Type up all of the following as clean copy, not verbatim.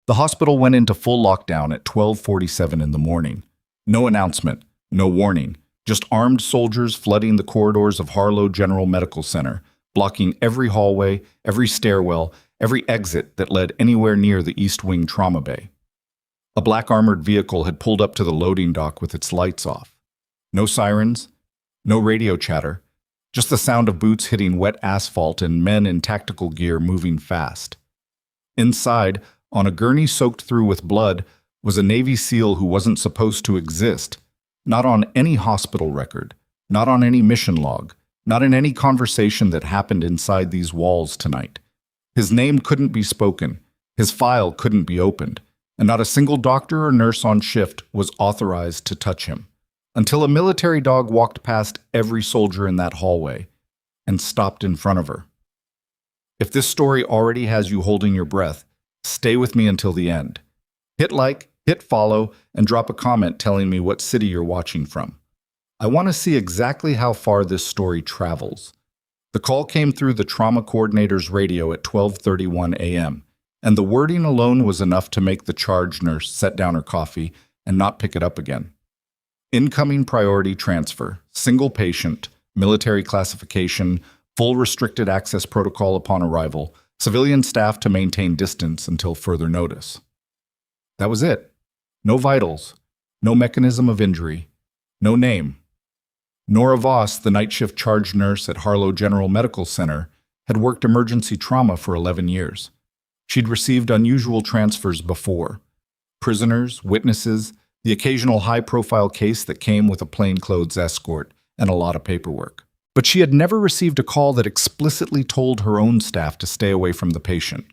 The hospital went into full lockdown at 12:47 in the morning. No announcement, no warning, just armed soldiers flooding the corridors of Harlow General Medical Center, blocking every hallway, every stairwell, every exit that led anywhere near the East Wing trauma bay. A black armored vehicle had pulled up to the loading dock with its lights off. No sirens, no radio chatter, just the sound of boots hitting wet asphalt and men in tactical gear moving fast. Inside, on a gurney soaked through with blood, was a Navy SEAL who wasn't supposed to exist, not on any hospital record, not on any mission log, not in any conversation that happened inside these walls tonight. His name couldn't be spoken, his file couldn't be opened, and not a single doctor or nurse on shift was authorized to touch him, until a military dog walked past every soldier in that hallway and stopped in front of her. If this story already has you holding your breath, stay with me until the end. Hit like, hit follow, and drop a comment telling me what city you're watching from. I want to see exactly how far this story travels. The call came through the trauma coordinator's radio at 12:31 a.m., and the wording alone was enough to make the charge nurse set down her coffee and not pick it up again. Incoming priority transfer, single patient, military classification, full restricted access protocol upon arrival, civilian staff to maintain distance until further notice. That was it. No vitals, no mechanism of injury, no name. Nora Voss, the night shift charge nurse at Harlow General Medical Center, had worked emergency trauma for 11 years. She'd received unusual transfers before. Prisoners, witnesses, the occasional high-profile case that came with a plainclothes escort and a lot of paperwork. But she had never received a call that explicitly told her own staff to stay away from the patient.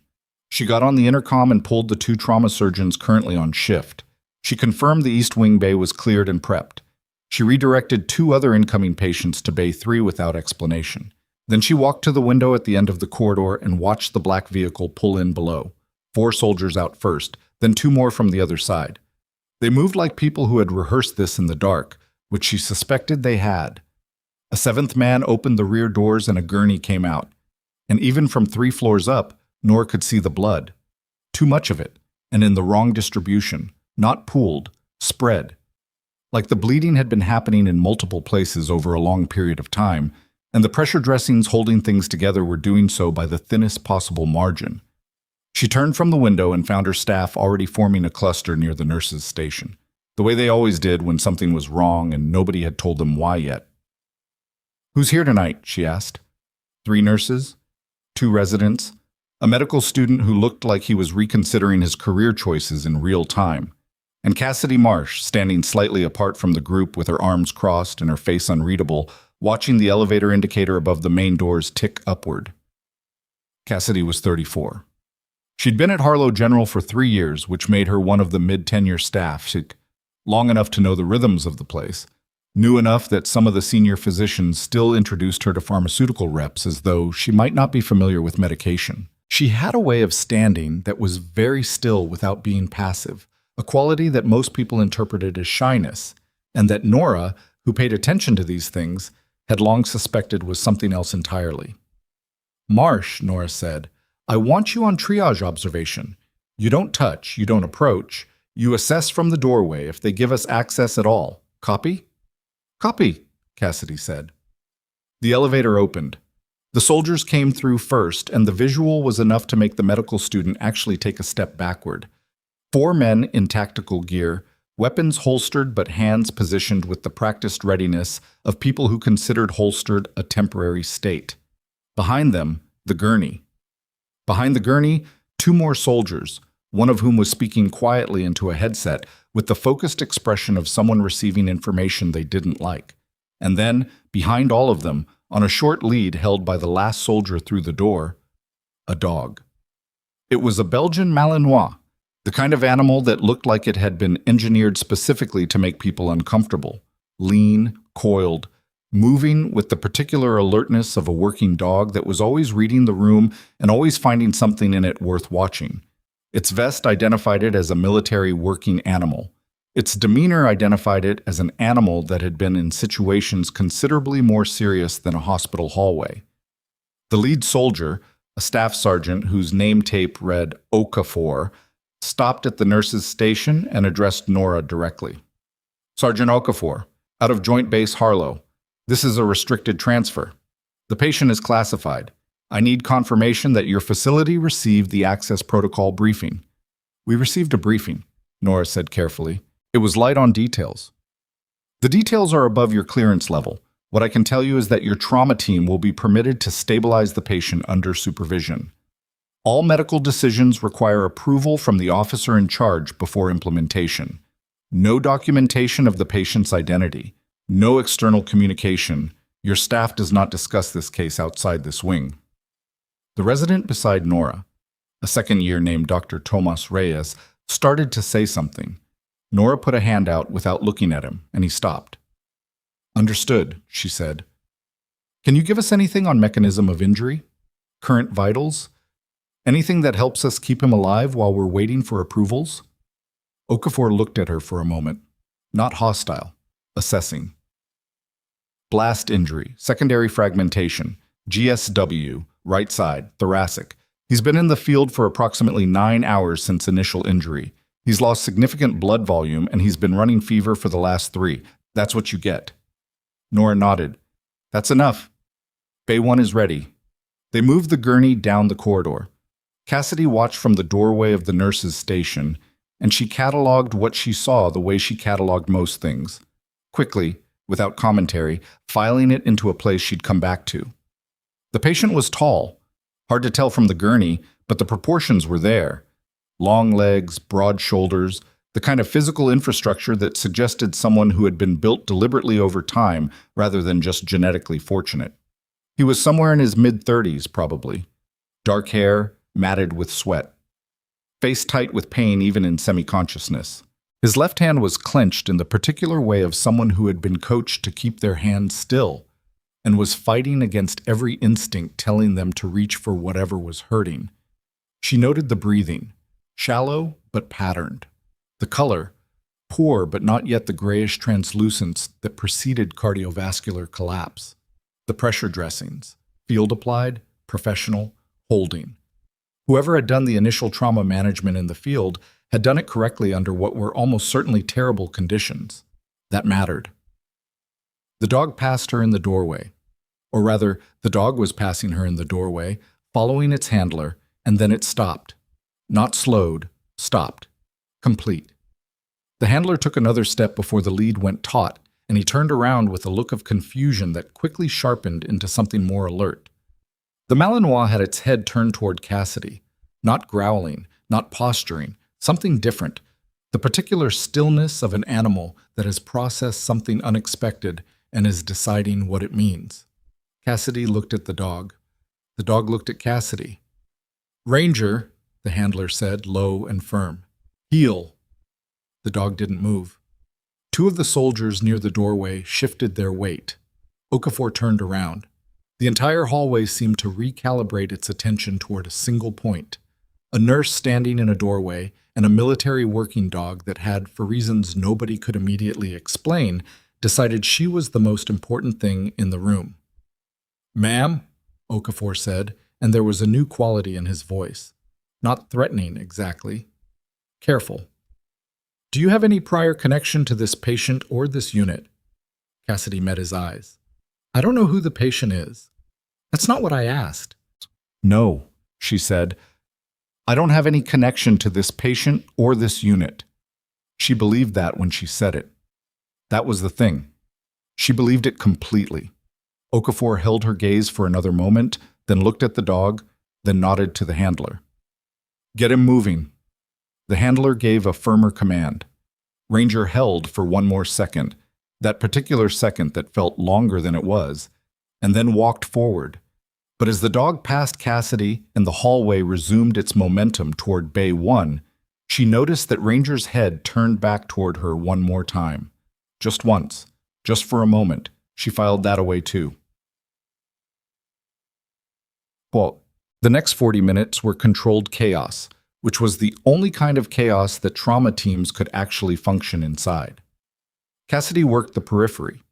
She got on the intercom and pulled the 2 trauma surgeons currently on shift. She confirmed the East Wing bay was cleared and prepped. She redirected 2 other incoming patients to Bay 3 without explanation. Then she walked to the window at the end of the corridor and watched the black vehicle pull in below. 4 soldiers out first, then 2 more from the other side. They moved like people who had rehearsed this in the dark, which she suspected they had. A 7th man opened the rear doors and a gurney came out. And even from 3 floors up, Nora could see the blood. Too much of it, and in the wrong distribution, not pooled, spread. Like the bleeding had been happening in multiple places over a long period of time, and the pressure dressings holding things together were doing so by the thinnest possible margin. She turned from the window and found her staff already forming a cluster near the nurses' station, the way they always did when something was wrong and nobody had told them why yet. "Who's here tonight?" she asked. 3 nurses, 2 residents, a medical student who looked like he was reconsidering his career choices in real time, and Cassidy Marsh, standing slightly apart from the group with her arms crossed and her face unreadable, watching the elevator indicator above the main doors tick upward. Cassidy was 34. She'd been at Harlow General for 3 years, which made her one of the mid-tenure staff. She'd long enough to know the rhythms of the place, knew enough that some of the senior physicians still introduced her to pharmaceutical reps as though she might not be familiar with medication. She had a way of standing that was very still without being passive, a quality that most people interpreted as shyness, and that Nora, who paid attention to these things, had long suspected was something else entirely. "Marsh," Nora said, "I want you on triage observation. You don't touch, you don't approach. You assess from the doorway if they give us access at all. Copy?" "Copy," Cassidy said. The elevator opened. The soldiers came through first, and the visual was enough to make the medical student actually take a step backward. 4 men in tactical gear, weapons holstered but hands positioned with the practiced readiness of people who considered holstered a temporary state. Behind them, the gurney. Behind the gurney, 2 more soldiers, one of whom was speaking quietly into a headset with the focused expression of someone receiving information they didn't like. And then, behind all of them, on a short lead held by the last soldier through the door, a dog. It was a Belgian Malinois, the kind of animal that looked like it had been engineered specifically to make people uncomfortable. Lean, coiled, moving with the particular alertness of a working dog that was always reading the room and always finding something in it worth watching. Its vest identified it as a military working animal. Its demeanor identified it as an animal that had been in situations considerably more serious than a hospital hallway. The lead soldier, a staff sergeant whose name tape read Okafor, stopped at the nurse's station, and addressed Nora directly. Sergeant Okafor, out of Joint Base Harlow. This is a restricted transfer. The patient is classified. I need confirmation that your facility received the access protocol briefing. We received a briefing, Nora said carefully. It was light on details. The details are above your clearance level. What I can tell you is that your trauma team will be permitted to stabilize the patient under supervision. All medical decisions require approval from the officer in charge before implementation. No documentation of the patient's identity. No external communication. Your staff does not discuss this case outside this wing. The resident beside Nora, a second-year named Dr. Tomas Reyes, started to say something. Nora put a hand out without looking at him, and he stopped. Understood, she said. Can you give us anything on mechanism of injury? Current vitals? Anything that helps us keep him alive while we're waiting for approvals? Okafor looked at her for a moment. Not hostile. Assessing. Blast injury, secondary fragmentation, GSW, right side, thoracic. He's been in the field for approximately 9 hours since initial injury. He's lost significant blood volume and he's been running fever for the last 3. That's what you get. Nora nodded. That's enough. Bay 1 is ready. They moved the gurney down the corridor. Cassidy watched from the doorway of the nurse's station, and she cataloged what she saw the way she cataloged most things. Quickly, without commentary, filing it into a place she'd come back to. The patient was tall. Hard to tell from the gurney, but the proportions were there. Long legs, broad shoulders, the kind of physical infrastructure that suggested someone who had been built deliberately over time rather than just genetically fortunate. He was somewhere in his mid-30s, probably. Dark hair, matted with sweat. Face tight with pain even in semi-consciousness. His left hand was clenched in the particular way of someone who had been coached to keep their hand still and was fighting against every instinct telling them to reach for whatever was hurting. She noted the breathing, shallow but patterned. The color, poor but not yet the grayish translucence that preceded cardiovascular collapse. The pressure dressings, field applied, professional, holding. Whoever had done the initial trauma management in the field had done it correctly under what were almost certainly terrible conditions. That mattered. The dog passed her in the doorway. Or rather, the dog was passing her in the doorway, following its handler, and then it stopped. Not slowed, stopped. Complete. The handler took another step before the lead went taut, and he turned around with a look of confusion that quickly sharpened into something more alert. The Malinois had its head turned toward Cassidy, not growling, not posturing, something different, the particular stillness of an animal that has processed something unexpected and is deciding what it means. Cassidy looked at the dog. The dog looked at Cassidy. Ranger, the handler said, low and firm. Heel. The dog didn't move. 2 of the soldiers near the doorway shifted their weight. Okafor turned around. The entire hallway seemed to recalibrate its attention toward a single point. A nurse standing in a doorway and a military working dog that had, for reasons nobody could immediately explain, decided she was the most important thing in the room. Ma'am, Okafor said, and there was a new quality in his voice. Not threatening, exactly. Careful. Do you have any prior connection to this patient or this unit? Cassidy met his eyes. I don't know who the patient is. That's not what I asked. No, she said. I don't have any connection to this patient or this unit. She believed that when she said it. That was the thing. She believed it completely. Okafor held her gaze for another moment, then looked at the dog, then nodded to the handler. Get him moving. The handler gave a firmer command. Ranger held for one more second, that particular second that felt longer than it was, and then walked forward. But as the dog passed Cassidy and the hallway resumed its momentum toward Bay 1, she noticed that Ranger's head turned back toward her one more time. Just once, just for a moment, she filed that away too. Quote, the next 40 minutes were controlled chaos, which was the only kind of chaos that trauma teams could actually function inside. Cassidy worked the periphery.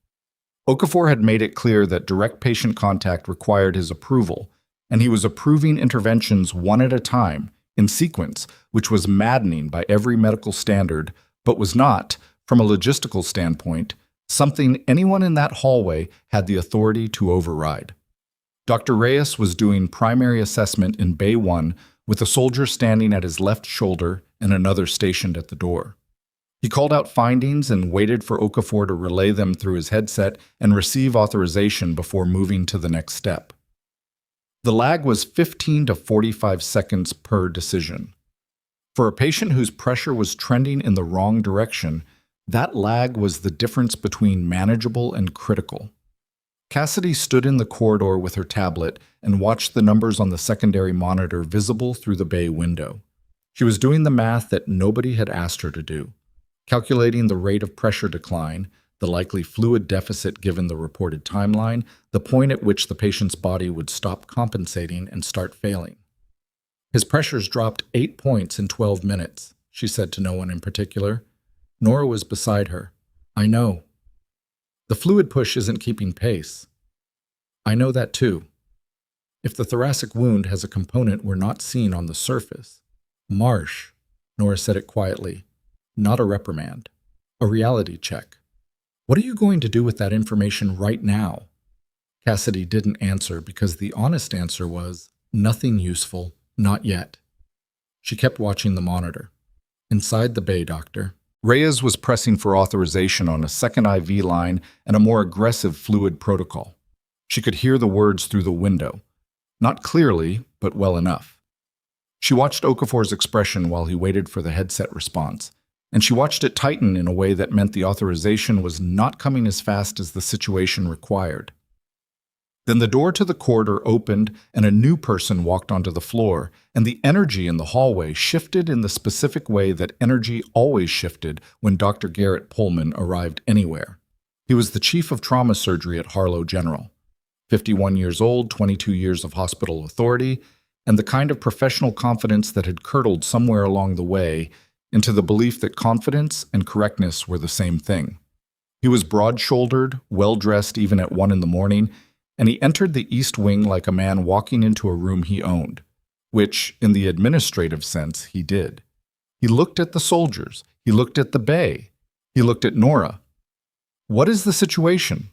Okafor had made it clear that direct patient contact required his approval, and he was approving interventions one at a time, in sequence, which was maddening by every medical standard, but was not, from a logistical standpoint, something anyone in that hallway had the authority to override. Dr. Reyes was doing primary assessment in Bay 1 with a soldier standing at his left shoulder and another stationed at the door. He called out findings and waited for Okafor to relay them through his headset and receive authorization before moving to the next step. The lag was 15 to 45 seconds per decision. For a patient whose pressure was trending in the wrong direction, that lag was the difference between manageable and critical. Cassidy stood in the corridor with her tablet and watched the numbers on the secondary monitor visible through the bay window. She was doing the math that nobody had asked her to do, calculating the rate of pressure decline, the likely fluid deficit given the reported timeline, the point at which the patient's body would stop compensating and start failing. His pressures dropped 8 points in 12 minutes, she said to no one in particular. Nora was beside her. I know. The fluid push isn't keeping pace. I know that too. If the thoracic wound has a component we're not seeing on the surface. Marsh, Nora said it quietly. Not a reprimand. A reality check. What are you going to do with that information right now? Cassidy didn't answer because the honest answer was, nothing useful, not yet. She kept watching the monitor. Inside the bay, Doctor. Reyes was pressing for authorization on a second IV line and a more aggressive fluid protocol. She could hear the words through the window. Not clearly, but well enough. She watched Okafor's expression while he waited for the headset response, and she watched it tighten in a way that meant the authorization was not coming as fast as the situation required. Then the door to the corridor opened and a new person walked onto the floor, and the energy in the hallway shifted in the specific way that energy always shifted when Dr. Garrett Pullman arrived anywhere. He was the chief of trauma surgery at Harlow General. 51 years old, 22 years of hospital authority, and the kind of professional confidence that had curdled somewhere along the way into the belief that confidence and correctness were the same thing. He was broad-shouldered, well-dressed even at 1 a.m, and he entered the East Wing like a man walking into a room he owned, which, in the administrative sense, he did. He looked at the soldiers. He looked at the bay. He looked at Nora. What is the situation?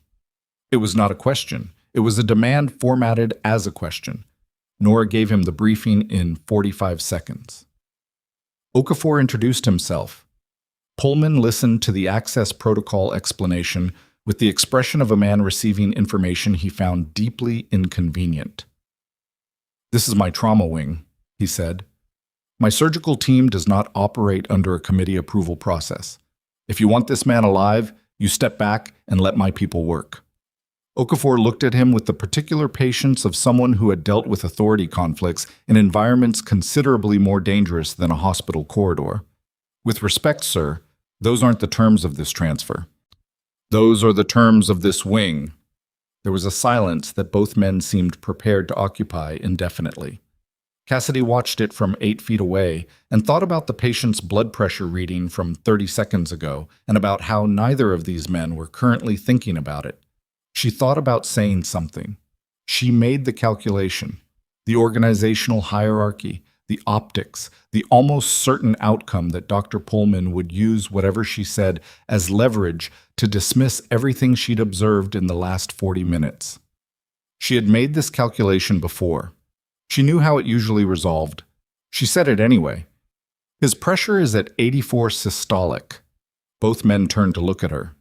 It was not a question. It was a demand formatted as a question. Nora gave him the briefing in 45 seconds. Okafor introduced himself. Pullman listened to the access protocol explanation with the expression of a man receiving information he found deeply inconvenient. This is my trauma wing, he said. My surgical team does not operate under a committee approval process. If you want this man alive, you step back and let my people work. Okafor looked at him with the particular patience of someone who had dealt with authority conflicts in environments considerably more dangerous than a hospital corridor. With respect, sir, those aren't the terms of this transfer. Those are the terms of this wing. There was a silence that both men seemed prepared to occupy indefinitely. Cassidy watched it from 8 feet away and thought about the patient's blood pressure reading from 30 seconds ago and about how neither of these men were currently thinking about it. She thought about saying something. She made the calculation, the organizational hierarchy, the optics, the almost certain outcome that Dr. Pullman would use whatever she said as leverage to dismiss everything she'd observed in the last 40 minutes. She had made this calculation before. She knew how it usually resolved. She said it anyway. His pressure is at 84 systolic. Both men turned to look at her.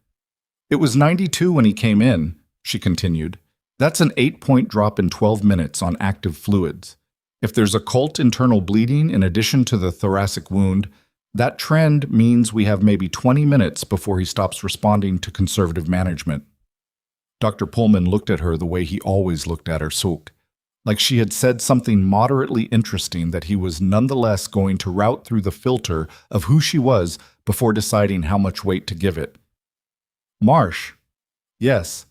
It was 92 when he came in, she continued. That's an 8-point drop in 12 minutes on active fluids. If there's occult internal bleeding in addition to the thoracic wound, that trend means we have maybe 20 minutes before he stops responding to conservative management. Dr. Pullman looked at her the way he always looked at her, soaked, like she had said something moderately interesting that he was nonetheless going to route through the filter of who she was before deciding how much weight to give it. Marsh. Yes.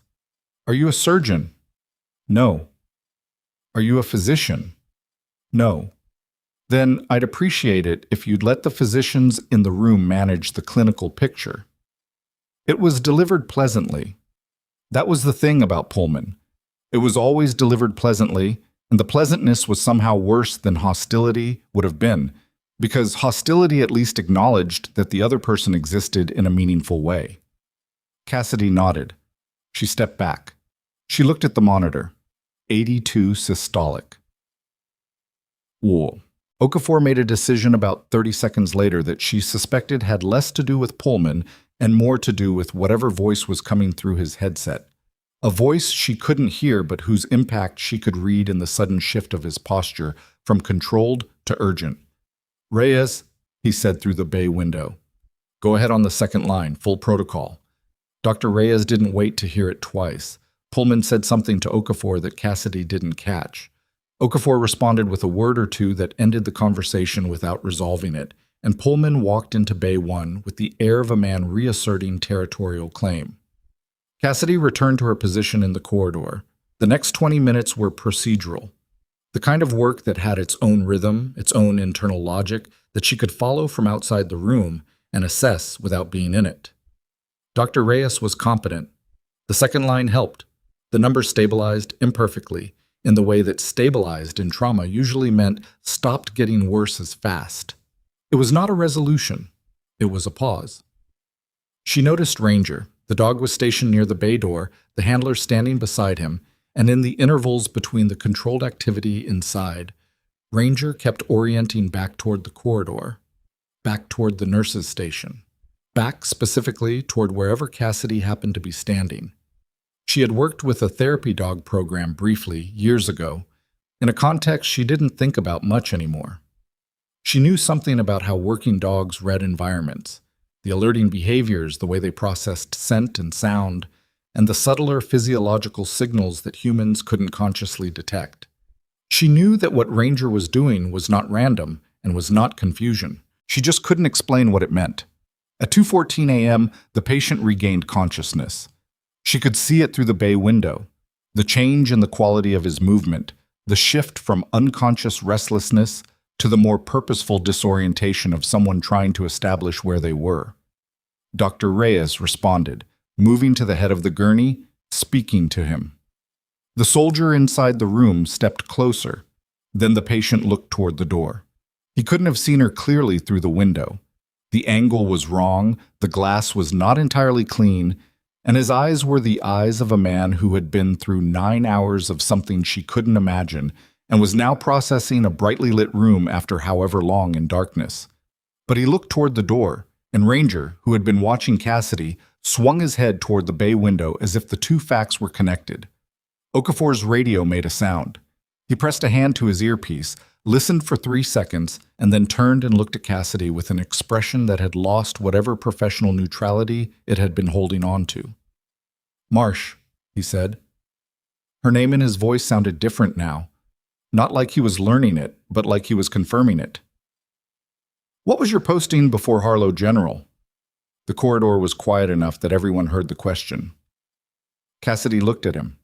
Are you a surgeon? No. Are you a physician? No. Then I'd appreciate it if you'd let the physicians in the room manage the clinical picture. It was delivered pleasantly. That was the thing about Pullman. It was always delivered pleasantly, And the pleasantness was somehow worse than hostility would have been, because hostility at least acknowledged that the other person existed in a meaningful way. Cassidy nodded. She stepped back. She looked at the monitor. 82 systolic. Whoa. Okafor made a decision about 30 seconds later that she suspected had less to do with Pullman and more to do with whatever voice was coming through his headset. A voice she couldn't hear but whose impact she could read in the sudden shift of his posture from controlled to urgent. "Reyes," he said through the bay window. "Go ahead on the second line, full protocol." Dr. Reyes didn't wait to hear it twice. Pullman said something to Okafor that Cassidy didn't catch. Okafor responded with a word or two that ended the conversation without resolving it, and Pullman walked into Bay 1 with the air of a man reasserting territorial claim. Cassidy returned to her position in the corridor. The next 20 minutes were procedural. The kind of work that had its own rhythm, its own internal logic, that she could follow from outside the room and assess without being in it. Dr. Reyes was competent. The second line helped. The numbers stabilized imperfectly, in the way that stabilized in trauma usually meant stopped getting worse as fast. It was not a resolution. It was a pause. She noticed Ranger. The dog was stationed near the bay door, the handler standing beside him, and in the intervals between the controlled activity inside, Ranger kept orienting back toward the corridor, back toward the nurse's station, back specifically toward wherever Cassidy happened to be standing. She had worked with a therapy dog program briefly, years ago, in a context she didn't think about much anymore. She knew something about how working dogs read environments, the alerting behaviors, the way they processed scent and sound, and the subtler physiological signals that humans couldn't consciously detect. She knew that what Ranger was doing was not random and was not confusion. She just couldn't explain what it meant. At 2:14 a.m., the patient regained consciousness. She could see it through the bay window, the change in the quality of his movement, the shift from unconscious restlessness to the more purposeful disorientation of someone trying to establish where they were. Dr. Reyes responded, moving to the head of the gurney, speaking to him. The soldier inside the room stepped closer. Then the patient looked toward the door. He couldn't have seen her clearly through the window. The angle was wrong, the glass was not entirely clean, and his eyes were the eyes of a man who had been through 9 hours of something she couldn't imagine and was now processing a brightly lit room after however long in darkness. But he looked toward the door, and Ranger, who had been watching Cassidy, swung his head toward the bay window as if the two facts were connected. Okafor's radio made a sound. He pressed a hand to his earpiece, listened for 3 seconds, and then turned and looked at Cassidy with an expression that had lost whatever professional neutrality it had been holding on to. "Marsh," he said. Her name in his voice sounded different now. Not like he was learning it, but like he was confirming it. "What was your posting before Harlow General?" The corridor was quiet enough that everyone heard the question. Cassidy looked at him.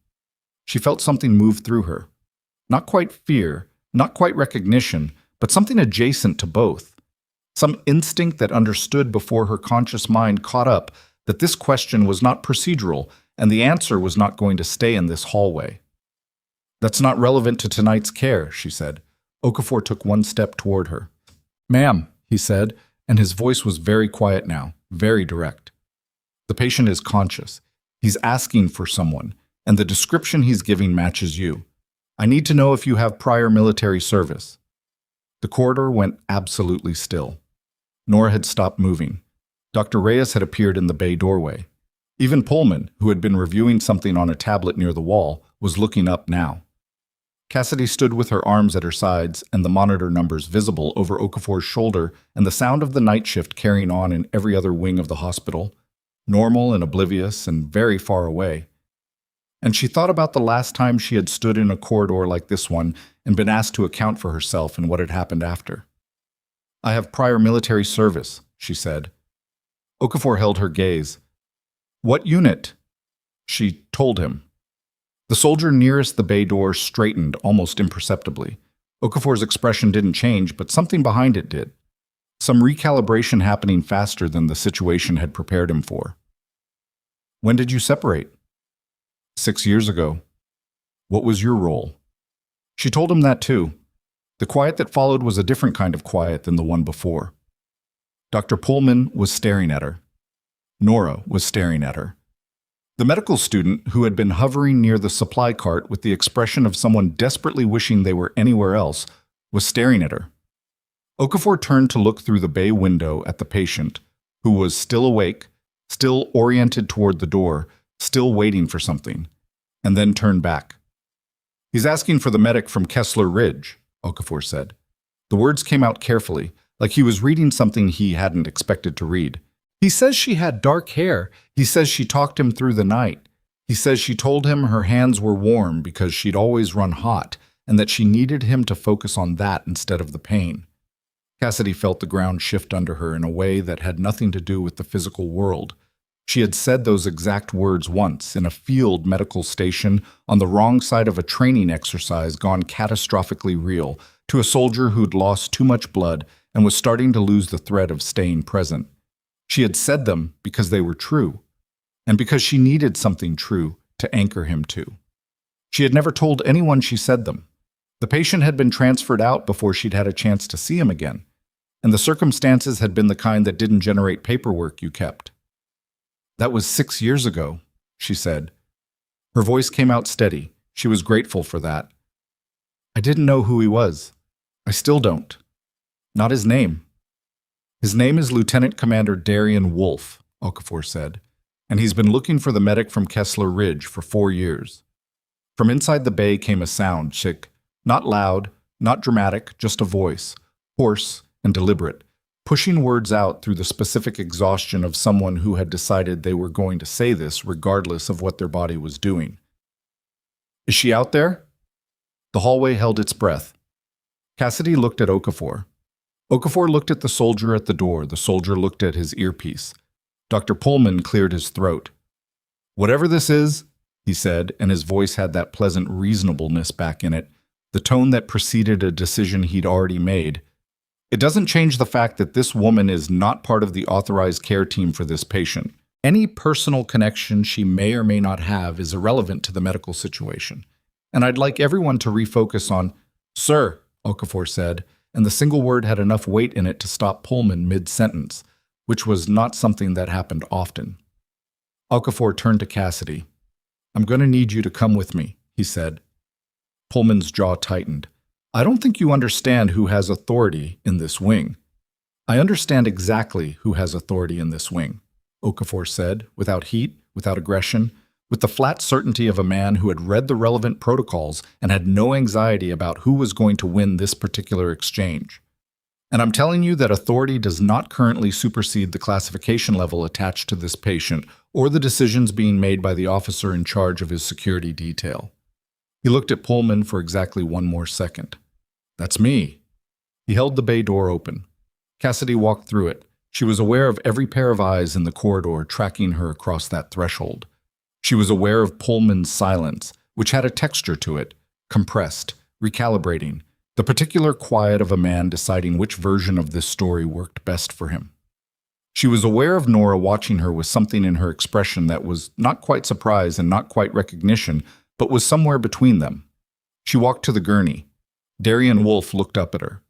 She felt something move through her. Not quite fear, not quite recognition, but something adjacent to both. Some instinct that understood before her conscious mind caught up that this question was not procedural and the answer was not going to stay in this hallway. "That's not relevant to tonight's care," she said. Okafor took one step toward her. "Ma'am," he said, and his voice was very quiet now, very direct. "The patient is conscious. He's asking for someone, and the description he's giving matches you. I need to know if you have prior military service." The corridor went absolutely still. Nora had stopped moving. Dr. Reyes had appeared in the bay doorway. Even Pullman, who had been reviewing something on a tablet near the wall, was looking up now. Cassidy stood with her arms at her sides and the monitor numbers visible over Okafor's shoulder and the sound of the night shift carrying on in every other wing of the hospital, normal and oblivious and very far away. And she thought about the last time she had stood in a corridor like this one and been asked to account for herself and what had happened after. "I have prior military service," she said. Okafor held her gaze. "What unit?" She told him. The soldier nearest the bay door straightened almost imperceptibly. Okafor's expression didn't change, but something behind it did. Some recalibration happening faster than the situation had prepared him for. "When did you separate?" 6 years ago. "What was your role?" She told him that too. The quiet that followed was a different kind of quiet than the one before. Dr. Pullman was staring at her. Nora was staring at her. The medical student, who had been hovering near the supply cart with the expression of someone desperately wishing they were anywhere else, was staring at her. Okafor turned to look through the bay window at the patient, who was still awake, still oriented toward the door, still waiting for something, and then turned back. "He's asking for the medic from Kessler Ridge," Okafor said. The words came out carefully, like he was reading something he hadn't expected to read. "He says she had dark hair. He says she talked him through the night. He says she told him her hands were warm because she'd always run hot, and that she needed him to focus on that instead of the pain." Cassidy felt the ground shift under her in a way that had nothing to do with the physical world. She had said those exact words once in a field medical station on the wrong side of a training exercise gone catastrophically real to a soldier who'd lost too much blood and was starting to lose the thread of staying present. She had said them because they were true, and because she needed something true to anchor him to. She had never told anyone she said them. The patient had been transferred out before she'd had a chance to see him again, and the circumstances had been the kind that didn't generate paperwork you kept. "That was 6 years ago," she said. Her voice came out steady. She was grateful for that. "I didn't know who he was. I still don't. Not his name." "His name is Lieutenant Commander Darian Wolfe," Okafor said, "and he's been looking for the medic from Kessler Ridge for 4 years. From inside the bay came a sound, chick. Not loud, not dramatic, just a voice, hoarse and deliberate, pushing words out through the specific exhaustion of someone who had decided they were going to say this regardless of what their body was doing. "Is she out there?" The hallway held its breath. Cassidy looked at Okafor. Okafor looked at the soldier at the door. The soldier looked at his earpiece. Dr. Pullman cleared his throat. "Whatever this is," he said, and his voice had that pleasant reasonableness back in it, the tone that preceded a decision he'd already made. "It doesn't change the fact that this woman is not part of the authorized care team for this patient. Any personal connection she may or may not have is irrelevant to the medical situation. And I'd like everyone to refocus on—" "Sir," Okafor said, and the single word had enough weight in it to stop Pullman mid-sentence, which was not something that happened often. Okafor turned to Cassidy. "I'm going to need you to come with me," he said. Pullman's jaw tightened. "I don't think you understand who has authority in this wing." "I understand exactly who has authority in this wing," Okafor said, without heat, without aggression, with the flat certainty of a man who had read the relevant protocols and had no anxiety about who was going to win this particular exchange. "And I'm telling you that authority does not currently supersede the classification level attached to this patient or the decisions being made by the officer in charge of his security detail." He looked at Pullman for exactly one more second. "That's me." He held the bay door open. Cassidy walked through it. She was aware of every pair of eyes in the corridor tracking her across that threshold. She was aware of Pullman's silence, which had a texture to it, compressed, recalibrating, the particular quiet of a man deciding which version of this story worked best for him. She was aware of Nora watching her with something in her expression that was not quite surprise and not quite recognition, but was somewhere between them. She walked to the gurney. Darian Wolfe looked up at her.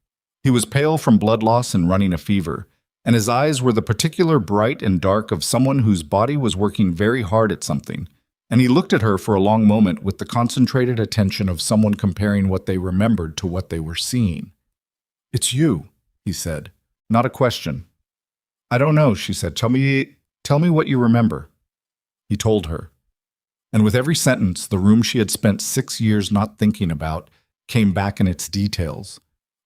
He was pale from blood loss and running a fever, and his eyes were the particular bright and dark of someone whose body was working very hard at something, and he looked at her for a long moment with the concentrated attention of someone comparing what they remembered to what they were seeing. "It's you," he said. Not a question. "I don't know," she said. Tell me what you remember." He told her. And with every sentence, the room she had spent 6 years not thinking about came back in its details.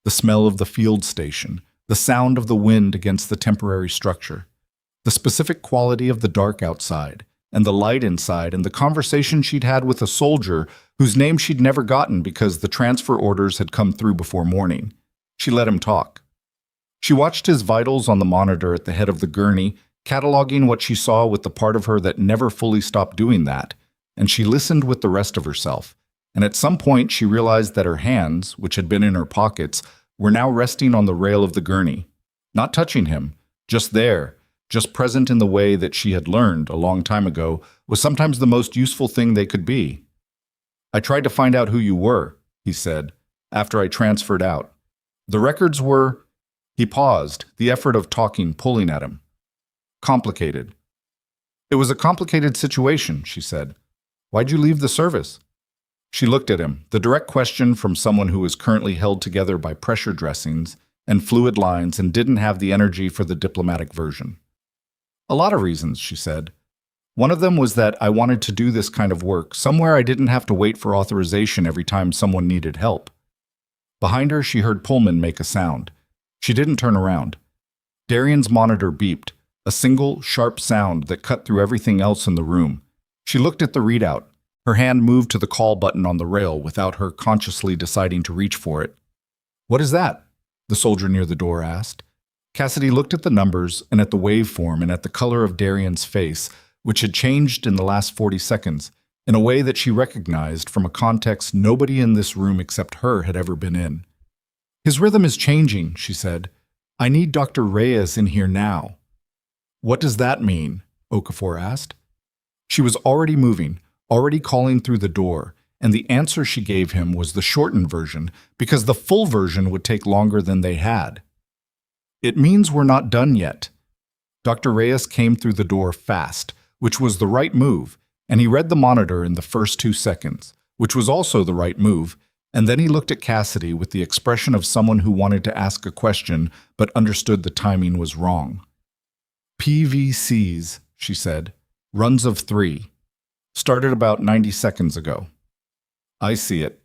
The smell of the field station, the sound of the wind against the temporary structure, the specific quality of the dark outside, and the light inside, and the conversation she'd had with a soldier whose name she'd never gotten because the transfer orders had come through before morning. She let him talk. She watched his vitals on the monitor at the head of the gurney, cataloging what she saw with the part of her that never fully stopped doing that, and she listened with the rest of herself. And at some point she realized that her hands, which had been in her pockets, were now resting on the rail of the gurney, not touching him, just there, just present in the way that she had learned a long time ago was sometimes the most useful thing they could be. "I tried to find out who you were," he said, after I transferred out. The records were... He paused, the effort of talking pulling at him. Complicated. It was a complicated situation, she said. Why'd you leave the service? She looked at him, the direct question from someone who was currently held together by pressure dressings and fluid lines and didn't have the energy for the diplomatic version. A lot of reasons, she said. One of them was that I wanted to do this kind of work, somewhere I didn't have to wait for authorization every time someone needed help. Behind her, she heard Pullman make a sound. She didn't turn around. Darian's monitor beeped, a single, sharp sound that cut through everything else in the room. She looked at the readout. Her hand moved to the call button on the rail without her consciously deciding to reach for it. What is that? The soldier near the door asked. Cassidy looked at the numbers and at the waveform and at the color of Darian's face, which had changed in the last 40 seconds, in a way that she recognized from a context nobody in this room except her had ever been in. His rhythm is changing, she said. I need Dr. Reyes in here now. What does that mean? Okafor asked. She was already moving, already calling through the door, and the answer she gave him was the shortened version because the full version would take longer than they had. It means we're not done yet. Dr. Reyes came through the door fast, which was the right move, and he read the monitor in the first 2 seconds, which was also the right move, and then he looked at Cassidy with the expression of someone who wanted to ask a question but understood the timing was wrong. PVCs, she said, runs of 3. Started about 90 seconds ago. I see it.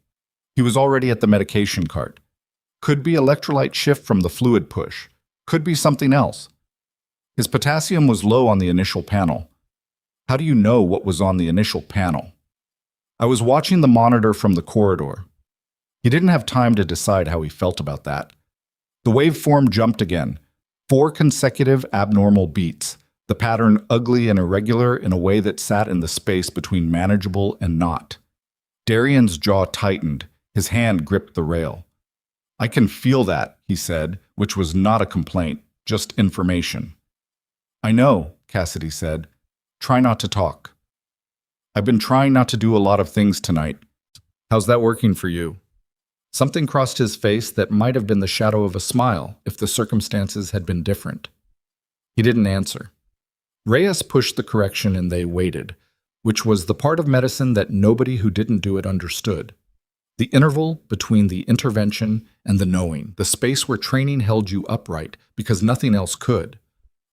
He was already at the medication cart. Could be electrolyte shift from the fluid push. Could be something else. His potassium was low on the initial panel. How do you know what was on the initial panel? I was watching the monitor from the corridor. He didn't have time to decide how he felt about that. The waveform jumped again. 4 consecutive abnormal beats, the pattern ugly and irregular in a way that sat in the space between manageable and not. Darian's jaw tightened. His hand gripped the rail. I can feel that, he said, which was not a complaint, just information. I know, Cassidy said. Try not to talk. I've been trying not to do a lot of things tonight. How's that working for you? Something crossed his face that might have been the shadow of a smile if the circumstances had been different. He didn't answer. Reyes pushed the correction and they waited, which was the part of medicine that nobody who didn't do it understood. The interval between the intervention and the knowing, the space where training held you upright because nothing else could.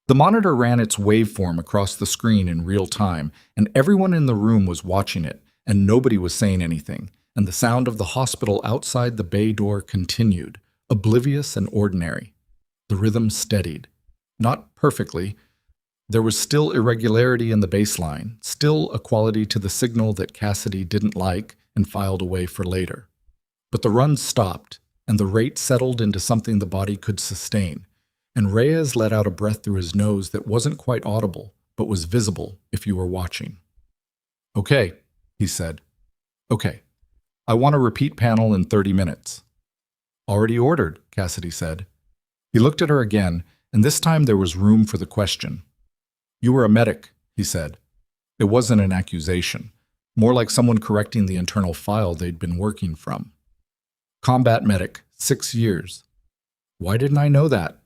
The monitor ran its waveform across the screen in real time, and everyone in the room was watching it, and nobody was saying anything, and the sound of the hospital outside the bay door continued, oblivious and ordinary. The rhythm steadied. Not perfectly. There was still irregularity in the baseline, still a quality to the signal that Cassidy didn't like and filed away for later. But the run stopped, and the rate settled into something the body could sustain, and Reyes let out a breath through his nose that wasn't quite audible, but was visible if you were watching. Okay, he said. Okay. I want a repeat panel in 30 minutes. Already ordered, Cassidy said. He looked at her again, and this time there was room for the question. You were a medic, he said. It wasn't an accusation, more like someone correcting the internal file they'd been working from. Combat medic, 6 years. Why didn't I know that?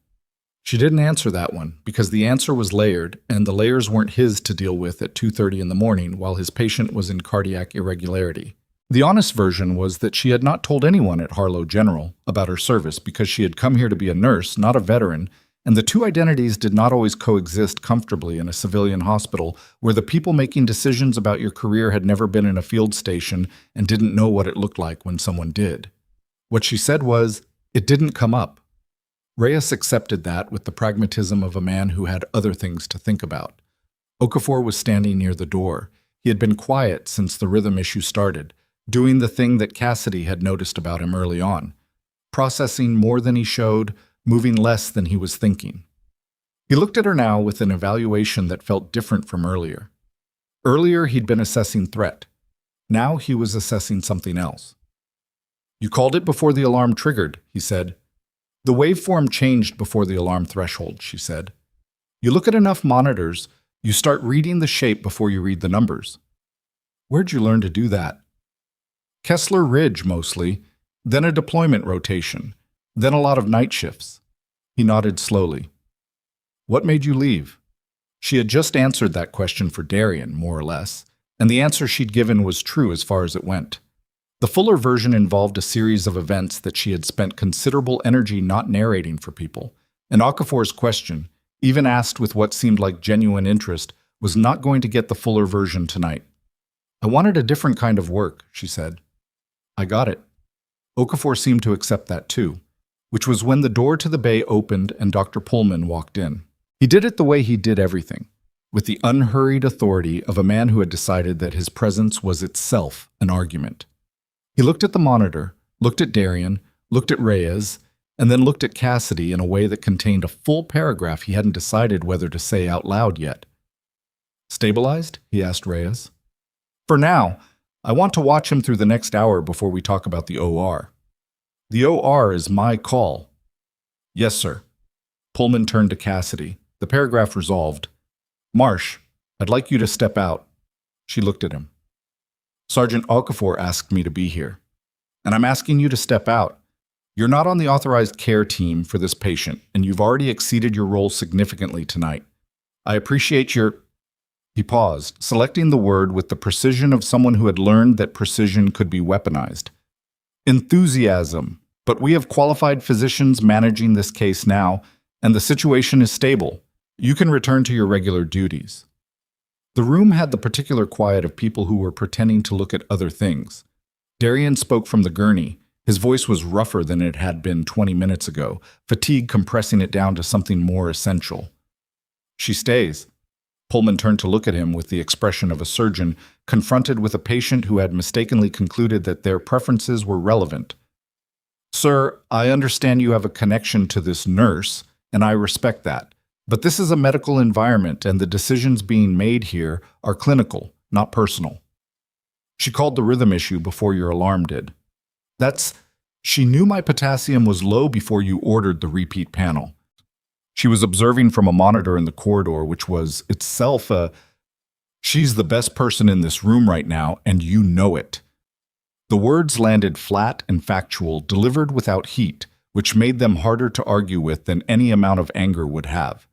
She didn't answer that one, because the answer was layered, and the layers weren't his to deal with at 2:30 in the morning while his patient was in cardiac irregularity. The honest version was that she had not told anyone at Harlow General about her service because she had come here to be a nurse, not a veteran, and the two identities did not always coexist comfortably in a civilian hospital where the people making decisions about your career had never been in a field station and didn't know what it looked like when someone did. What she said was, it didn't come up. Reyes accepted that with the pragmatism of a man who had other things to think about. Okafor was standing near the door. He had been quiet since the rhythm issue started, doing the thing that Cassidy had noticed about him early on, processing more than he showed, moving less than he was thinking. He looked at her now with an evaluation that felt different from earlier. Earlier, he'd been assessing threat. Now he was assessing something else. You called it before the alarm triggered, he said. The waveform changed before the alarm threshold, she said. You look at enough monitors, you start reading the shape before you read the numbers. Where'd you learn to do that? Kessler Ridge, mostly, then a deployment rotation, then a lot of night shifts. He nodded slowly. What made you leave? She had just answered that question for Darian, more or less, and the answer she'd given was true as far as it went. The fuller version involved a series of events that she had spent considerable energy not narrating for people, and Okafor's question, even asked with what seemed like genuine interest, was not going to get the fuller version tonight. I wanted a different kind of work, she said. I got it. Okafor seemed to accept that too, which was when the door to the bay opened and Dr. Pullman walked in. He did it the way he did everything, with the unhurried authority of a man who had decided that his presence was itself an argument. He looked at the monitor, looked at Darian, looked at Reyes, and then looked at Cassidy in a way that contained a full paragraph he hadn't decided whether to say out loud yet. Stabilized? He asked Reyes. For now, I want to watch him through the next hour before we talk about the OR. The OR is my call. Yes, sir. Pullman turned to Cassidy. The paragraph resolved. Marsh, I'd like you to step out. She looked at him. Sergeant Okafor asked me to be here, and I'm asking you to step out. You're not on the authorized care team for this patient, and you've already exceeded your role significantly tonight. I appreciate your... He paused, selecting the word with the precision of someone who had learned that precision could be weaponized. Enthusiasm, but we have qualified physicians managing this case now, and the situation is stable. You can return to your regular duties. The room had the particular quiet of people who were pretending to look at other things. Darian spoke from the gurney. His voice was rougher than it had been 20 minutes ago, fatigue compressing it down to something more essential. She stays. Pullman turned to look at him with the expression of a surgeon confronted with a patient who had mistakenly concluded that their preferences were relevant. Sir, I understand you have a connection to this nurse, and I respect that. But this is a medical environment, and the decisions being made here are clinical, not personal. She called the rhythm issue before your alarm did. She knew my potassium was low before you ordered the repeat panel. She was observing from a monitor in the corridor, which was itself she's the best person in this room right now, and you know it. The words landed flat and factual, delivered without heat, which made them harder to argue with than any amount of anger would have.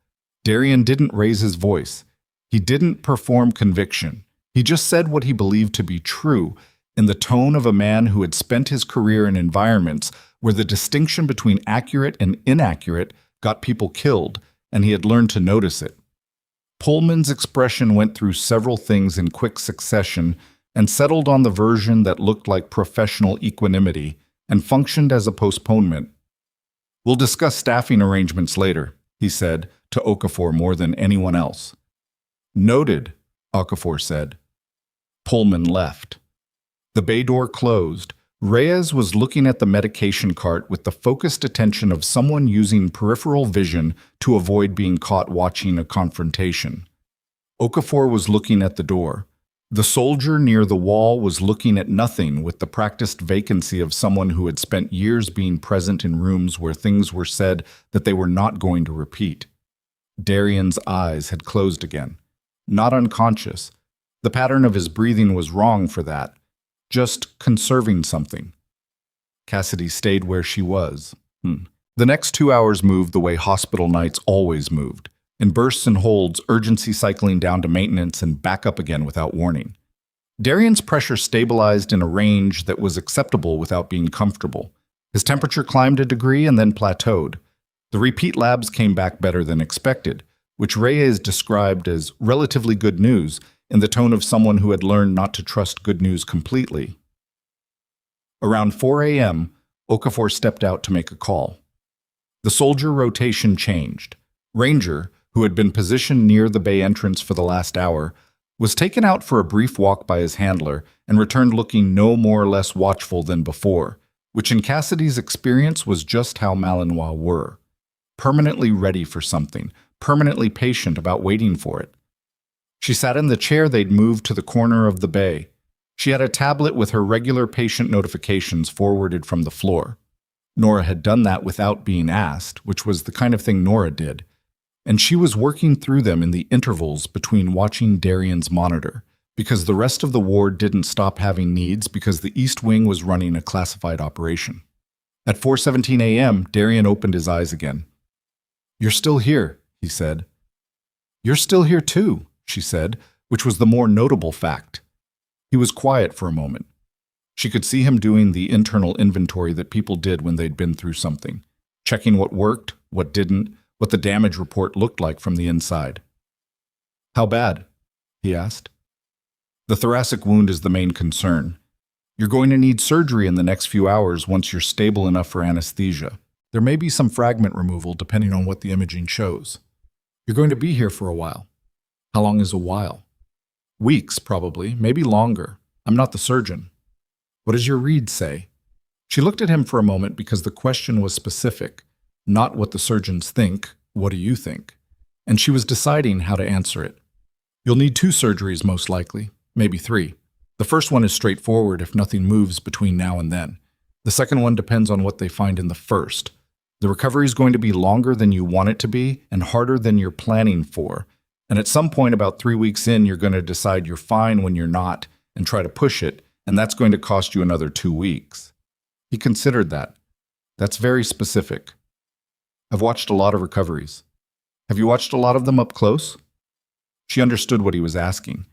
Darian didn't raise his voice. He didn't perform conviction. He just said what he believed to be true in the tone of a man who had spent his career in environments where the distinction between accurate and inaccurate got people killed, and he had learned to notice it. Pullman's expression went through several things in quick succession and settled on the version that looked like professional equanimity and functioned as a postponement. We'll discuss staffing arrangements later, he said, to Okafor more than anyone else. Noted, Okafor said. Pullman left. The bay door closed. Reyes was looking at the medication cart with the focused attention of someone using peripheral vision to avoid being caught watching a confrontation. Okafor was looking at the door. The soldier near the wall was looking at nothing with the practiced vacancy of someone who had spent years being present in rooms where things were said that they were not going to repeat. Darian's eyes had closed again. Not unconscious. The pattern of his breathing was wrong for that. Just conserving something. Cassidy stayed where she was. The next 2 hours moved the way hospital nights always moved. In bursts and holds, urgency cycling down to maintenance and back up again without warning. Darian's pressure stabilized in a range that was acceptable without being comfortable. His temperature climbed a degree and then plateaued. The repeat labs came back better than expected, which Reyes described as relatively good news in the tone of someone who had learned not to trust good news completely. Around 4 a.m., Okafor stepped out to make a call. The soldier rotation changed. Ranger, who had been positioned near the bay entrance for the last hour, was taken out for a brief walk by his handler and returned looking no more or less watchful than before, which in Cassidy's experience was just how Malinois were. Permanently ready for something, permanently patient about waiting for it. She sat in the chair they'd moved to the corner of the bay. She had a tablet with her regular patient notifications forwarded from the floor. Nora had done that without being asked, which was the kind of thing Nora did, and she was working through them in the intervals between watching Darian's monitor, because the rest of the ward didn't stop having needs because the East Wing was running a classified operation. At 4:17 a.m., Darian opened his eyes again. "You're still here," he said. "You're still here too," she said, which was the more notable fact. He was quiet for a moment. She could see him doing the internal inventory that people did when they'd been through something, checking what worked, what didn't, what the damage report looked like from the inside. "How bad?" he asked. "The thoracic wound is the main concern. You're going to need surgery in the next few hours once you're stable enough for anesthesia. There may be some fragment removal depending on what the imaging shows. You're going to be here for a while." "How long is a while?" "Weeks, probably, maybe longer. I'm not the surgeon." "What does your read say?" She looked at him for a moment because the question was specific, not what the surgeons think, what do you think? And she was deciding how to answer it. "You'll need 2 surgeries most likely, maybe 3. The first one is straightforward if nothing moves between now and then. The second one depends on what they find in the first. The recovery is going to be longer than you want it to be and harder than you're planning for. And at some point about 3 weeks in, you're going to decide you're fine when you're not and try to push it, and that's going to cost you another 2 weeks. He considered that. That's very specific. "I've watched a lot of recoveries." "Have you watched a lot of them up close?" She understood what he was asking.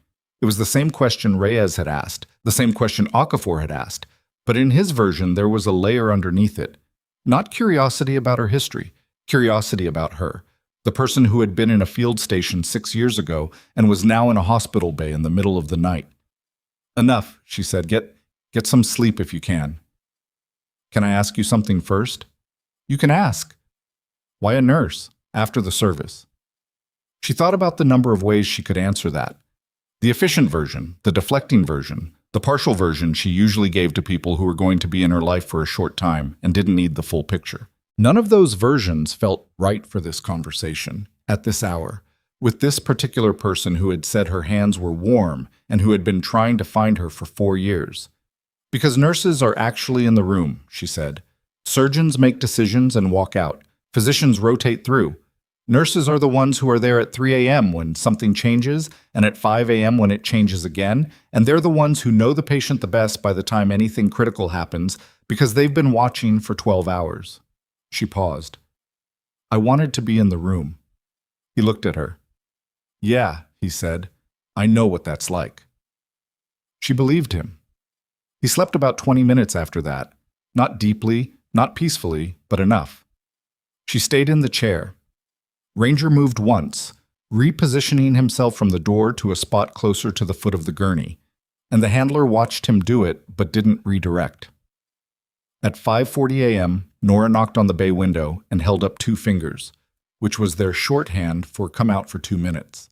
It was the same question Reyes had asked, the same question Okafor had asked, but in his version there was a layer underneath it. Not curiosity about her history, curiosity about her, the person who had been in a field station 6 years ago and was now in a hospital bay in the middle of the night. "Enough," she said. Get some sleep if you can." "Can I ask you something first?" "You can ask." "Why a nurse, after the service?" She thought about the number of ways she could answer that. The efficient version, the deflecting version, the partial version she usually gave to people who were going to be in her life for a short time and didn't need the full picture. None of those versions felt right for this conversation, at this hour, with this particular person who had said her hands were warm and who had been trying to find her for 4 years. "Because nurses are actually in the room," she said. "Surgeons make decisions and walk out. Physicians rotate through. Nurses are the ones who are there at 3 a.m. when something changes and at 5 a.m. when it changes again, and they're the ones who know the patient the best by the time anything critical happens because they've been watching for 12 hours. She paused. "I wanted to be in the room." He looked at her. "Yeah," he said, "I know what that's like." She believed him. He slept about 20 minutes after that. Not deeply, not peacefully, but enough. She stayed in the chair. Ranger moved once, repositioning himself from the door to a spot closer to the foot of the gurney, and the handler watched him do it but didn't redirect. At 5:40 a.m., Nora knocked on the bay window and held up 2 fingers, which was their shorthand for "come out for 2 minutes."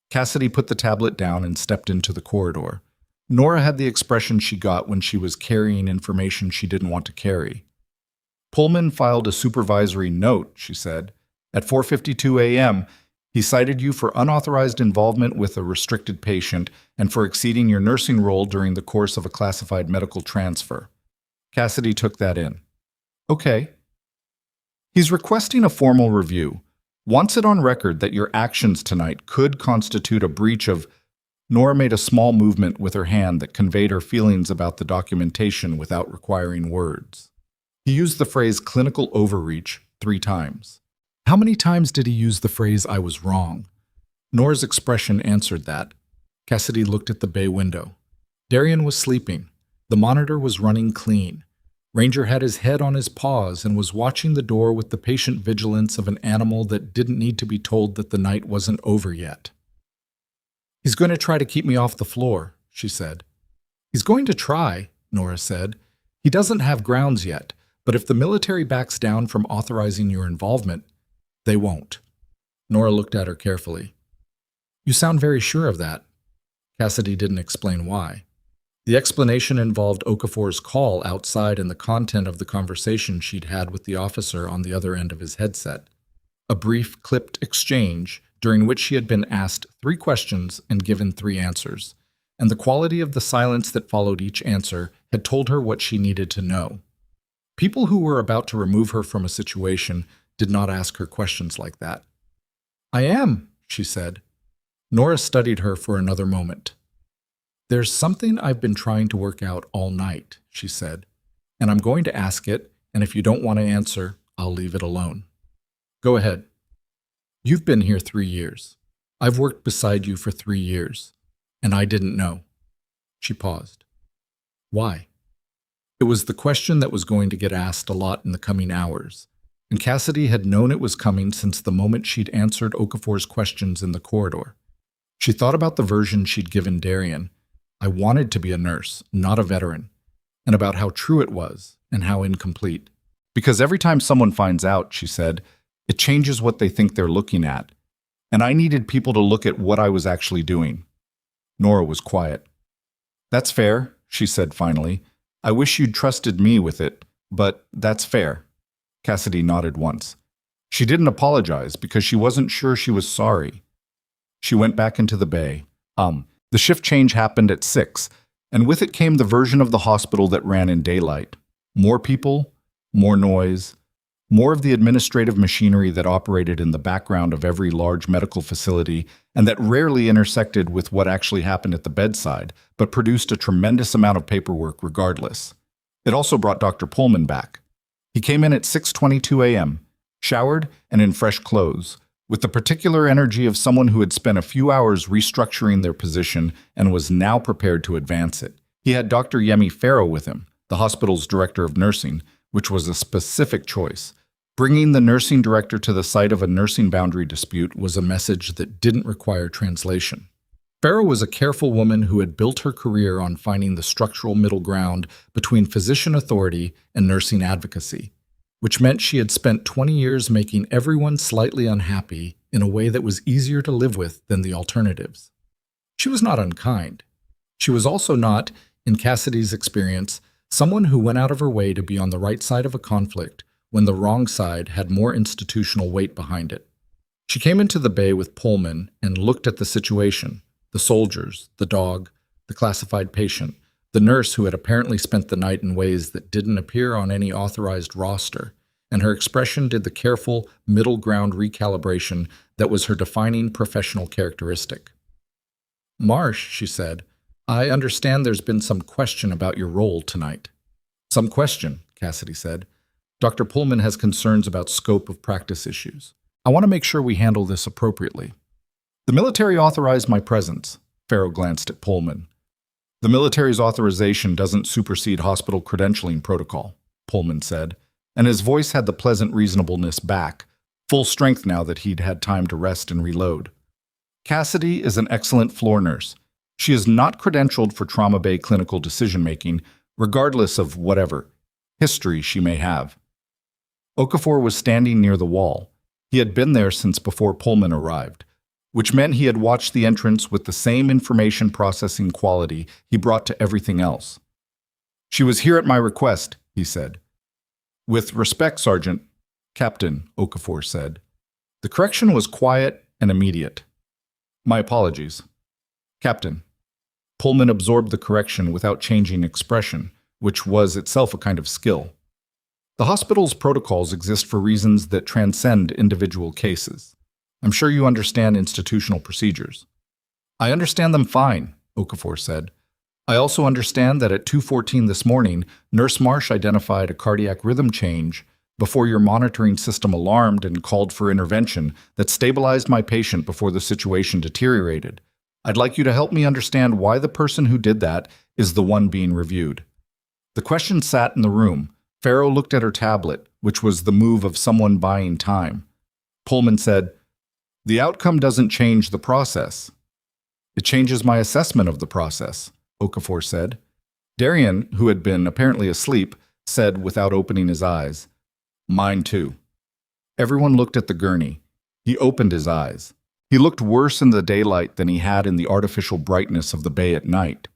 Cassidy put the tablet down and stepped into the corridor. Nora had the expression she got when she was carrying information she didn't want to carry. "Pullman filed a supervisory note," she said. "At 4:52 a.m., he cited you for unauthorized involvement with a restricted patient and for exceeding your nursing role during the course of a classified medical transfer." Cassidy took that in. "Okay." "He's requesting a formal review. Wants it on record that your actions tonight could constitute a breach of—" Nora made a small movement with her hand that conveyed her feelings about the documentation without requiring words. He used the phrase clinical overreach 3 times. How many times did he use the phrase "I was wrong"? Nora's expression answered that. Cassidy looked at the bay window. Darian was sleeping. The monitor was running clean. Ranger had his head on his paws and was watching the door with the patient vigilance of an animal that didn't need to be told that the night wasn't over yet. "He's going to try to keep me off the floor," she said. "He's going to try," Nora said. "He doesn't have grounds yet, but if the military backs down from authorizing your involvement, they won't." Nora looked at her carefully. "You sound very sure of that." Cassidy didn't explain why. The explanation involved Okafor's call outside and the content of the conversation she'd had with the officer on the other end of his headset. A brief, clipped exchange during which she had been asked 3 questions and given 3 answers, and the quality of the silence that followed each answer had told her what she needed to know. People who were about to remove her from a situation did not ask her questions like that. "I am," she said. Nora studied her for another moment. There's something I've been trying to work out all night, she said, and I'm going to ask it, and if you don't want to answer, I'll leave it alone. Go ahead. You've been here 3 years. I've worked beside you for 3 years, and I didn't know. She paused. Why? It was the question that was going to get asked a lot in the coming hours, and Cassidy had known it was coming since the moment she'd answered Okafor's questions in the corridor. She thought about the version she'd given Darian. I wanted to be a nurse, not a veteran, and about how true it was and how incomplete. Because every time someone finds out, she said, it changes what they think they're looking at, and I needed people to look at what I was actually doing. Nora was quiet. That's fair, she said finally. I wish you'd trusted me with it, but that's fair. Cassidy nodded once. She didn't apologize because she wasn't sure she was sorry. She went back into the bay. The shift change happened at 6, and with it came the version of the hospital that ran in daylight. More people, more noise, more of the administrative machinery that operated in the background of every large medical facility and that rarely intersected with what actually happened at the bedside, but produced a tremendous amount of paperwork regardless. It also brought Dr. Pullman back. He came in at 6:22 a.m., showered and in fresh clothes, with the particular energy of someone who had spent a few hours restructuring their position and was now prepared to advance it. He had Dr. Yemi Farrow with him, the hospital's director of nursing, which was a specific choice. Bringing the nursing director to the site of a nursing boundary dispute was a message that didn't require translation. Farrow was a careful woman who had built her career on finding the structural middle ground between physician authority and nursing advocacy, which meant she had spent 20 years making everyone slightly unhappy in a way that was easier to live with than the alternatives. She was not unkind. She was also not, in Cassidy's experience, someone who went out of her way to be on the right side of a conflict when the wrong side had more institutional weight behind it. She came into the bay with Pullman and looked at the situation, the soldiers, the dog, the classified patient, the nurse who had apparently spent the night in ways that didn't appear on any authorized roster, and her expression did the careful, middle ground recalibration that was her defining professional characteristic. Marsh, she said, I understand there's been some question about your role tonight. Some question, Cassidy said. Dr. Pullman has concerns about scope of practice issues. I want to make sure we handle this appropriately. The military authorized my presence. Farrow glanced at Pullman. The military's authorization doesn't supersede hospital credentialing protocol, Pullman said, and his voice had the pleasant reasonableness back, full strength now that he'd had time to rest and reload. Cassidy is an excellent floor nurse. She is not credentialed for trauma bay clinical decision-making, regardless of whatever history she may have. Okafor was standing near the wall. He had been there since before Pullman arrived, which meant he had watched the entrance with the same information processing quality he brought to everything else. She was here at my request, he said. With respect, Sergeant, Captain, Okafor said. The correction was quiet and immediate. My apologies. Captain. Pullman absorbed the correction without changing expression, which was itself a kind of skill. The hospital's protocols exist for reasons that transcend individual cases. I'm sure you understand institutional procedures. I understand them fine, Okafor said. I also understand that at 2:14 this morning, Nurse Marsh identified a cardiac rhythm change before your monitoring system alarmed and called for intervention that stabilized my patient before the situation deteriorated. I'd like you to help me understand why the person who did that is the one being reviewed. The question sat in the room. Farrow looked at her tablet, which was the move of someone buying time. Pullman said, The outcome doesn't change the process. It changes my assessment of the process, Okafor said. Darian, who had been apparently asleep, said without opening his eyes, Mine too. Everyone looked at the gurney. He opened his eyes. He looked worse in the daylight than he had in the artificial brightness of the bay at night.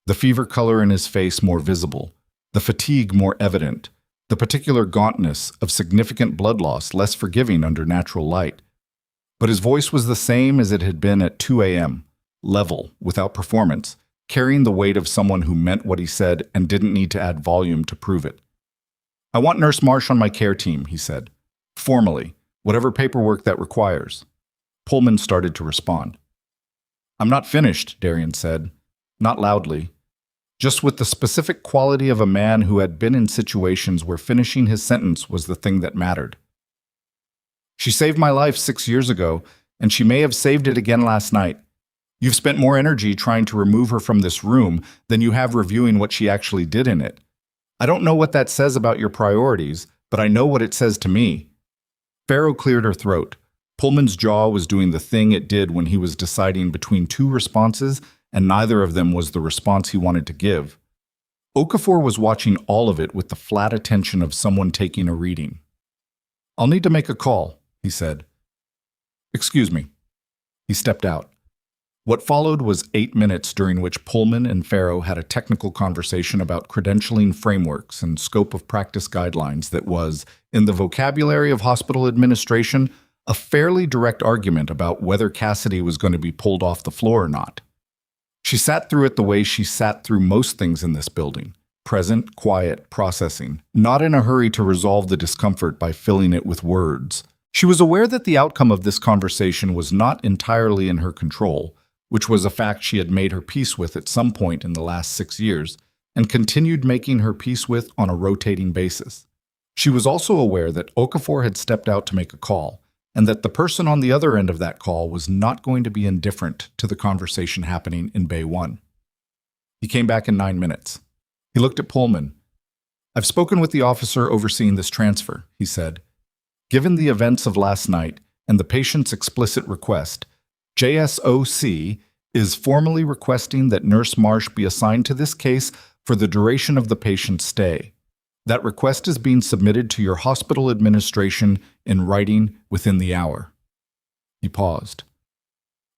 The fever color in his face more visible, the fatigue more evident, the particular gauntness of significant blood loss less forgiving under natural light. But his voice was the same as it had been at 2 a.m., level, without performance, carrying the weight of someone who meant what he said and didn't need to add volume to prove it. I want Nurse Marsh on my care team, he said. Formally, whatever paperwork that requires. Pullman started to respond. I'm not finished, Darian said. Not loudly, just with the specific quality of a man who had been in situations where finishing his sentence was the thing that mattered. She saved my life 6 years ago, and she may have saved it again last night. You've spent more energy trying to remove her from this room than you have reviewing what she actually did in it. I don't know what that says about your priorities, but I know what it says to me. Farrow cleared her throat. Pullman's jaw was doing the thing it did when he was deciding between two responses, and neither of them was the response he wanted to give. Okafor was watching all of it with the flat attention of someone taking a reading. "I'll need to make a call," he said. "Excuse me." He stepped out. What followed was 8 minutes during which Pullman and Farrow had a technical conversation about credentialing frameworks and scope of practice guidelines that was, in the vocabulary of hospital administration, a fairly direct argument about whether Cassidy was going to be pulled off the floor or not. She sat through it the way she sat through most things in this building: present, quiet, processing, not in a hurry to resolve the discomfort by filling it with words. She was aware that the outcome of this conversation was not entirely in her control, which was a fact she had made her peace with at some point in the last 6 years, and continued making her peace with on a rotating basis. She was also aware that Okafor had stepped out to make a call, and that the person on the other end of that call was not going to be indifferent to the conversation happening in Bay 1. He came back in 9 minutes. He looked at Pullman. "I've spoken with the officer overseeing this transfer," he said. "Given the events of last night and the patient's explicit request, JSOC is formally requesting that Nurse Marsh be assigned to this case for the duration of the patient's stay. That request is being submitted to your hospital administration in writing within the hour." He paused.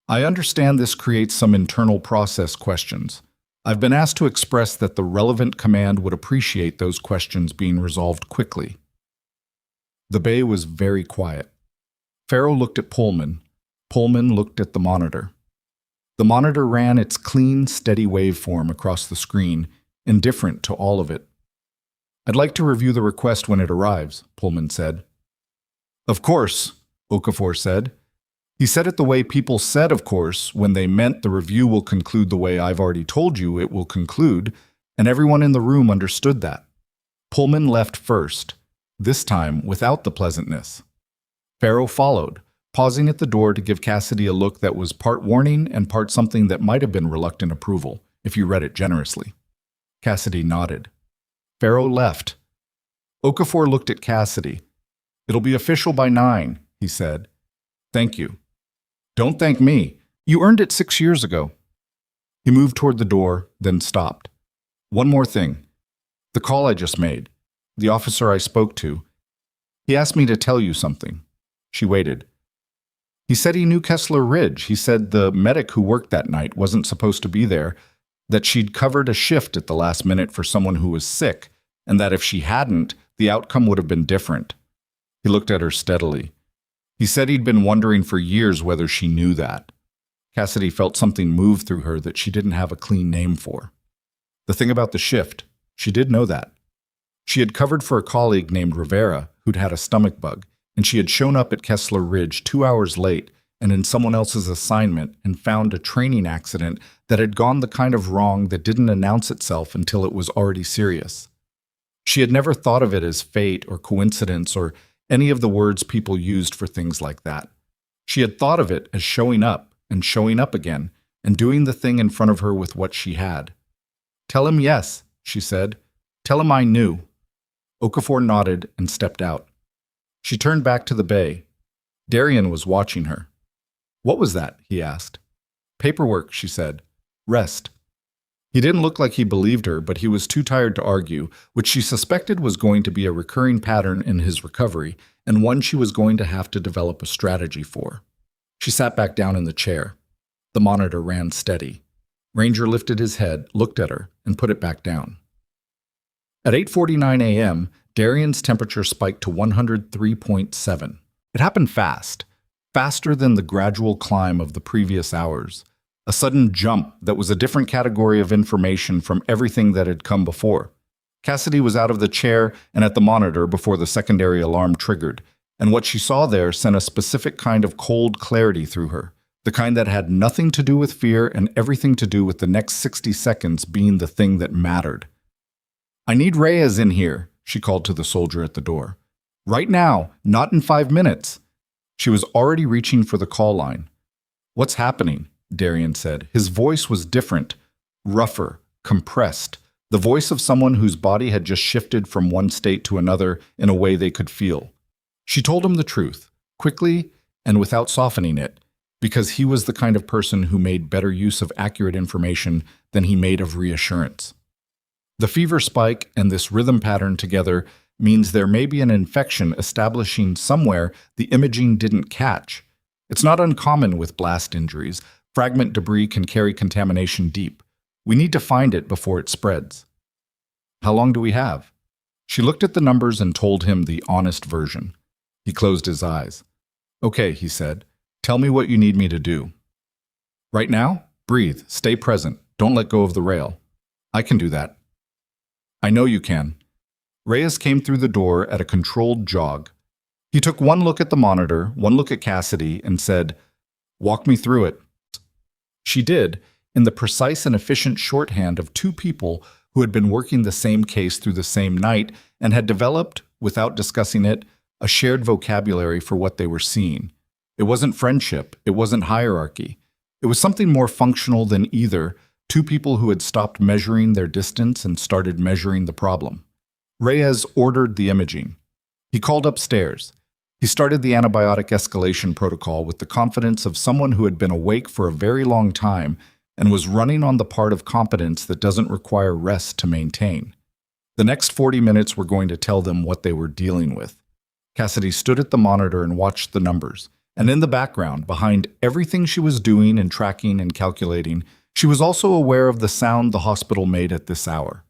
"I understand this creates some internal process questions. I've been asked to express that the relevant command would appreciate those questions being resolved quickly." The bay was very quiet. Farrow looked at Pullman. Pullman looked at the monitor. The monitor ran its clean, steady waveform across the screen, indifferent to all of it. "I'd like to review the request when it arrives," Pullman said. "Of course," Okafor said. He said it the way people said "of course" when they meant the review will conclude the way I've already told you it will conclude, and everyone in the room understood that. Pullman left first, this time without the pleasantness. Farrow followed, pausing at the door to give Cassidy a look that was part warning and part something that might have been reluctant approval, if you read it generously. Cassidy nodded. Farrow left. Okafor looked at Cassidy. "It'll be official by 9, he said. "Thank you." "Don't thank me. You earned it 6 years ago." He moved toward the door, then stopped. "One more thing. The call I just made. The officer I spoke to. He asked me to tell you something." She waited. "He said he knew Kessler Ridge. He said the medic who worked that night wasn't supposed to be there, that she'd covered a shift at the last minute for someone who was sick, and that if she hadn't, the outcome would have been different." He looked at her steadily. He said he'd been wondering for years whether she knew that. Cassidy felt something move through her that she didn't have a clean name for. The thing about the shift, she did know that. She had covered for a colleague named Rivera who'd had a stomach bug, and she had shown up at Kessler Ridge 2 hours late and in someone else's assignment and found a training accident that had gone the kind of wrong that didn't announce itself until it was already serious. She had never thought of it as fate or coincidence or any of the words people used for things like that. She had thought of it as showing up and showing up again and doing the thing in front of her with what she had. "Tell him yes," she said. "Tell him I knew." Okafor nodded and stepped out. She turned back to the bay. Darian was watching her. "What was that?" he asked. "Paperwork," she said. "Rest." He didn't look like he believed her, but he was too tired to argue, which she suspected was going to be a recurring pattern in his recovery, and one she was going to have to develop a strategy for. She sat back down in the chair. The monitor ran steady. Ranger lifted his head, looked at her, and put it back down. At 8:49 a.m., Darian's temperature spiked to 103.7. It happened fast, faster than the gradual climb of the previous hours. A sudden jump that was a different category of information from everything that had come before. Cassidy was out of the chair and at the monitor before the secondary alarm triggered, and what she saw there sent a specific kind of cold clarity through her, The kind that had nothing to do with fear and everything to do with the next 60 seconds being the thing that mattered. "I need Reyes in here," she called to the soldier at the door. "Right now, not in 5 minutes." She was already reaching for the call line. "What's happening?" Darian said. His voice was different, rougher, compressed, the voice of someone whose body had just shifted from one state to another in a way they could feel. She told him the truth, quickly and without softening it, because he was the kind of person who made better use of accurate information than he made of reassurance. The fever spike and this rhythm pattern together means there may be an infection establishing somewhere the imaging didn't catch. It's not uncommon with blast injuries. Fragment debris can carry contamination deep. We need to find it before it spreads. "How long do we have?" She looked at the numbers and told him the honest version. He closed his eyes. "Okay," he said. "Tell me what you need me to do." "Right now? Breathe. Stay present. Don't let go of the rail." "I can do that." "I know you can." Reyes came through the door at a controlled jog. He took one look at the monitor, one look at Cassidy, and said, "Walk me through it." She did, in the precise and efficient shorthand of two people who had been working the same case through the same night and had developed, without discussing it, a shared vocabulary for what they were seeing. It wasn't friendship, it wasn't hierarchy. It was something more functional than either, two people who had stopped measuring their distance and started measuring the problem. Reyes ordered the imaging. He called upstairs. He started the antibiotic escalation protocol with the confidence of someone who had been awake for a very long time and was running on the part of competence that doesn't require rest to maintain. The next 40 minutes were going to tell them what they were dealing with. Cassidy stood at the monitor and watched the numbers. And in the background, behind everything she was doing and tracking and calculating, she was also aware of the sound the hospital made at this hour.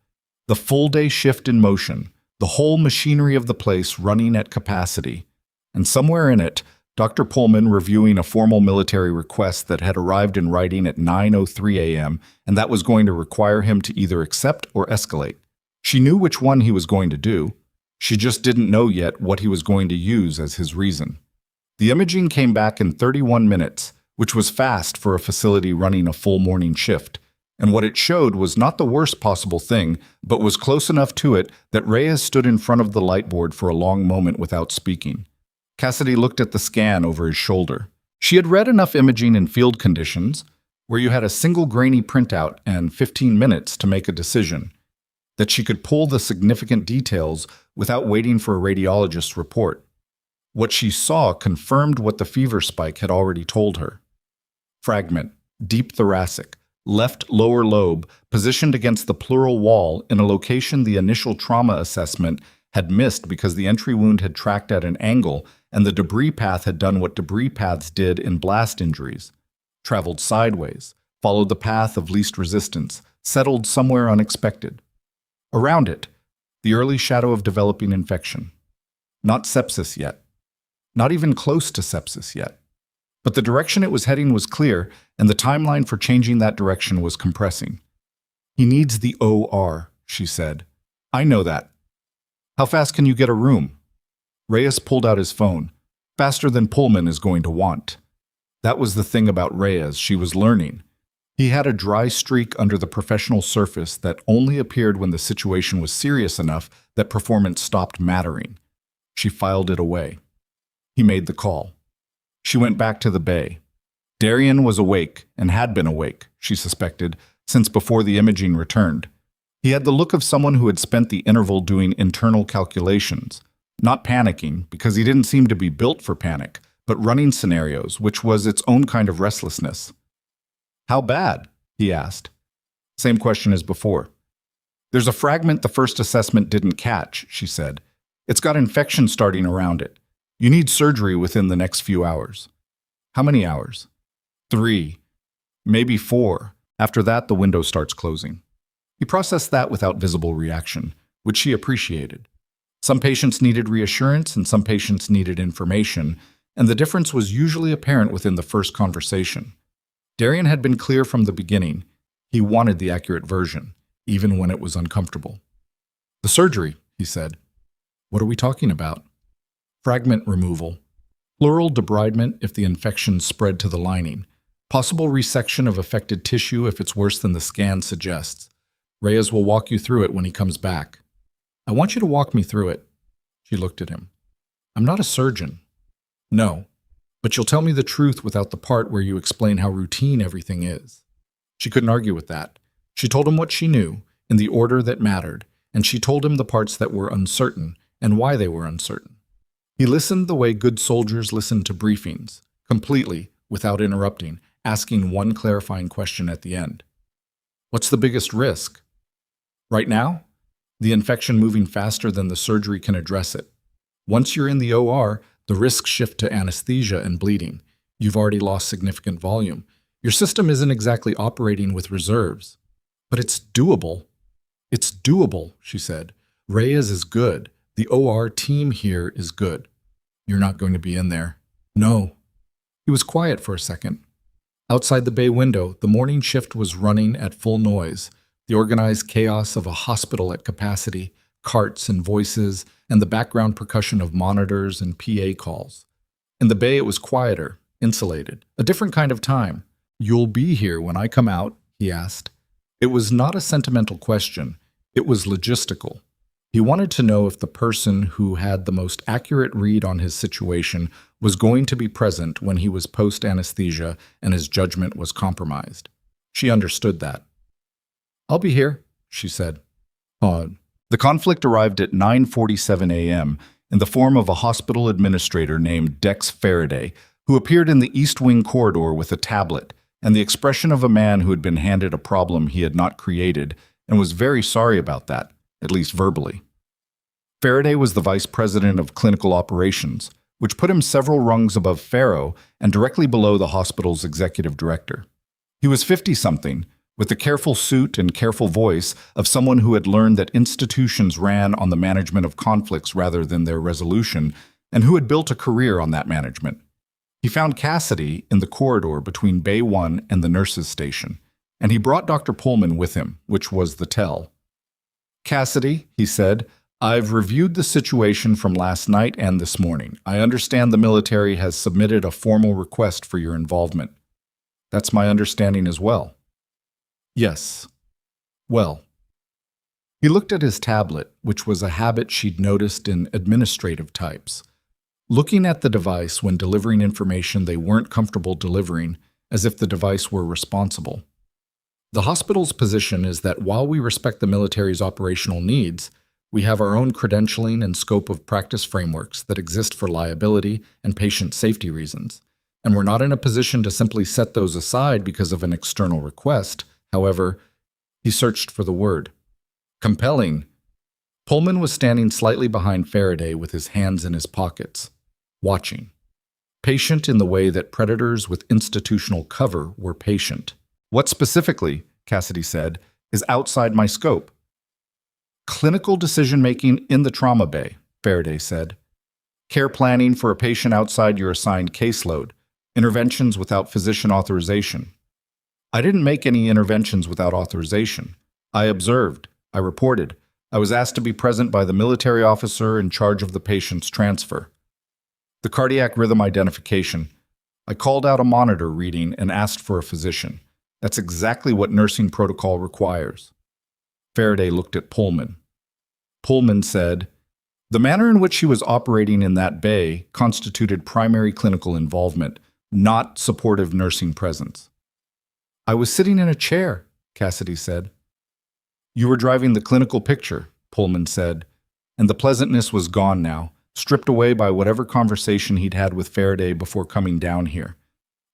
The full-day shift in motion, the whole machinery of the place running at capacity. And somewhere in it, Dr. Pullman reviewing a formal military request that had arrived in writing at 9:03 a.m., and that was going to require him to either accept or escalate. She knew which one he was going to do. She just didn't know yet what he was going to use as his reason. The imaging came back in 31 minutes, which was fast for a facility running a full morning shift. And what it showed was not the worst possible thing, but was close enough to it that Reyes stood in front of the light board for a long moment without speaking. Cassidy looked at the scan over his shoulder. She had read enough imaging in field conditions, where you had a single grainy printout and 15 minutes to make a decision, that she could pull the significant details without waiting for a radiologist's report. What she saw confirmed what the fever spike had already told her. Fragment, deep thoracic, left lower lobe, positioned against the pleural wall in a location the initial trauma assessment had missed because the entry wound had tracked at an angle and the debris path had done what debris paths did in blast injuries. Traveled sideways, followed the path of least resistance, settled somewhere unexpected. Around it, the early shadow of developing infection. Not sepsis yet. Not even close to sepsis yet. But the direction it was heading was clear, and the timeline for changing that direction was compressing. "He needs the OR," she said. "I know that." "How fast can you get a room?" Reyes pulled out his phone. "Faster than Pullman is going to want." That was the thing about Reyes she was learning. He had a dry streak under the professional surface that only appeared when the situation was serious enough that performance stopped mattering. She filed it away. He made the call. She went back to the bay. Darian was awake, and had been awake, she suspected, since before the imaging returned. He had the look of someone who had spent the interval doing internal calculations, not panicking, because he didn't seem to be built for panic, but running scenarios, which was its own kind of restlessness. "How bad?" he asked. Same question as before. "There's a fragment the first assessment didn't catch," she said. "It's got infection starting around it. You need surgery within the next few hours." "How many hours?" 3, maybe 4. After that, the window starts closing. He processed that without visible reaction, which she appreciated. Some patients needed reassurance and some patients needed information, and the difference was usually apparent within the first conversation. Darian had been clear from the beginning. He wanted the accurate version, even when it was uncomfortable. "The surgery," he said. "What are we talking about?" "Fragment removal. Pleural debridement if the infection spread to the lining. Possible resection of affected tissue if it's worse than the scan suggests. Reyes will walk you through it when he comes back. I want you to walk me through it. She looked at him. I'm not a surgeon. No, but you'll tell me the truth without the part where you explain how routine everything is. She couldn't argue with that. She told him what she knew, in the order that mattered, and she told him the parts that were uncertain and why they were uncertain. He listened the way good soldiers listen to briefings, completely, without interrupting, asking one clarifying question at the end. What's the biggest risk? Right now? The infection moving faster than the surgery can address it. Once you're in the OR, the risks shift to anesthesia and bleeding. You've already lost significant volume. Your system isn't exactly operating with reserves. But it's doable. It's doable, she said. Reyes is good. The OR team here is good. You're not going to be in there. No. He was quiet for a second. Outside the bay window, the morning shift was running at full noise, the organized chaos of a hospital at capacity, carts and voices, and the background percussion of monitors and PA calls. In the bay it was quieter, insulated, a different kind of time. You'll be here when I come out, he asked. It was not a sentimental question. It was logistical. He wanted to know if the person who had the most accurate read on his situation was going to be present when he was post-anesthesia and his judgment was compromised. She understood that. I'll be here, she said. The conflict arrived at 9:47 a.m. in the form of a hospital administrator named Dex Faraday, who appeared in the East Wing corridor with a tablet and the expression of a man who had been handed a problem he had not created and was very sorry about that, at least verbally. Faraday was the vice president of clinical operations, which put him several rungs above Farrow and directly below the hospital's executive director. He was 50-something, with the careful suit and careful voice of someone who had learned that institutions ran on the management of conflicts rather than their resolution, and who had built a career on that management. He found Cassidy in the corridor between Bay 1 and the nurses' station, and he brought Dr. Pullman with him, which was the tell. Cassidy, he said, I've reviewed the situation from last night and this morning. I understand the military has submitted a formal request for your involvement. That's my understanding as well. Yes. Well. He looked at his tablet, which was a habit she'd noticed in administrative types. Looking at the device when delivering information they weren't comfortable delivering, as if the device were responsible. The hospital's position is that while we respect the military's operational needs, we have our own credentialing and scope of practice frameworks that exist for liability and patient safety reasons, and we're not in a position to simply set those aside because of an external request. However, he searched for the word. Compelling. Pullman was standing slightly behind Faraday with his hands in his pockets, watching. Patient in the way that predators with institutional cover were patient. What specifically, Cassidy said, is outside my scope? Clinical decision-making in the trauma bay, Faraday said. Care planning for a patient outside your assigned caseload. Interventions without physician authorization. I didn't make any interventions without authorization. I observed. I reported. I was asked to be present by the military officer in charge of the patient's transfer. The cardiac rhythm identification. I called out a monitor reading and asked for a physician. That's exactly what nursing protocol requires. Faraday looked at Pullman. Pullman said, the manner in which he was operating in that bay constituted primary clinical involvement, not supportive nursing presence. I was sitting in a chair, Cassidy said. You were driving the clinical picture, Pullman said, and the pleasantness was gone now, stripped away by whatever conversation he'd had with Faraday before coming down here.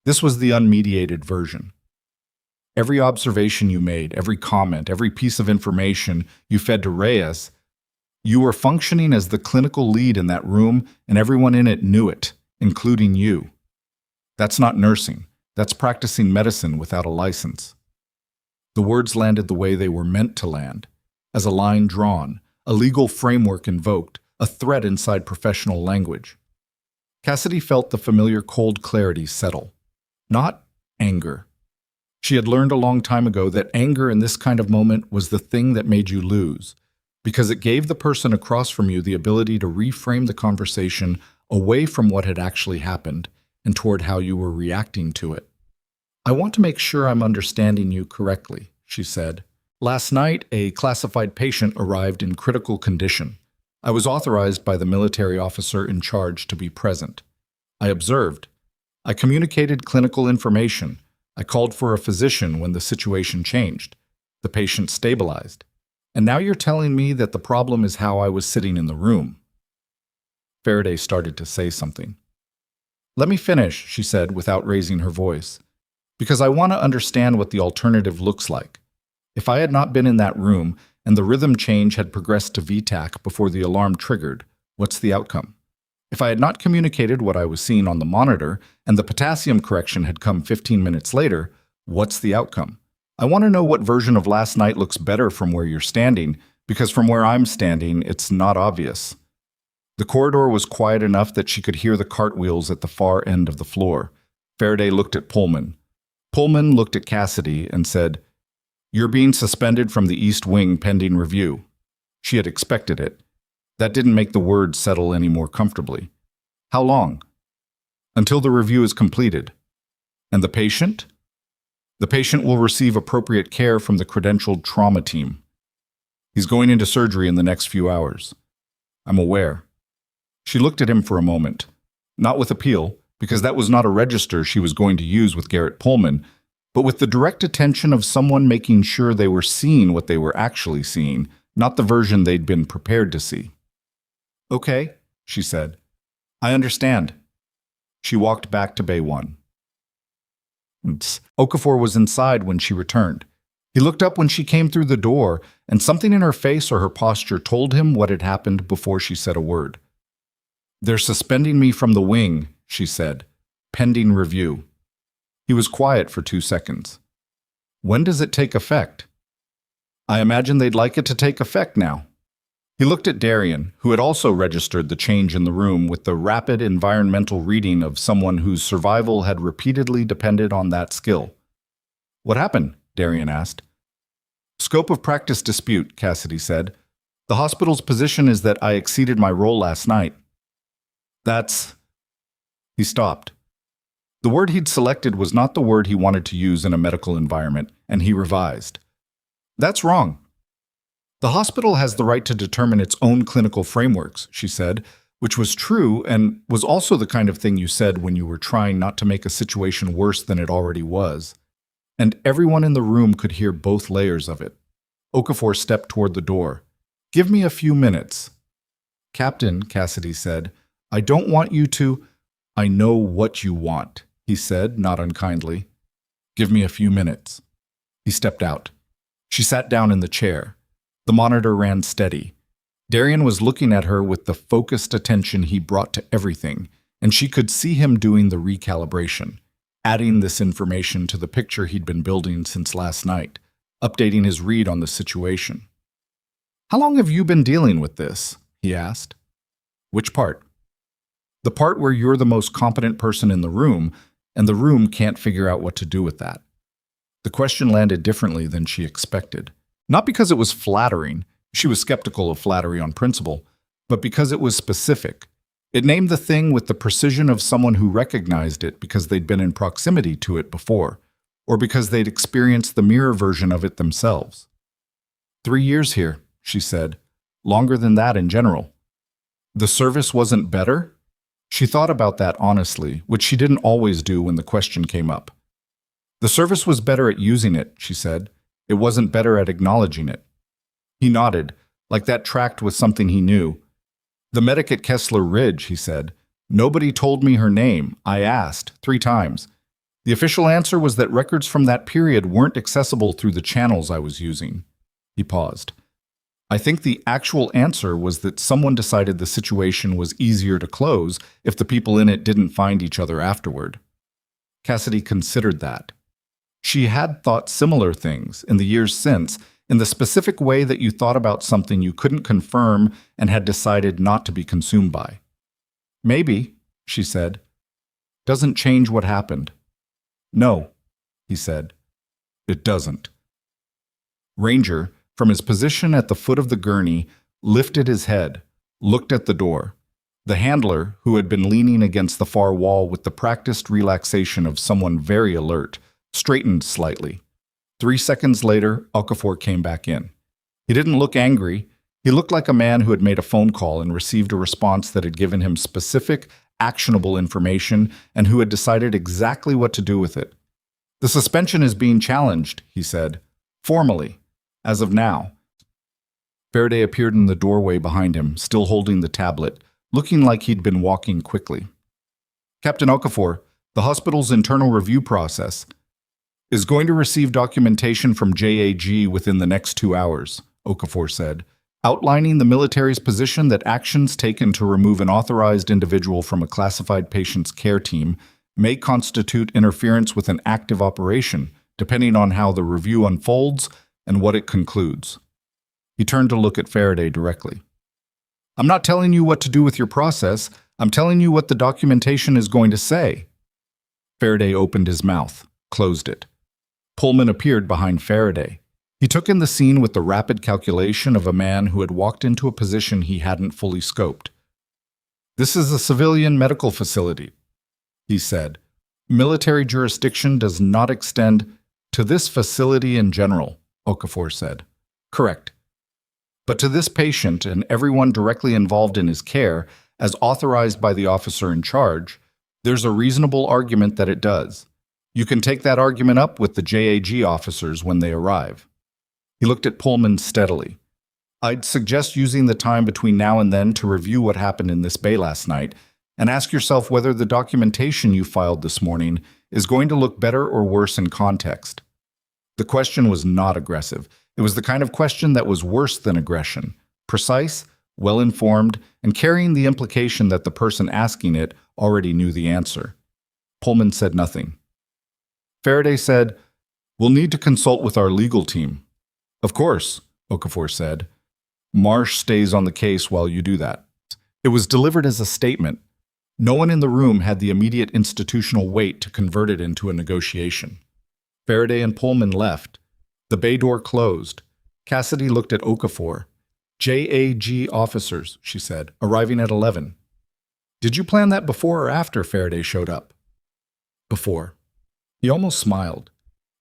This was the unmediated version. Every observation you made, every comment, every piece of information you fed to Reyes, you were functioning as the clinical lead in that room, and everyone in it knew it, including you. That's not nursing. That's practicing medicine without a license. The words landed the way they were meant to land, as a line drawn, a legal framework invoked, a threat inside professional language. Cassidy felt the familiar cold clarity settle. Not anger. She had learned a long time ago that anger in this kind of moment was the thing that made you lose, because it gave the person across from you the ability to reframe the conversation away from what had actually happened and toward how you were reacting to it. I want to make sure I'm understanding you correctly, she said. Last night, a classified patient arrived in critical condition. I was authorized by the military officer in charge to be present. I observed. I communicated clinical information. I called for a physician when the situation changed. The patient stabilized. And now you're telling me that the problem is how I was sitting in the room. Faraday started to say something. Let me finish, she said without raising her voice, because I want to understand what the alternative looks like. If I had not been in that room and the rhythm change had progressed to VTAC before the alarm triggered, what's the outcome? If I had not communicated what I was seeing on the monitor and the potassium correction had come 15 minutes later, what's the outcome? I want to know what version of last night looks better from where you're standing, because from where I'm standing, it's not obvious. The corridor was quiet enough that she could hear the cartwheels at the far end of the floor. Faraday looked at Pullman. Pullman looked at Cassidy and said, "You're being suspended from the East Wing pending review." She had expected it. That didn't make the words settle any more comfortably. How long? Until the review is completed. And the patient? The patient will receive appropriate care from the credentialed trauma team. He's going into surgery in the next few hours. I'm aware. She looked at him for a moment, not with appeal, because that was not a register she was going to use with Garrett Pullman, but with the direct attention of someone making sure they were seeing what they were actually seeing, not the version they'd been prepared to see. Okay, she said. I understand. She walked back to Bay 1. Okafor was inside when she returned. He looked up when she came through the door, and something in her face or her posture told him what had happened before she said a word. They're suspending me from the wing, she said, pending review. He was quiet for 2 seconds. When does it take effect? I imagine they'd like it to take effect now. He looked at Darian, who had also registered the change in the room with the rapid environmental reading of someone whose survival had repeatedly depended on that skill. What happened? Darian asked. Scope of practice dispute, Cassidy said. The hospital's position is that I exceeded my role last night. That's... He stopped. The word he'd selected was not the word he wanted to use in a medical environment, and he revised. That's wrong. The hospital has the right to determine its own clinical frameworks, she said, which was true and was also the kind of thing you said when you were trying not to make a situation worse than it already was. And everyone in the room could hear both layers of it. Okafor stepped toward the door. Give me a few minutes. Captain, Cassidy said, I don't want you to... I know what you want, he said, not unkindly. Give me a few minutes. He stepped out. She sat down in the chair. The monitor ran steady. Darian was looking at her with the focused attention he brought to everything, and she could see him doing the recalibration, adding this information to the picture he'd been building since last night, updating his read on the situation. How long have you been dealing with this? He asked. Which part? The part where you're the most competent person in the room, and the room can't figure out what to do with that. The question landed differently than she expected. Not because it was flattering, she was skeptical of flattery on principle, but because it was specific. It named the thing with the precision of someone who recognized it because they'd been in proximity to it before, or because they'd experienced the mirror version of it themselves. 3 years here, she said, longer than that in general. The service wasn't better? She thought about that honestly, which she didn't always do when the question came up. The service was better at using it, she said. It wasn't better at acknowledging it. He nodded, like that tracked with something he knew. The medic at Kessler Ridge, he said. Nobody told me her name. I asked 3 times. The official answer was that records from that period weren't accessible through the channels I was using. He paused. I think the actual answer was that someone decided the situation was easier to close if the people in it didn't find each other afterward. Cassidy considered that. She had thought similar things in the years since, in the specific way that you thought about something you couldn't confirm and had decided not to be consumed by. Maybe, she said, doesn't change what happened. No, he said, it doesn't. Ranger, from his position at the foot of the gurney, lifted his head, looked at the door. The handler, who had been leaning against the far wall with the practiced relaxation of someone very alert, straightened slightly. 3 seconds later, Okafor came back in. He didn't look angry. He looked like a man who had made a phone call and received a response that had given him specific, actionable information and who had decided exactly what to do with it. "The suspension is being challenged," he said, "formally, as of now." Faraday appeared in the doorway behind him, still holding the tablet, looking like he'd been walking quickly. "Captain Okafor, the hospital's internal review process is going to receive documentation from JAG within the next 2 hours, Okafor said, outlining the military's position that actions taken to remove an authorized individual from a classified patient's care team may constitute interference with an active operation, depending on how the review unfolds and what it concludes. He turned to look at Faraday directly. "I'm not telling you what to do with your process. I'm telling you what the documentation is going to say." Faraday opened his mouth, closed it. Pullman appeared behind Faraday. He took in the scene with the rapid calculation of a man who had walked into a position he hadn't fully scoped. "This is a civilian medical facility," he said. "Military jurisdiction does not extend to this facility in general," Okafor said. "Correct. But to this patient and everyone directly involved in his care, as authorized by the officer in charge, there's a reasonable argument that it does. You can take that argument up with the JAG officers when they arrive." He looked at Pullman steadily. "I'd suggest using the time between now and then to review what happened in this bay last night and ask yourself whether the documentation you filed this morning is going to look better or worse in context." The question was not aggressive. It was the kind of question that was worse than aggression, precise, well-informed, and carrying the implication that the person asking it already knew the answer. Pullman said nothing. Faraday said, "We'll need to consult with our legal team." "Of course," Okafor said. "Marsh stays on the case while you do that." It was delivered as a statement. No one in the room had the immediate institutional weight to convert it into a negotiation. Faraday and Pullman left. The bay door closed. Cassidy looked at Okafor. "JAG officers," she said, "arriving at 11. "Did you plan that before or after Faraday showed up?" "Before." He almost smiled.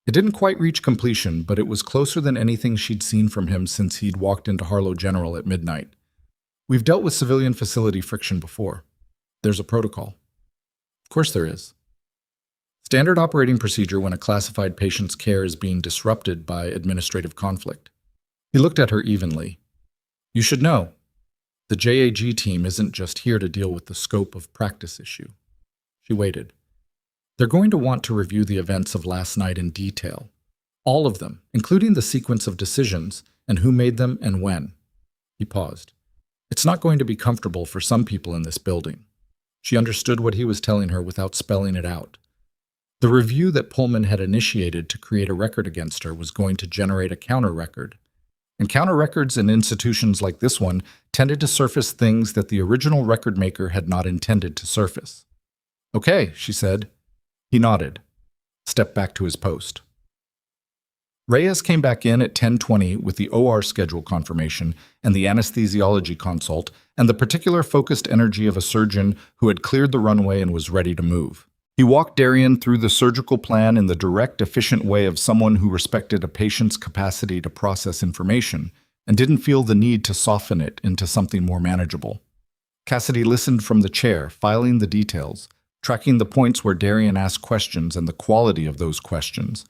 It didn't quite reach completion, but it was closer than anything she'd seen from him since he'd walked into Harlow General at midnight. "We've dealt with civilian facility friction before. There's a protocol." "Of course there is." "Standard operating procedure when a classified patient's care is being disrupted by administrative conflict." He looked at her evenly. "You should know, the JAG team isn't just here to deal with the scope of practice issue." She waited. "They're going to want to review the events of last night in detail. All of them, including the sequence of decisions and who made them and when." He paused. "It's not going to be comfortable for some people in this building." She understood what he was telling her without spelling it out. The review that Pullman had initiated to create a record against her was going to generate a counter-record. And counter-records in institutions like this one tended to surface things that the original record maker had not intended to surface. "Okay," she said. He nodded, stepped back to his post. Reyes came back in at 10:20 with the OR schedule confirmation and the anesthesiology consult and the particular focused energy of a surgeon who had cleared the runway and was ready to move. He walked Darian through the surgical plan in the direct, efficient way of someone who respected a patient's capacity to process information and didn't feel the need to soften it into something more manageable. Cassidy listened from the chair, filing the details, tracking the points where Darian asked questions and the quality of those questions.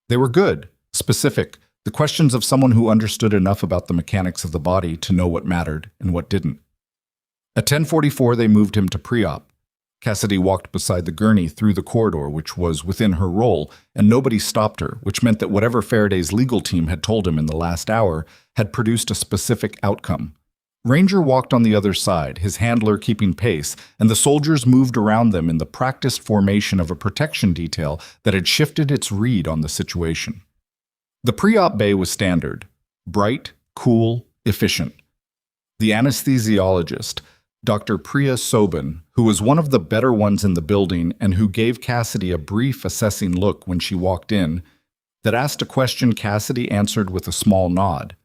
They were good, specific, the questions of someone who understood enough about the mechanics of the body to know what mattered and what didn't. At 10:44, they moved him to pre-op. Cassidy walked beside the gurney through the corridor, which was within her role, and nobody stopped her, which meant that whatever Faraday's legal team had told him in the last hour had produced a specific outcome. Ranger walked on the other side, his handler keeping pace, and the soldiers moved around them in the practiced formation of a protection detail that had shifted its read on the situation. The pre-op bay was standard, bright, cool, efficient. The anesthesiologist, Dr. Priya Sobin, who was one of the better ones in the building and who gave Cassidy a brief assessing look when she walked in, that asked a question Cassidy answered with a small nod,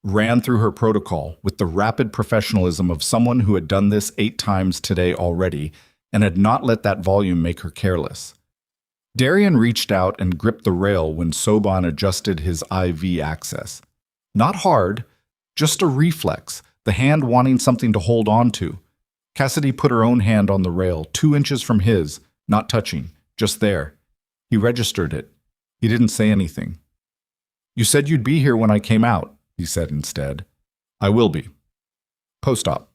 ran through her protocol with the rapid professionalism of someone who had done this 8 times today already and had not let that volume make her careless. Darian reached out and gripped the rail when Soban adjusted his IV access. Not hard, just a reflex, the hand wanting something to hold on to. Cassidy put her own hand on the rail, 2 inches from his, not touching, just there. He registered it. He didn't say anything. "You said you'd be here when I came out," he said instead. "I will be. Post-op."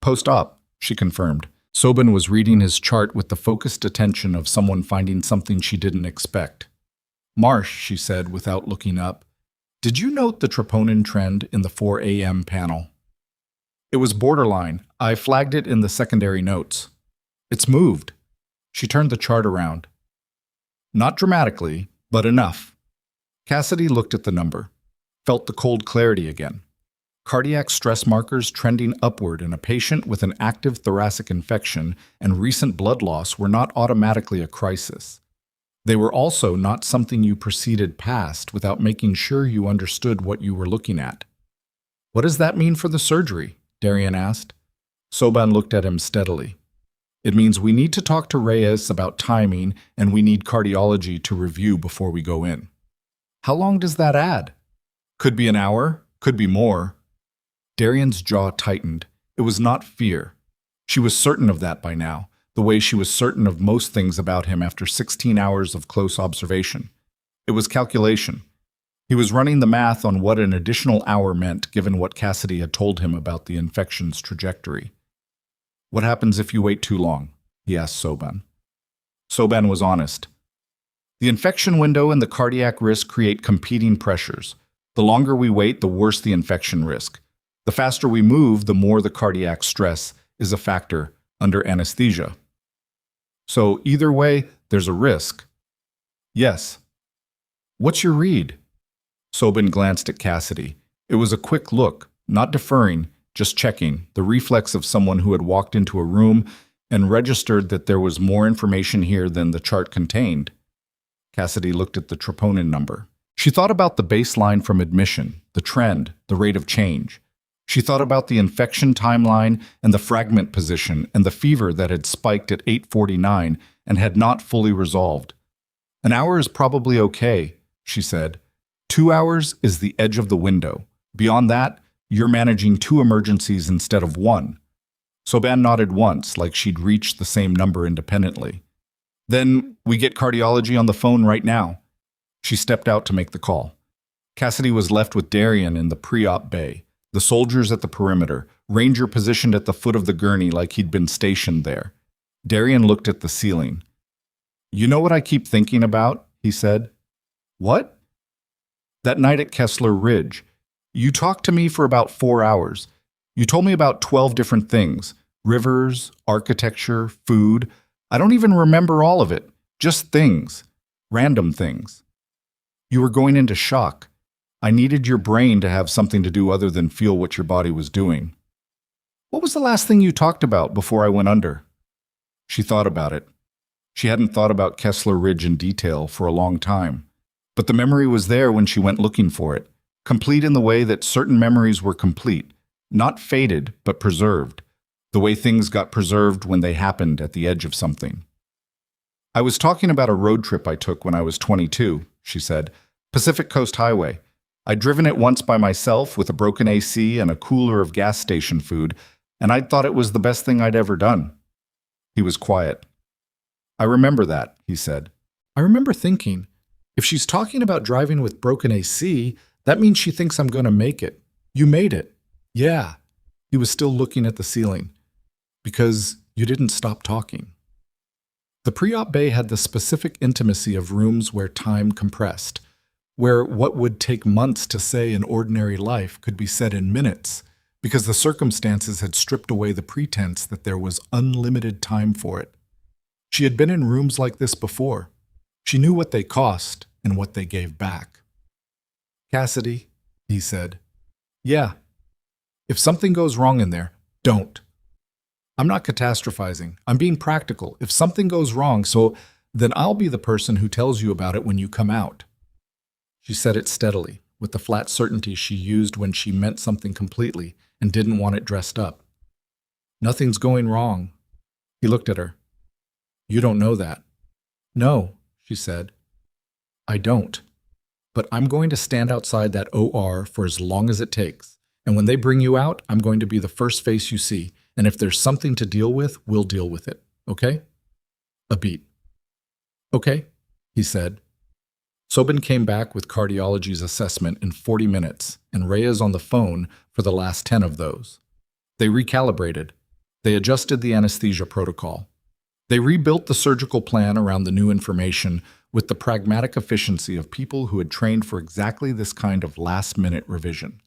"Post-op," she confirmed. Soban was reading his chart with the focused attention of someone finding something she didn't expect. "Marsh," she said without looking up, "did you note the troponin trend in the 4 a.m. panel?" "It was borderline. I flagged it in the secondary notes." "It's moved." She turned the chart around. "Not dramatically, but enough." Cassidy looked at the number, felt the cold clarity again. Cardiac stress markers trending upward in a patient with an active thoracic infection and recent blood loss were not automatically a crisis. They were also not something you proceeded past without making sure you understood what you were looking at. "What does that mean for the surgery?" Darian asked. Soban looked at him steadily. "It means we need to talk to Reyes about timing, and we need cardiology to review before we go in." "How long does that add?" "Could be an hour, could be more." Darian's jaw tightened. It was not fear. She was certain of that by now, the way she was certain of most things about him after 16 hours of close observation. It was calculation. He was running the math on what an additional hour meant given what Cassidy had told him about the infection's trajectory. "What happens if you wait too long?" he asked Soban. Soban was honest. "The infection window and the cardiac risk create competing pressures. The longer we wait, the worse the infection risk. The faster we move, the more the cardiac stress is a factor under anesthesia. So either way, there's a risk." "Yes." "What's your read?" Soban glanced at Cassidy. It was a quick look, not deferring, just checking, the reflex of someone who had walked into a room and registered that there was more information here than the chart contained. Cassidy looked at the troponin number. She thought about the baseline from admission, the trend, the rate of change. She thought about the infection timeline and the fragment position and the fever that had spiked at 8:49 and had not fully resolved. "An hour is probably okay," she said. 2 hours is the edge of the window. Beyond that, you're managing 2 emergencies instead of 1. Soban nodded once, like she'd reached the same number independently. "Then we get cardiology on the phone right now." She stepped out to make the call. Cassidy was left with Darian in the pre-op bay, the soldiers at the perimeter, Ranger positioned at the foot of the gurney like he'd been stationed there. Darian looked at the ceiling. "You know what I keep thinking about?" he said. "What?" "That night at Kessler Ridge. You talked to me for about 4 hours. You told me about 12 different things. Rivers, architecture, food. I don't even remember all of it. Just things. Random things. You were going into shock. I needed your brain to have something to do other than feel what your body was doing." "What was the last thing you talked about before I went under?" She thought about it. She hadn't thought about Kessler Ridge in detail for a long time. But the memory was there when she went looking for it, complete in the way that certain memories were complete, not faded, but preserved, the way things got preserved when they happened at the edge of something. "I was talking about a road trip I took when I was 22, she said. "Pacific Coast Highway. I'd driven it once by myself with a broken AC and a cooler of gas station food, and I'd thought it was the best thing I'd ever done." He was quiet. "I remember that," he said. "I remember thinking, if she's talking about driving with broken AC, that means she thinks I'm going to make it. You made it." "Yeah." He was still looking at the ceiling. "Because you didn't stop talking." The pre-op bay had the specific intimacy of rooms where time compressed, where what would take months to say in ordinary life could be said in minutes, because the circumstances had stripped away the pretense that there was unlimited time for it. She had been in rooms like this before. She knew what they cost and what they gave back. "Cassidy," he said. "Yeah. If something goes wrong in there, don't. I'm not catastrophizing. I'm being practical. If something goes wrong, then I'll be the person who tells you about it when you come out." She said it steadily, with the flat certainty she used when she meant something completely and didn't want it dressed up. "Nothing's going wrong." He looked at her. "You don't know that." "No," she said. I don't. But I'm going to stand outside that OR for as long as it takes. And when they bring you out, I'm going to be the first face you see. And if there's something to deal with, we'll deal with it. Okay? A beat. Okay, he said. Sobin came back with cardiology's assessment in 40 minutes, and Reyes on the phone for the last 10 of those. They recalibrated. They adjusted the anesthesia protocol. They rebuilt the surgical plan around the new information with the pragmatic efficiency of people who had trained for exactly this kind of last-minute revision.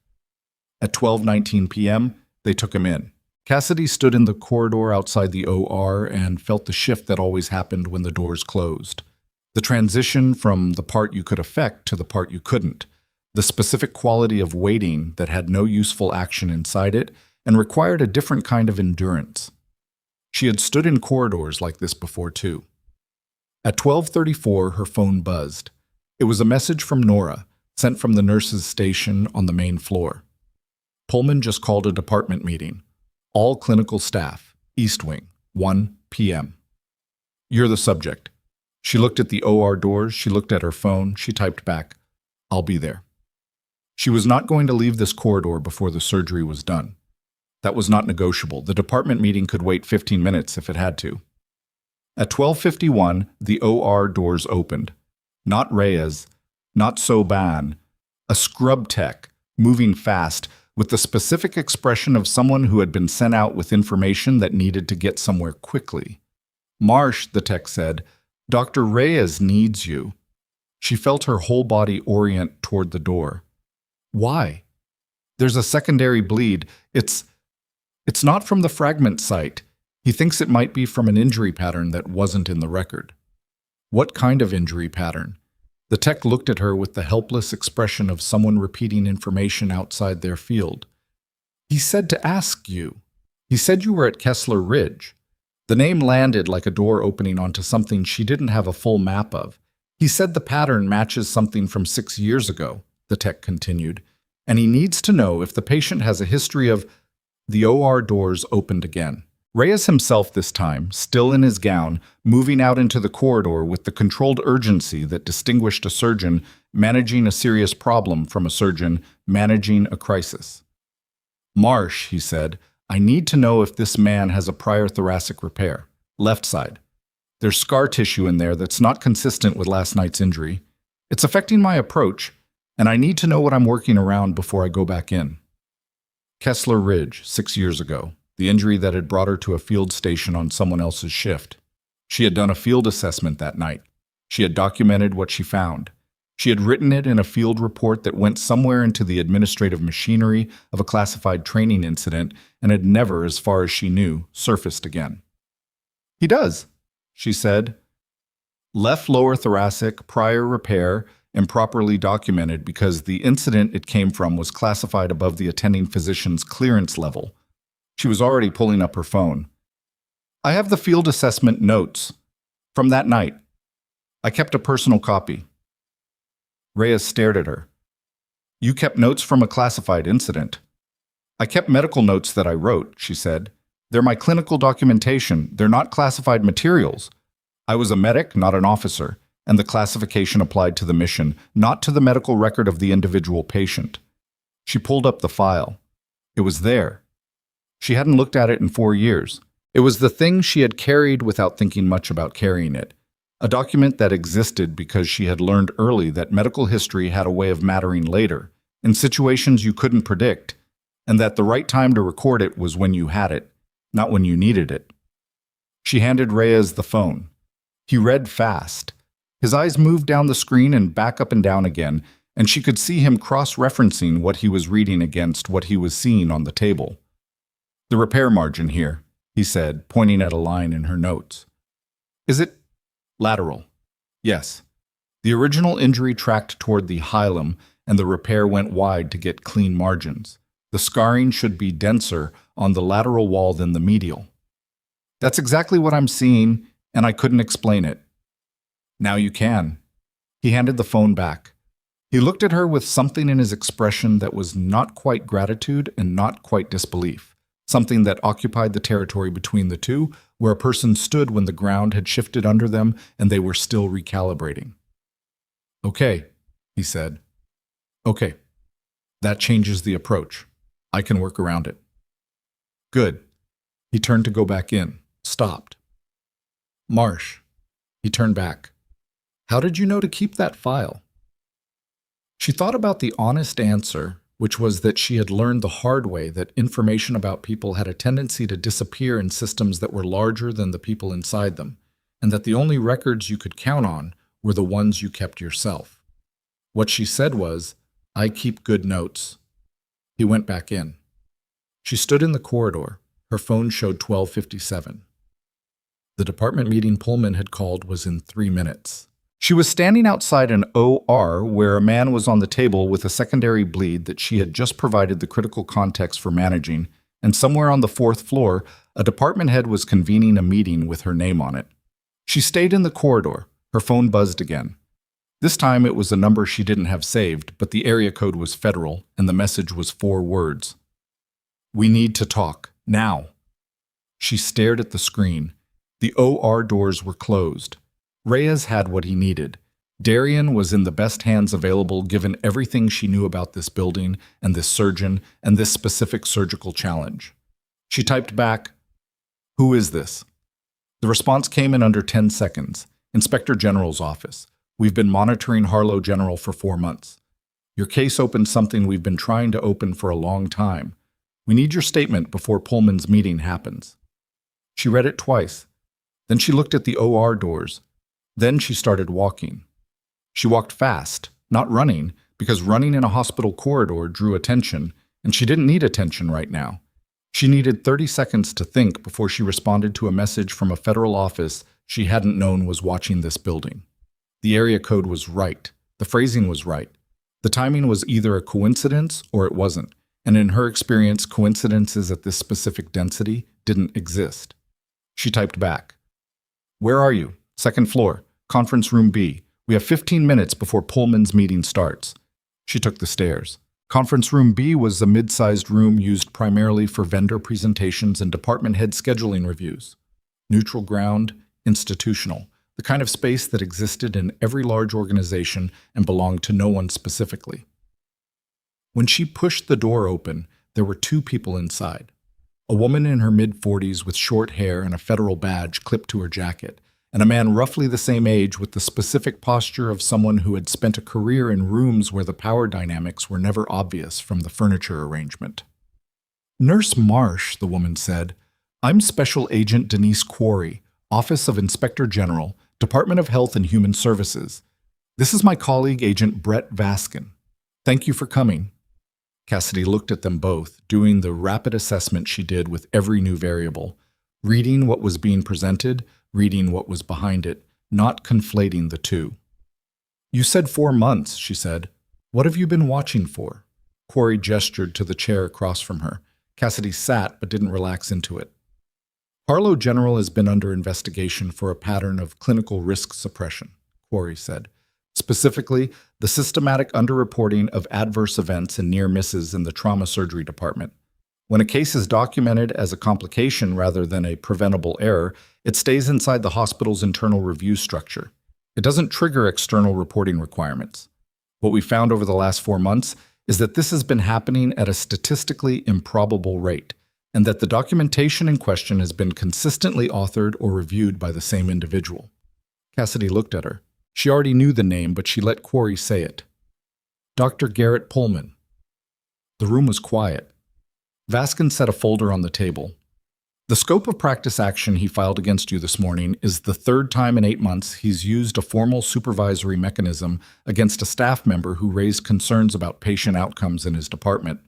At 12:19 p.m., they took him in. Cassidy stood in the corridor outside the OR and felt the shift that always happened when the doors closed. The transition from the part you could affect to the part you couldn't. The specific quality of waiting that had no useful action inside it and required a different kind of endurance. She had stood in corridors like this before, too. At 12:34, her phone buzzed. It was a message from Nora, sent from the nurses' station on the main floor. Pullman just called a department meeting. All clinical staff, East Wing, 1 p.m. You're the subject. She looked at the OR doors, she looked at her phone, she typed back, I'll be there. She was not going to leave this corridor before the surgery was done. That was not negotiable. The department meeting could wait 15 minutes if it had to. At 12:51, the OR doors opened. Not Reyes, not Soban, a scrub tech, moving fast, with the specific expression of someone who had been sent out with information that needed to get somewhere quickly. Marsh, the tech said, Dr. Reyes needs you. She felt her whole body orient toward the door. Why? There's a secondary bleed. It's not from the fragment site. He thinks it might be from an injury pattern that wasn't in the record. What kind of injury pattern? The tech looked at her with the helpless expression of someone repeating information outside their field. He said to ask you. He said you were at Kessler Ridge. The name landed like a door opening onto something she didn't have a full map of. He said the pattern matches something from 6 years ago, the tech continued, and he needs to know if the patient has a history of... The OR doors opened again. Reyes himself this time, still in his gown, moving out into the corridor with the controlled urgency that distinguished a surgeon managing a serious problem from a surgeon managing a crisis. Marsh, he said, I need to know if this man has a prior thoracic repair. Left side. There's scar tissue in there that's not consistent with last night's injury. It's affecting my approach, and I need to know what I'm working around before I go back in. Kessler Ridge, 6 years ago. The injury that had brought her to a field station on someone else's shift. She had done a field assessment that night. She had documented what she found. She had written it in a field report that went somewhere into the administrative machinery of a classified training incident and had never, as far as she knew, surfaced again. He does, she said. Left lower thoracic, prior repair, improperly documented because the incident it came from was classified above the attending physician's clearance level. She was already pulling up her phone. I have the field assessment notes from that night. I kept a personal copy. Reyes stared at her. You kept notes from a classified incident. I kept medical notes that I wrote, she said. They're my clinical documentation. They're not classified materials. I was a medic, not an officer, and the classification applied to the mission, not to the medical record of the individual patient. She pulled up the file. It was there. She hadn't looked at it in 4 years. It was the thing she had carried without thinking much about carrying it. A document that existed because she had learned early that medical history had a way of mattering later, in situations you couldn't predict, and that the right time to record it was when you had it, not when you needed it. She handed Reyes the phone. He read fast. His eyes moved down the screen and back up and down again, and she could see him cross-referencing what he was reading against what he was seeing on the table. The repair margin here, he said, pointing at a line in her notes. Is it lateral? Yes. The original injury tracked toward the hilum, and the repair went wide to get clean margins. The scarring should be denser on the lateral wall than the medial. That's exactly what I'm seeing, and I couldn't explain it. Now you can. He handed the phone back. He looked at her with something in his expression that was not quite gratitude and not quite disbelief. something that occupied the territory between the two, where a person stood when the ground had shifted under them and they were still recalibrating. "Okay," he said. "Okay. That changes the approach. I can work around it." "Good." He turned to go back in, stopped. "Marsh." He turned back. "How did you know to keep that file?" She thought about the honest answer, which was that she had learned the hard way that information about people had a tendency to disappear in systems that were larger than the people inside them, and that the only records you could count on were the ones you kept yourself. What she said was, "I keep good notes." He went back in. She stood in the corridor. Her phone showed 12:57. The department meeting Pullman had called was in 3 minutes. She was standing outside an OR where a man was on the table with a secondary bleed that she had just provided the critical context for managing, and somewhere on the 4th floor, a department head was convening a meeting with her name on it. She stayed in the corridor. Her phone buzzed again. This time it was a number she didn't have saved, but the area code was federal, and the message was 4 words. "We need to talk, now." She stared at the screen. The OR doors were closed. Reyes had what he needed. Darian was in the best hands available given everything she knew about this building and this surgeon and this specific surgical challenge. She typed back, "Who is this?" The response came in under 10 seconds. "Inspector General's office. We've been monitoring Harlow General for 4 months. Your case opened something we've been trying to open for a long time. We need your statement before Pullman's meeting happens." She read it twice. Then she looked at the OR doors. Then she started walking. She walked fast, not running, because running in a hospital corridor drew attention, and she didn't need attention right now. She needed 30 seconds to think before she responded to a message from a federal office she hadn't known was watching this building. The area code was right. The phrasing was right. The timing was either a coincidence or it wasn't, and in her experience, coincidences at this specific density didn't exist. She typed back, "Where are you? 2nd floor. Conference room B. We have 15 minutes before Pullman's meeting starts." She took the stairs. Conference room B was a mid-sized room used primarily for vendor presentations and department head scheduling reviews. Neutral ground, institutional, the kind of space that existed in every large organization and belonged to no one specifically. When she pushed the door open, there were 2 people inside. A woman in her mid-40s with short hair and a federal badge clipped to her jacket, and a man roughly the same age with the specific posture of someone who had spent a career in rooms where the power dynamics were never obvious from the furniture arrangement. "Nurse Marsh," the woman said. "I'm Special Agent Denise Quarry, Office of Inspector General, Department of Health and Human Services. This is my colleague, Agent Brett Vaskin. Thank you for coming." Cassidy looked at them both, doing the rapid assessment she did with every new variable, reading what was being presented, reading what was behind it, not conflating the two. "You said 4 months," she said. "What have you been watching for?" Quarry gestured to the chair across from her. Cassidy sat but didn't relax into it. "Harlow General has been under investigation for a pattern of clinical risk suppression," Quarry said. "Specifically, the systematic underreporting of adverse events and near misses in the trauma surgery department. When a case is documented as a complication rather than a preventable error, it stays inside the hospital's internal review structure. It doesn't trigger external reporting requirements. What we found over the last 4 months is that this has been happening at a statistically improbable rate, and that the documentation in question has been consistently authored or reviewed by the same individual." Cassidy looked at her. She already knew the name, but she let Quarry say it. "Dr. Garrett Pullman." The room was quiet. Vaskin set a folder on the table. "The scope of practice action he filed against you this morning is the 3rd time in 8 months he's used a formal supervisory mechanism against a staff member who raised concerns about patient outcomes in his department.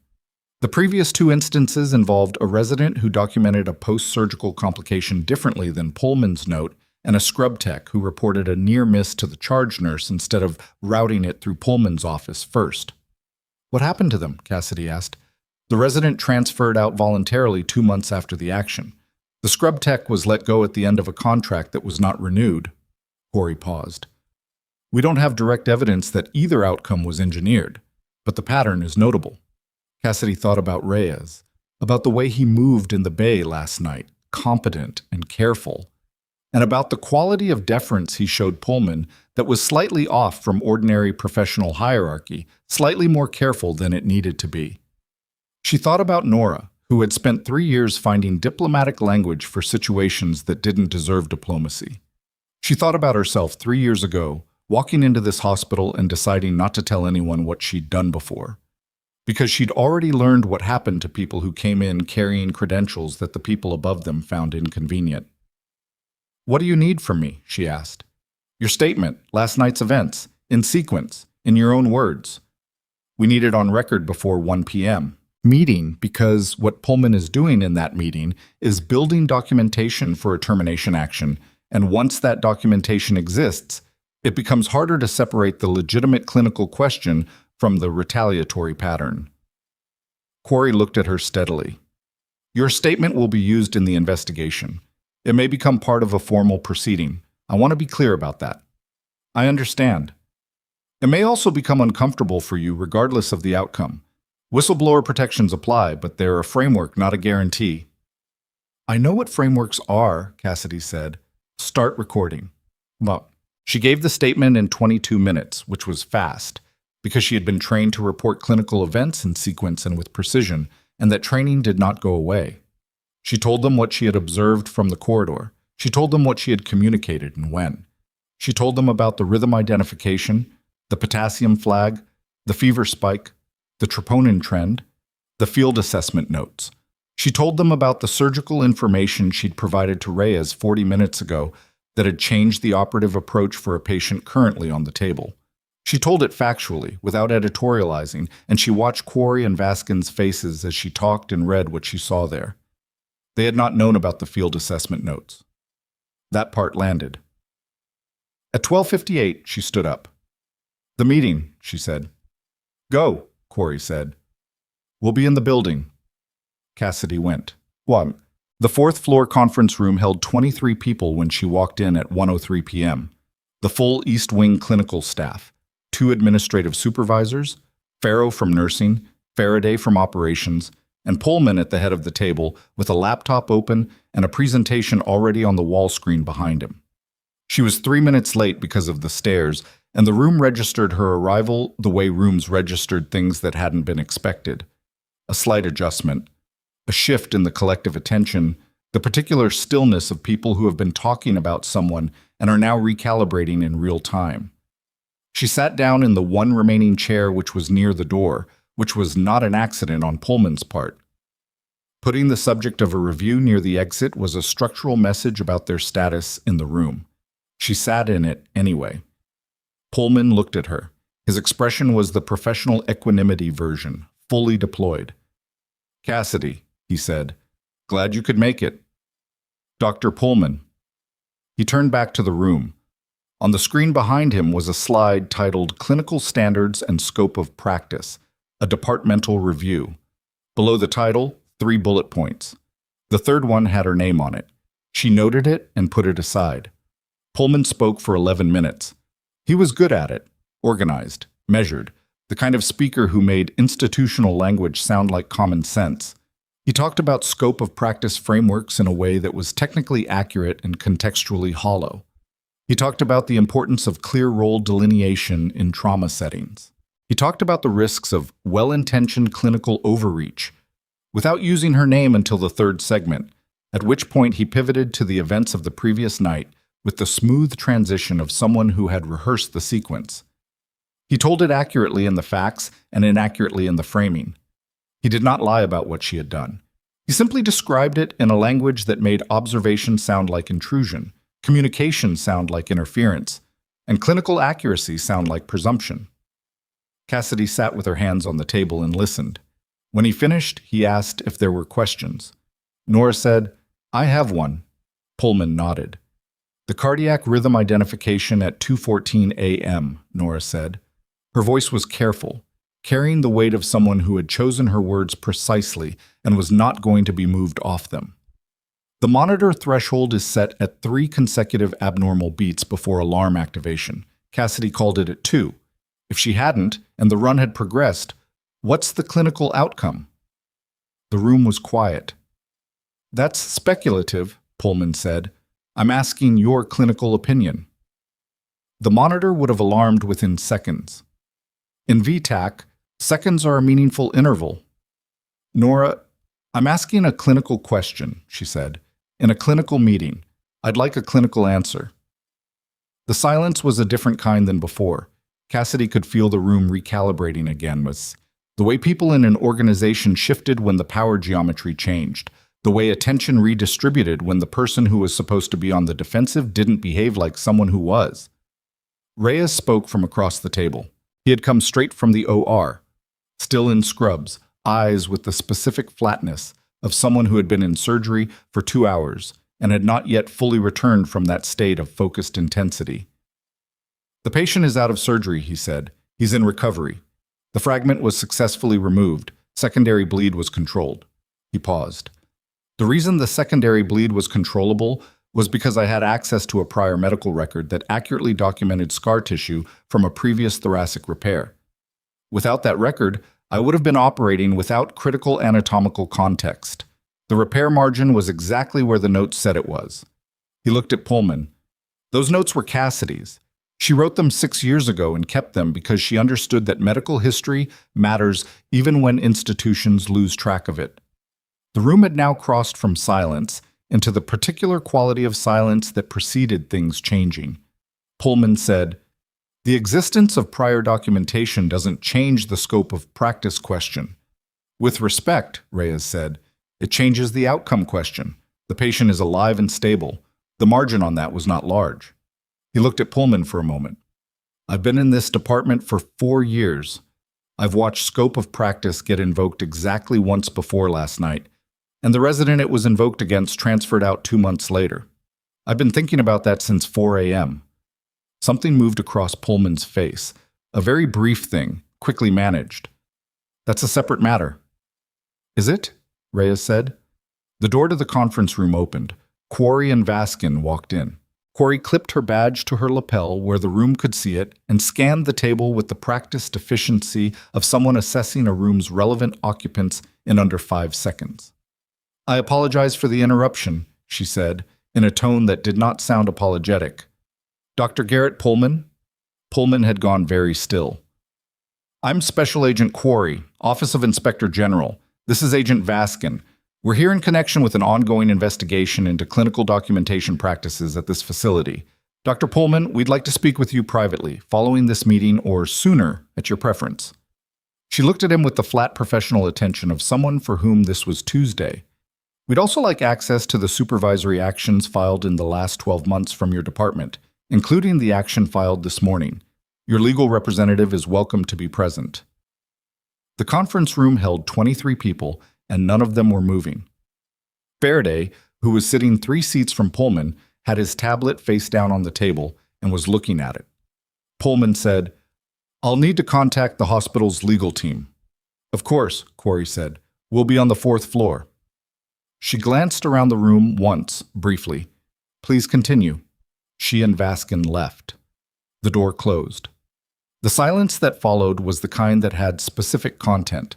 The previous 2 instances involved a resident who documented a post-surgical complication differently than Pullman's note and a scrub tech who reported a near miss to the charge nurse instead of routing it through Pullman's office first." "What happened to them?" Cassidy asked. "The resident transferred out voluntarily 2 months after the action. The scrub tech was let go at the end of a contract that was not renewed." Quarry paused. "We don't have direct evidence that either outcome was engineered, but the pattern is notable." Cassidy thought about Reyes. about the way he moved in the bay last night, competent and careful, and about the quality of deference he showed Pullman that was slightly off from ordinary professional hierarchy, slightly more careful than it needed to be. She thought about Nora, who had spent 3 years finding diplomatic language for situations that didn't deserve diplomacy. She thought about herself 3 years ago, walking into this hospital and deciding not to tell anyone what she'd done before, because she'd already learned what happened to people who came in carrying credentials that the people above them found inconvenient. "What do you need from me?" she asked. "Your statement, last night's events, in sequence, in your own words. We need it on record before 1 p.m. Meeting, because what Pullman is doing in that meeting is building documentation for a termination action, and once that documentation exists, it becomes harder to separate the legitimate clinical question from the retaliatory pattern." Quarry looked at her steadily. "Your statement will be used in the investigation. It may become part of a formal proceeding. I want to be clear about that." "I understand. It may also become uncomfortable for you regardless of the outcome. Whistleblower protections apply, but they're a framework, not a guarantee." "I know what frameworks are," Cassidy said. "Start recording." Well, she gave the statement in 22 minutes, which was fast, because she had been trained to report clinical events in sequence and with precision, and that training did not go away. She told them what she had observed from the corridor. She told them what she had communicated and when. She told them about the rhythm identification, the potassium flag, the fever spike, the troponin trend, the field assessment notes. She told them about the surgical information she'd provided to Reyes 40 minutes ago that had changed the operative approach for a patient currently on the table. She told it factually, without editorializing, and she watched Quarry and Vaskin's faces as she talked and read what she saw there. They had not known about the field assessment notes. That part landed. At 12:58, she stood up. "The meeting," she said. "Go," Quarry said. "We'll be in the building." Cassidy went. 1. The fourth-floor conference room held 23 people when she walked in at 1:03 p.m. The full East Wing clinical staff, 2 administrative supervisors, Farrow from nursing, Faraday from operations, and Pullman at the head of the table with a laptop open and a presentation already on the wall screen behind him. She was 3 minutes late because of the stairs, and the room registered her arrival the way rooms registered things that hadn't been expected. A slight adjustment, a shift in the collective attention, the particular stillness of people who have been talking about someone and are now recalibrating in real time. She sat down in the one remaining chair which was near the door, which was not an accident on Pullman's part. Putting the subject of a review near the exit was a structural message about their status in the room. She sat in it anyway. Pullman looked at her. His expression was the professional equanimity version, fully deployed. "Cassidy," he said, "glad you could make it." "Dr. Pullman." He turned back to the room. On the screen behind him was a slide titled Clinical Standards and Scope of Practice, a departmental review. Below the title, 3 bullet points. The third one had her name on it. She noted it and put it aside. Pullman spoke for 11 minutes. He was good at it, organized, measured, the kind of speaker who made institutional language sound like common sense. He talked about scope of practice frameworks in a way that was technically accurate and contextually hollow. He talked about the importance of clear role delineation in trauma settings. He talked about the risks of well-intentioned clinical overreach, without using her name until the third segment, at which point he pivoted to the events of the previous night with the smooth transition of someone who had rehearsed the sequence. He told it accurately in the facts and inaccurately in the framing. He did not lie about what she had done. He simply described it in a language that made observation sound like intrusion, communication sound like interference, and clinical accuracy sound like presumption. Cassidy sat with her hands on the table and listened. When he finished, he asked if there were questions. Nora said, "I have one." Pullman nodded. "The cardiac rhythm identification at 2:14 a.m., Nora said. Her voice was careful, carrying the weight of someone who had chosen her words precisely and was not going to be moved off them. The monitor threshold is set at 3 consecutive abnormal beats before alarm activation. Cassidy called it at 2. If she hadn't, and the run had progressed, what's the clinical outcome? The room was quiet. "That's speculative," Pullman said. "I'm asking your clinical opinion." The monitor would have alarmed within seconds. In VTAC, seconds are a meaningful interval. "Nora, I'm asking a clinical question," she said. "In a clinical meeting. I'd like a clinical answer." The silence was a different kind than before. Cassidy could feel the room recalibrating again, was the way people in an organization shifted when the power geometry changed, the way attention redistributed when the person who was supposed to be on the defensive didn't behave like someone who was. Reyes spoke from across the table. He had come straight from the OR, still in scrubs, eyes with the specific flatness of someone who had been in surgery for 2 hours and had not yet fully returned from that state of focused intensity. "The patient is out of surgery," he said. "He's in recovery. The fragment was successfully removed. Secondary bleed was controlled." He paused. "The reason the secondary bleed was controllable was because I had access to a prior medical record that accurately documented scar tissue from a previous thoracic repair. Without that record, I would have been operating without critical anatomical context. The repair margin was exactly where the notes said it was." He looked at Pullman. "Those notes were Cassidy's. She wrote them 6 years ago and kept them because she understood that medical history matters even when institutions lose track of it." The room had now crossed from silence into the particular quality of silence that preceded things changing. Pullman said, "The existence of prior documentation doesn't change the scope of practice question. With respect," Reyes said, "it changes the outcome question. The patient is alive and stable. The margin on that was not large." He looked at Pullman for a moment. "I've been in this department for 4 years. I've watched scope of practice get invoked exactly once before last night, and the resident it was invoked against transferred out 2 months later. I've been thinking about that since 4 a.m. Something moved across Pullman's face, a very brief thing, quickly managed. "That's a separate matter." "Is it?" Reyes said. The door to the conference room opened. Quarry and Vaskin walked in. Quarry clipped her badge to her lapel where the room could see it and scanned the table with the practiced efficiency of someone assessing a room's relevant occupants in under 5 seconds. "I apologize for the interruption," she said, in a tone that did not sound apologetic. "Dr. Garrett Pullman?" Pullman had gone very still. "I'm Special Agent Quarry, Office of Inspector General. This is Agent Vaskin. We're here in connection with an ongoing investigation into clinical documentation practices at this facility. Dr. Pullman, we'd like to speak with you privately, following this meeting or sooner, at your preference." She looked at him with the flat professional attention of someone for whom this was Tuesday. "We'd also like access to the supervisory actions filed in the last 12 months from your department, including the action filed this morning. Your legal representative is welcome to be present." The conference room held 23 people, and none of them were moving. Faraday, who was sitting 3 seats from Pullman, had his tablet face down on the table and was looking at it. Pullman said, "I'll need to contact the hospital's legal team." "Of course," Quarry said. "We'll be on the 4th floor." She glanced around the room once, briefly. "Please continue." She and Vaskin left. The door closed. The silence that followed was the kind that had specific content.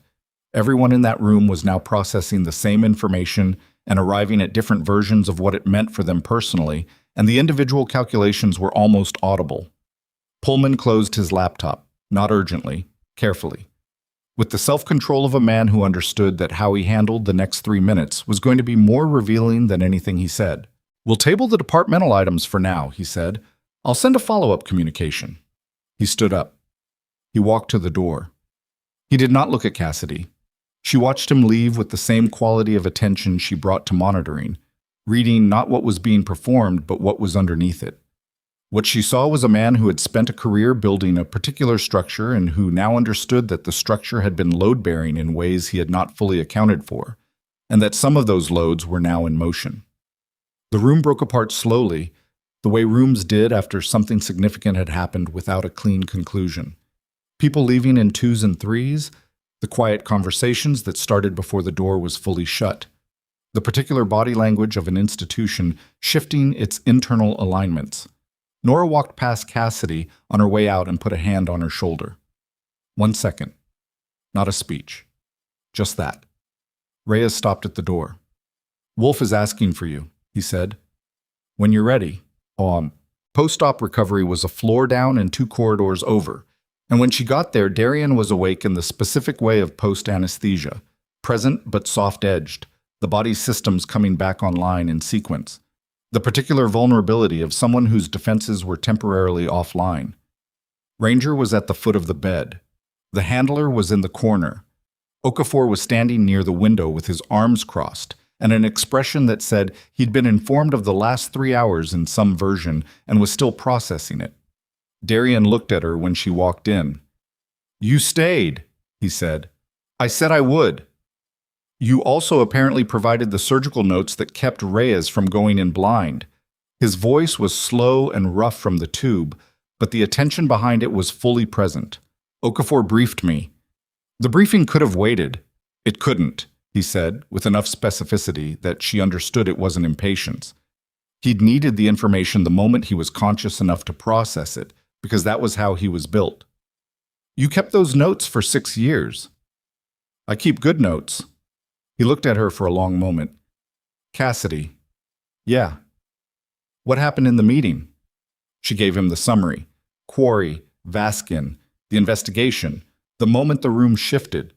Everyone in that room was now processing the same information and arriving at different versions of what it meant for them personally, and the individual calculations were almost audible. Pullman closed his laptop, not urgently, carefully, with the self-control of a man who understood that how he handled the next 3 minutes was going to be more revealing than anything he said. "We'll table the departmental items for now," he said. "I'll send a follow-up communication." He stood up. He walked to the door. He did not look at Cassidy. She watched him leave with the same quality of attention she brought to monitoring, reading not what was being performed, but what was underneath it. What she saw was a man who had spent a career building a particular structure and who now understood that the structure had been load-bearing in ways he had not fully accounted for, and that some of those loads were now in motion. The room broke apart slowly, the way rooms did after something significant had happened without a clean conclusion. People leaving in 2s and 3s, the quiet conversations that started before the door was fully shut, the particular body language of an institution shifting its internal alignments. Nora walked past Cassidy on her way out and put a hand on her shoulder. 1 second. Not a speech. Just that. Reyes stopped at the door. "Wolf is asking for you," he said. "When you're ready." Post-op recovery was a floor down and 2 corridors over, and when she got there, Darian was awake in the specific way of post-anesthesia, present but soft-edged, the body's systems coming back online in sequence, the particular vulnerability of someone whose defenses were temporarily offline. Ranger was at the foot of the bed. The handler was in the corner. Okafor was standing near the window with his arms crossed, and an expression that said he'd been informed of the last 3 hours in some version and was still processing it. Darian looked at her when she walked in. "You stayed," he said. "I said I would." "You also apparently provided the surgical notes that kept Reyes from going in blind." His voice was slow and rough from the tube, but the attention behind it was fully present. "Okafor briefed me." "The briefing could have waited." "It couldn't," he said, with enough specificity that she understood it wasn't impatience. He'd needed the information the moment he was conscious enough to process it, because that was how he was built. "You kept those notes for 6 years." "I keep good notes." He looked at her for a long moment. "Cassidy." "Yeah." "What happened in the meeting?" She gave him the summary. Quarry, Vaskin, the investigation, the moment the room shifted.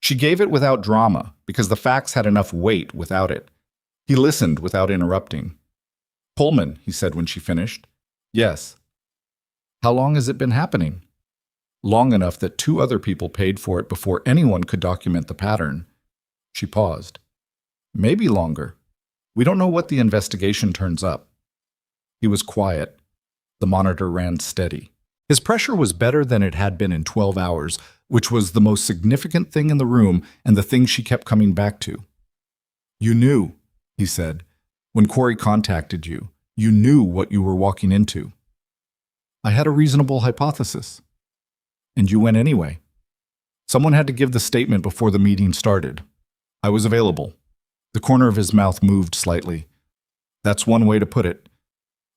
She gave it without drama, because the facts had enough weight without it. He listened without interrupting. "Pullman," he said when she finished. "Yes." "How long has it been happening?" "Long enough that 2 other people paid for it before anyone could document the pattern." She paused. "Maybe longer. We don't know what the investigation turns up." He was quiet. The monitor ran steady. His pressure was better than it had been in 12 hours, which was the most significant thing in the room and the thing she kept coming back to. "You knew," he said. "When Quarry contacted you, you knew what you were walking into." "I had a reasonable hypothesis." "And you went anyway." "Someone had to give the statement before the meeting started. I was available." The corner of his mouth moved slightly. "That's one way to put it."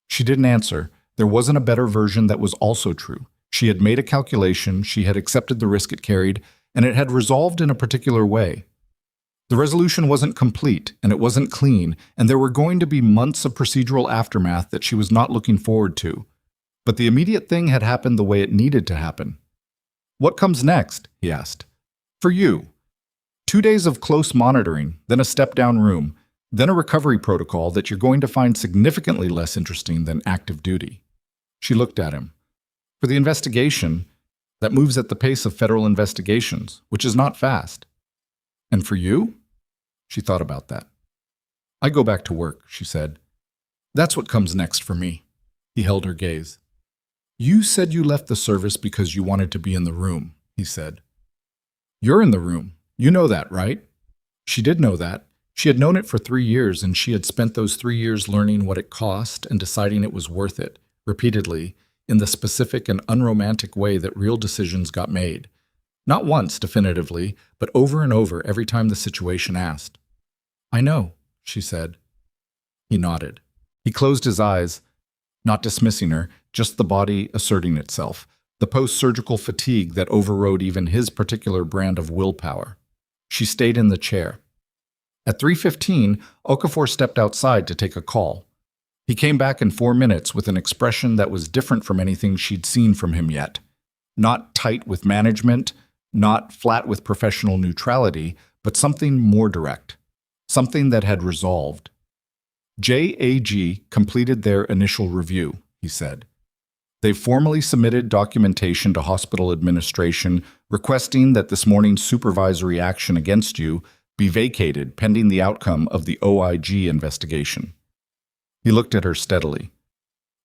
She didn't answer. There wasn't a better version that was also true. She had made a calculation, she had accepted the risk it carried, and it had resolved in a particular way. The resolution wasn't complete, and it wasn't clean, and there were going to be months of procedural aftermath that she was not looking forward to. But the immediate thing had happened the way it needed to happen. "What comes next?" he asked. "For you." 2 days of close monitoring, then a step-down room, then a recovery protocol that you're going to find significantly less interesting than active duty. She looked at him. "For the investigation, that moves at the pace of federal investigations, which is not fast." "And for you?" She thought about that. "I go back to work," she said. "That's what comes next for me." He held her gaze. "You said you left the service because you wanted to be in the room," he said. "You're in the room. You know that, right?" She did know that. She had known it for 3 years, and she had spent those 3 years learning what it cost and deciding it was worth it, repeatedly, in the specific and unromantic way that real decisions got made. Not once, definitively, but over and over every time the situation asked. "I know," she said. He nodded. He closed his eyes, not dismissing her, just the body asserting itself, the post-surgical fatigue that overrode even his particular brand of willpower. She stayed in the chair. At 3:15, Okafor stepped outside to take a call. He came back in 4 minutes with an expression that was different from anything she'd seen from him yet. Not tight with management, not flat with professional neutrality, but something more direct. Something that had resolved. JAG completed their initial review, he said. They formally submitted documentation to hospital administration requesting that this morning's supervisory action against you be vacated pending the outcome of the OIG investigation. He looked at her steadily.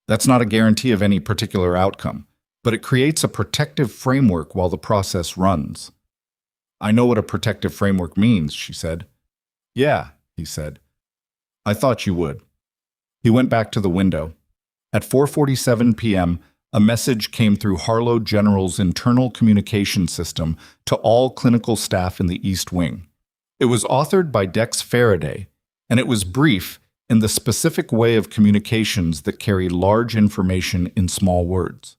That's not a guarantee of any particular outcome, but it creates a protective framework while the process runs. I know what a protective framework means, she said. Yeah, he said. I thought you would. He went back to the window. At 4:47 p.m., a message came through Harlow General's internal communication system to all clinical staff in the East Wing. It was authored by Dex Faraday, and it was brief in the specific way of communications that carry large information in small words.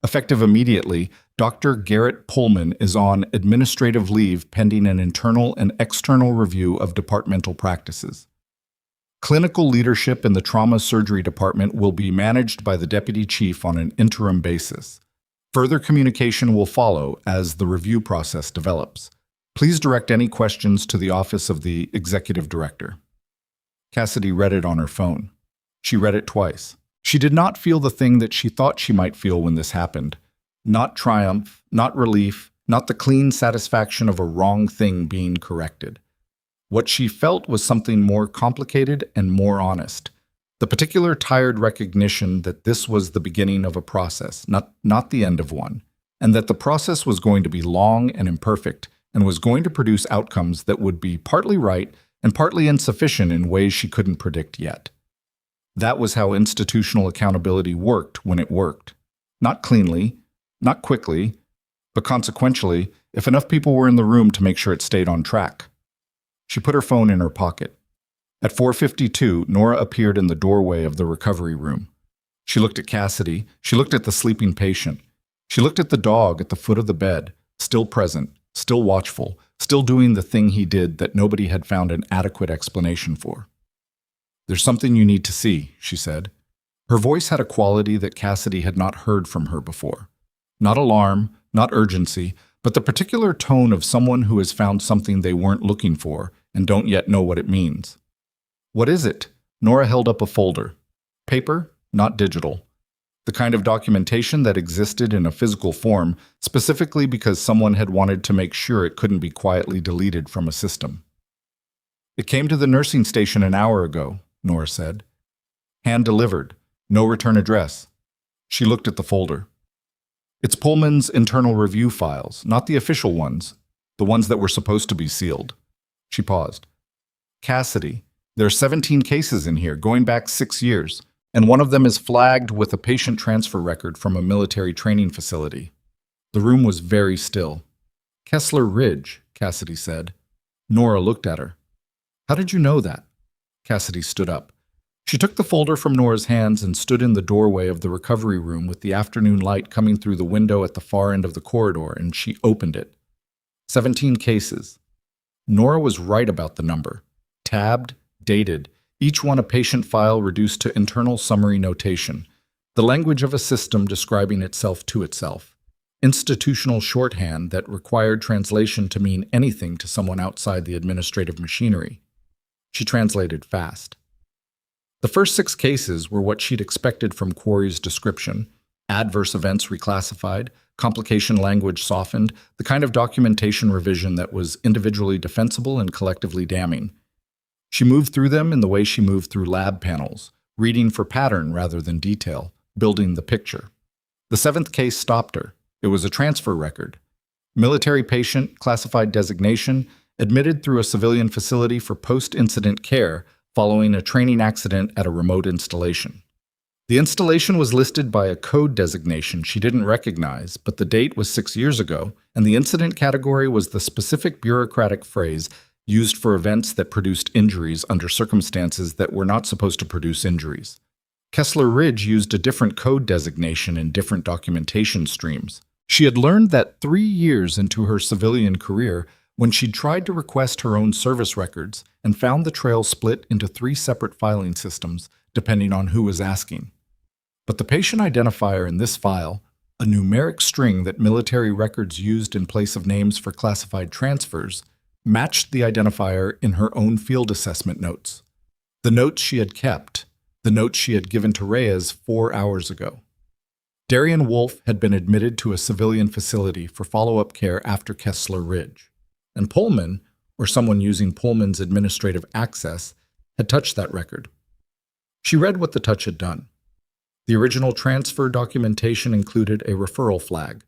Effective immediately, Dr. Garrett Pullman is on administrative leave pending an internal and external review of departmental practices. Clinical leadership in the trauma surgery department will be managed by the deputy chief on an interim basis. Further communication will follow as the review process develops. Please direct any questions to the office of the executive director. Cassidy read it on her phone. She read it twice. She did not feel the thing that she thought she might feel when this happened. Not triumph, not relief, not the clean satisfaction of a wrong thing being corrected. What she felt was something more complicated and more honest. The particular tired recognition that this was the beginning of a process, not the end of one, and that the process was going to be long and imperfect and was going to produce outcomes that would be partly right and partly insufficient in ways she couldn't predict yet. That was how institutional accountability worked when it worked. Not cleanly, not quickly, but consequentially, if enough people were in the room to make sure it stayed on track. She put her phone in her pocket. At 4:52, Nora appeared in the doorway of the recovery room. She looked at Cassidy. She looked at the sleeping patient. She looked at the dog at the foot of the bed, still present, still watchful, still doing the thing he did that nobody had found an adequate explanation for. "There's something you need to see," she said. Her voice had a quality that Cassidy had not heard from her before. Not alarm, not urgency, but the particular tone of someone who has found something they weren't looking for and don't yet know what it means. "What is it?" Nora held up a folder. Paper, not digital. The kind of documentation that existed in a physical form, specifically because someone had wanted to make sure it couldn't be quietly deleted from a system. "It came to the nursing station an hour ago," Nora said. "Hand-delivered. No return address." She looked at the folder. "It's Pullman's internal review files, not the official ones, the ones that were supposed to be sealed." She paused. "Cassidy, there are 17 cases in here, going back 6 years, and one of them is flagged with a patient transfer record from a military training facility." The room was very still. "Kessler Ridge," Cassidy said. Nora looked at her. "How did you know that?" Cassidy stood up. She took the folder from Nora's hands and stood in the doorway of the recovery room with the afternoon light coming through the window at the far end of the corridor, and she opened it. 17 cases. Nora was right about the number. Tabbed, dated, each one a patient file reduced to internal summary notation, the language of a system describing itself to itself. Institutional shorthand that required translation to mean anything to someone outside the administrative machinery. She translated fast. The first 6 cases were what she'd expected from Quarry's description: adverse events reclassified, complication language softened, the kind of documentation revision that was individually defensible and collectively damning. She moved through them in the way she moved through lab panels, reading for pattern rather than detail, building the picture. The 7th case stopped her. It was a transfer record. Military patient, classified designation, admitted through a civilian facility for post-incident care following a training accident at a remote installation. The installation was listed by a code designation she didn't recognize, but the date was 6 years ago, and the incident category was the specific bureaucratic phrase used for events that produced injuries under circumstances that were not supposed to produce injuries. Kessler Ridge used a different code designation in different documentation streams. She had learned that 3 years into her civilian career, when she'd tried to request her own service records and found the trail split into 3 separate filing systems, depending on who was asking. But the patient identifier in this file, a numeric string that military records used in place of names for classified transfers, matched the identifier in her own field assessment notes. The notes she had kept, the notes she had given to Reyes 4 hours ago. Darian Wolfe had been admitted to a civilian facility for follow-up care after Kessler Ridge. And Pullman, or someone using Pullman's administrative access, had touched that record. She read what the touch had done. The original transfer documentation included a referral flag,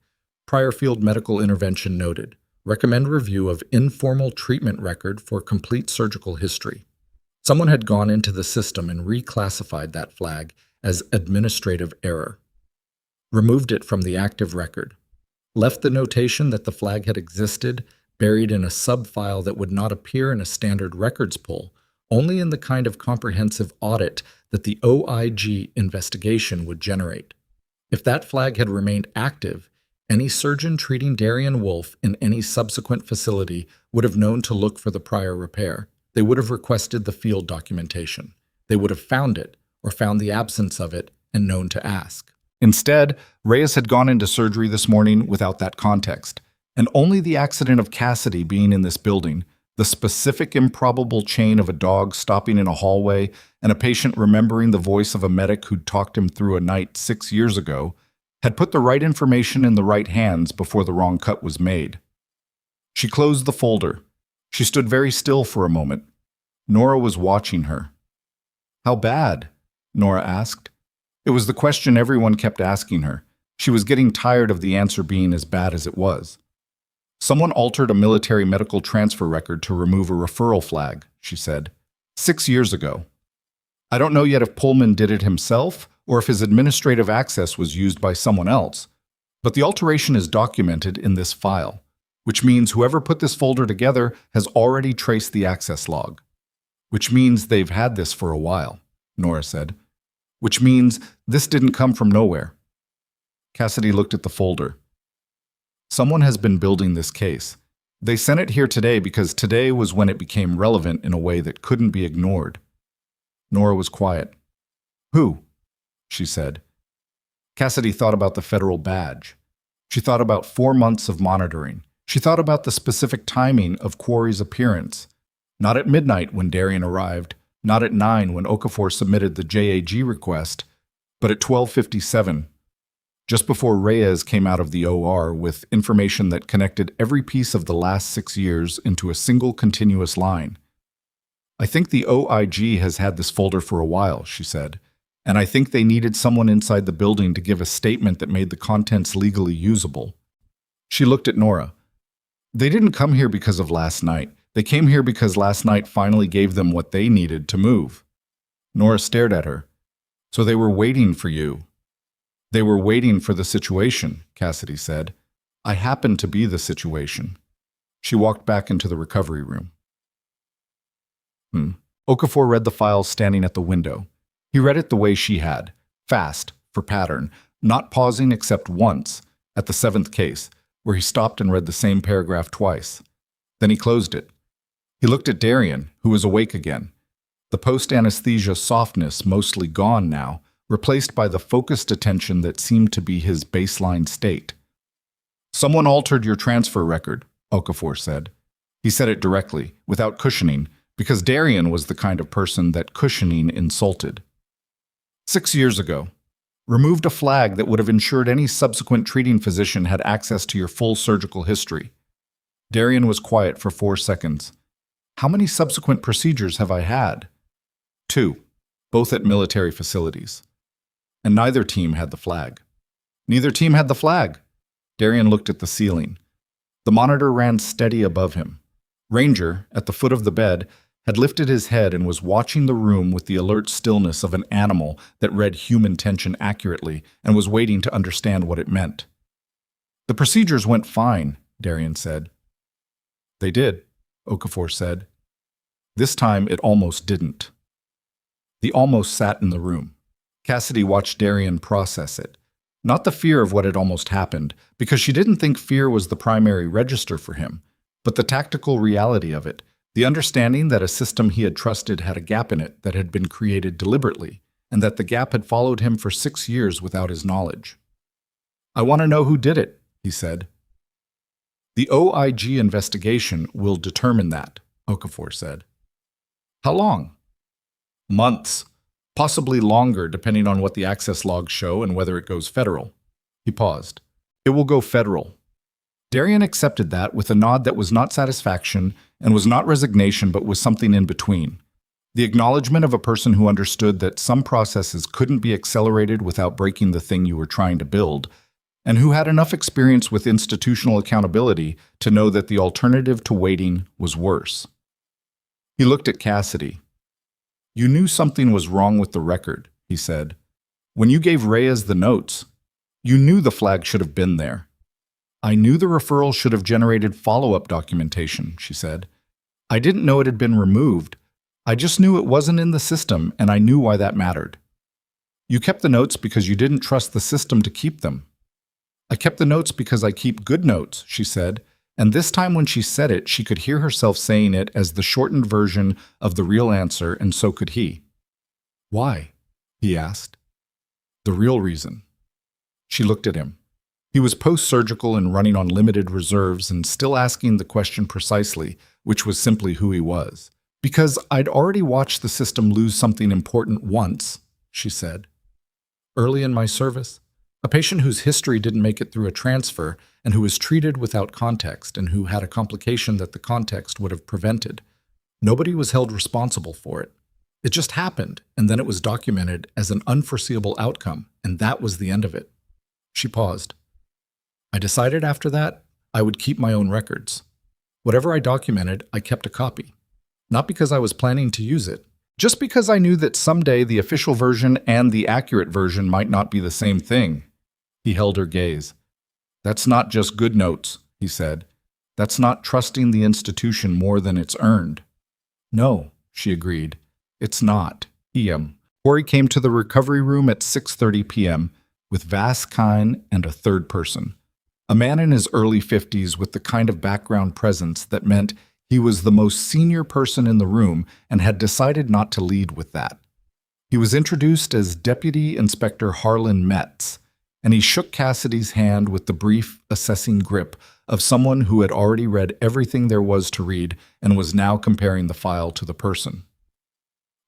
prior field medical intervention noted, recommend review of informal treatment record for complete surgical history. Someone had gone into the system and reclassified that flag as administrative error, removed it from the active record, left the notation that the flag had existed buried in a sub-file that would not appear in a standard records pull, only in the kind of comprehensive audit that the OIG investigation would generate. If that flag had remained active, Any surgeon treating Darian Wolf in any subsequent facility would have known to look for the prior repair. They would have requested the field documentation. They would have found it, or found the absence of it, and known to ask. Instead, Reyes had gone into surgery this morning without that context, and only the accident of Cassidy being in this building, the specific improbable chain of a dog stopping in a hallway and a patient remembering the voice of a medic who'd talked him through a night 6 years ago, had put the right information in the right hands before the wrong cut was made. She closed the folder. She stood very still for a moment. Nora was watching her. "How bad?" Nora asked. It was the question everyone kept asking her. She was getting tired of the answer being as bad as it was. "Someone altered a military medical transfer record to remove a referral flag," she said. 6 years ago. I don't know yet if Pullman did it himself or if his administrative access was used by someone else, but the alteration is documented in this file, which means whoever put this folder together has already traced the access log. Which means they've had this for a while, Nora said. Which means this didn't come from nowhere. Cassidy looked at the folder. Someone has been building this case. They sent it here today because today was when it became relevant in a way that couldn't be ignored. Nora was quiet. "Who?" she said. Cassidy thought about the federal badge. She thought about 4 months of monitoring. She thought about the specific timing of Quarry's appearance. Not at midnight when Darian arrived, not at 9 when Okafor submitted the JAG request, but at 12:57, just before Reyes came out of the OR with information that connected every piece of the last 6 years into a single continuous line. "I think the OIG has had this folder for a while," she said, "and I think they needed someone inside the building to give a statement that made the contents legally usable." She looked at Nora. "They didn't come here because of last night. They came here because last night finally gave them what they needed to move." Nora stared at her. "So they were waiting for you." "They were waiting for the situation," Cassidy said. "I happen to be the situation." She walked back into the recovery room. Okafor read the file standing at the window. He read it the way she had, fast, for pattern, not pausing except once, at the 7th case, where he stopped and read the same paragraph twice. Then he closed it. He looked at Darian, who was awake again. The post-anesthesia softness mostly gone now, replaced by the focused attention that seemed to be his baseline state. "Someone altered your transfer record," Okafor said. He said it directly, without cushioning, because Darian was the kind of person that cushioning insulted. 6 years ago. Removed a flag that would have ensured any subsequent treating physician had access to your full surgical history. Darian was quiet for 4 seconds. "How many subsequent procedures have I had?" 2, both at military facilities. And neither team had the flag. Neither team had the flag. Darian looked at the ceiling. The monitor ran steady above him. Ranger, at the foot of the bed, had lifted his head and was watching the room with the alert stillness of an animal that read human tension accurately and was waiting to understand what it meant. "The procedures went fine," Darian said. "They did," Okafor said. This time it almost didn't. The almost sat in the room. Cassidy watched Darian process it. Not the fear of what had almost happened, because she didn't think fear was the primary register for him, but the tactical reality of it, the understanding that a system he had trusted had a gap in it that had been created deliberately, and that the gap had followed him for 6 years without his knowledge. "I want to know who did it," he said. "The OIG investigation will determine that," Okafor said. "How long?" "Months. Possibly longer, depending on what the access logs show and whether it goes federal." He paused. "It will go federal." Darian accepted that with a nod that was not satisfaction and was not resignation but was something in between. The acknowledgement of a person who understood that some processes couldn't be accelerated without breaking the thing you were trying to build, and who had enough experience with institutional accountability to know that the alternative to waiting was worse. He looked at Cassidy. "You knew something was wrong with the record," he said. "When you gave Reyes the notes, you knew the flag should have been there." "I knew the referral should have generated follow-up documentation," she said. "I didn't know it had been removed. I just knew it wasn't in the system, and I knew why that mattered. You kept the notes because you didn't trust the system to keep them." I kept the notes because I keep good notes, she said, and this time when she said it, she could hear herself saying it as the shortened version of the real answer, and so could he. Why? He asked. The real reason. She looked at him. He was post-surgical and running on limited reserves and still asking the question precisely, which was simply who he was. Because I'd already watched the system lose something important once, she said. Early in my service, a patient whose history didn't make it through a transfer and who was treated without context and who had a complication that the context would have prevented. Nobody was held responsible for it. It just happened, and then it was documented as an unforeseeable outcome, and that was the end of it. She paused. I decided after that I would keep my own records. Whatever I documented, I kept a copy. Not because I was planning to use it, just because I knew that someday the official version and the accurate version might not be the same thing. He held her gaze. That's not just good notes, he said. That's not trusting the institution more than it's earned. No, she agreed. It's not. P.M. Corey came to the recovery room at 6:30 p.m. with Vas Kine and a third person. A man in his early 50s with the kind of background presence that meant he was the most senior person in the room and had decided not to lead with that. He was introduced as Deputy Inspector Harlan Metz, and he shook Cassidy's hand with the brief, assessing grip of someone who had already read everything there was to read and was now comparing the file to the person.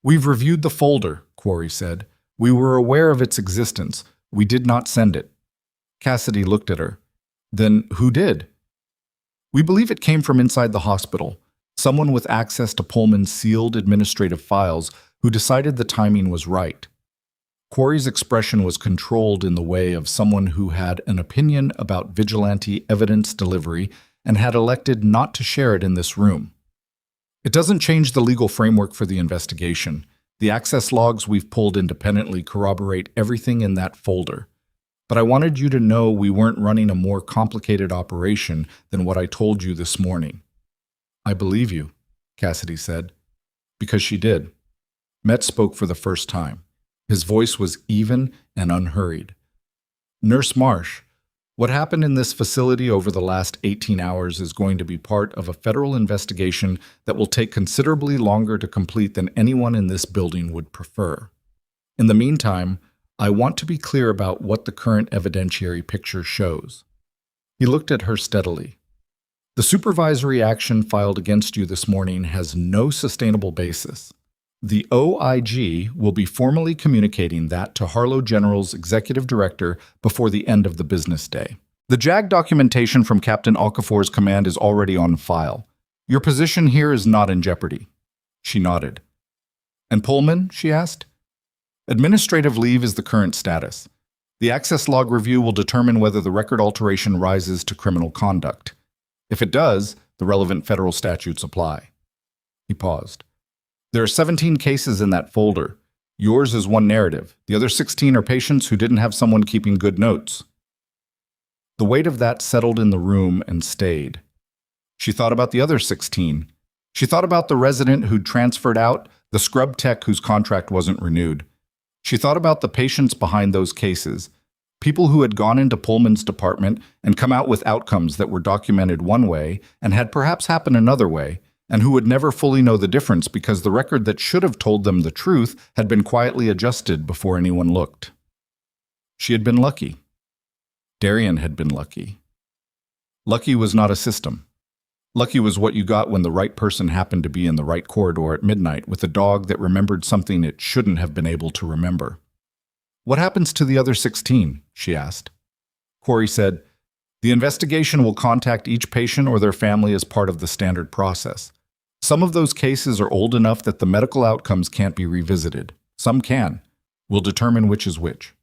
We've reviewed the folder, Corey said. We were aware of its existence. We did not send it. Cassidy looked at her. Then who did? We believe it came from inside the hospital, someone with access to Pullman's sealed administrative files who decided the timing was right. Corey's expression was controlled in the way of someone who had an opinion about vigilante evidence delivery and had elected not to share it in this room. It doesn't change the legal framework for the investigation. The access logs we've pulled independently corroborate everything in that folder. But I wanted you to know we weren't running a more complicated operation than what I told you this morning. I believe you, Cassidy said. Because she did. Metz spoke for the first time. His voice was even and unhurried. Nurse Marsh, what happened in this facility over the last 18 hours is going to be part of a federal investigation that will take considerably longer to complete than anyone in this building would prefer. In the meantime, I want to be clear about what the current evidentiary picture shows. He looked at her steadily. The supervisory action filed against you this morning has no sustainable basis. The OIG will be formally communicating that to Harlow General's executive director before the end of the business day. The JAG documentation from Captain Okafor's command is already on file. Your position here is not in jeopardy. She nodded. And Pullman? She asked. Administrative leave is the current status. The access log review will determine whether the record alteration rises to criminal conduct. If it does, the relevant federal statutes apply. He paused. There are 17 cases in that folder. Yours is one narrative. The other 16 are patients who didn't have someone keeping good notes. The weight of that settled in the room and stayed. She thought about the other 16. She thought about the resident who'd transferred out, the scrub tech whose contract wasn't renewed. She thought about the patients behind those cases, people who had gone into Pullman's department and come out with outcomes that were documented one way and had perhaps happened another way, and who would never fully know the difference because the record that should have told them the truth had been quietly adjusted before anyone looked. She had been lucky. Darian had been lucky. Lucky was not a system. Lucky was what you got when the right person happened to be in the right corridor at midnight with a dog that remembered something it shouldn't have been able to remember. What happens to the other 16? She asked. Corey said, the investigation will contact each patient or their family as part of the standard process. Some of those cases are old enough that the medical outcomes can't be revisited. Some can. We'll determine which is which.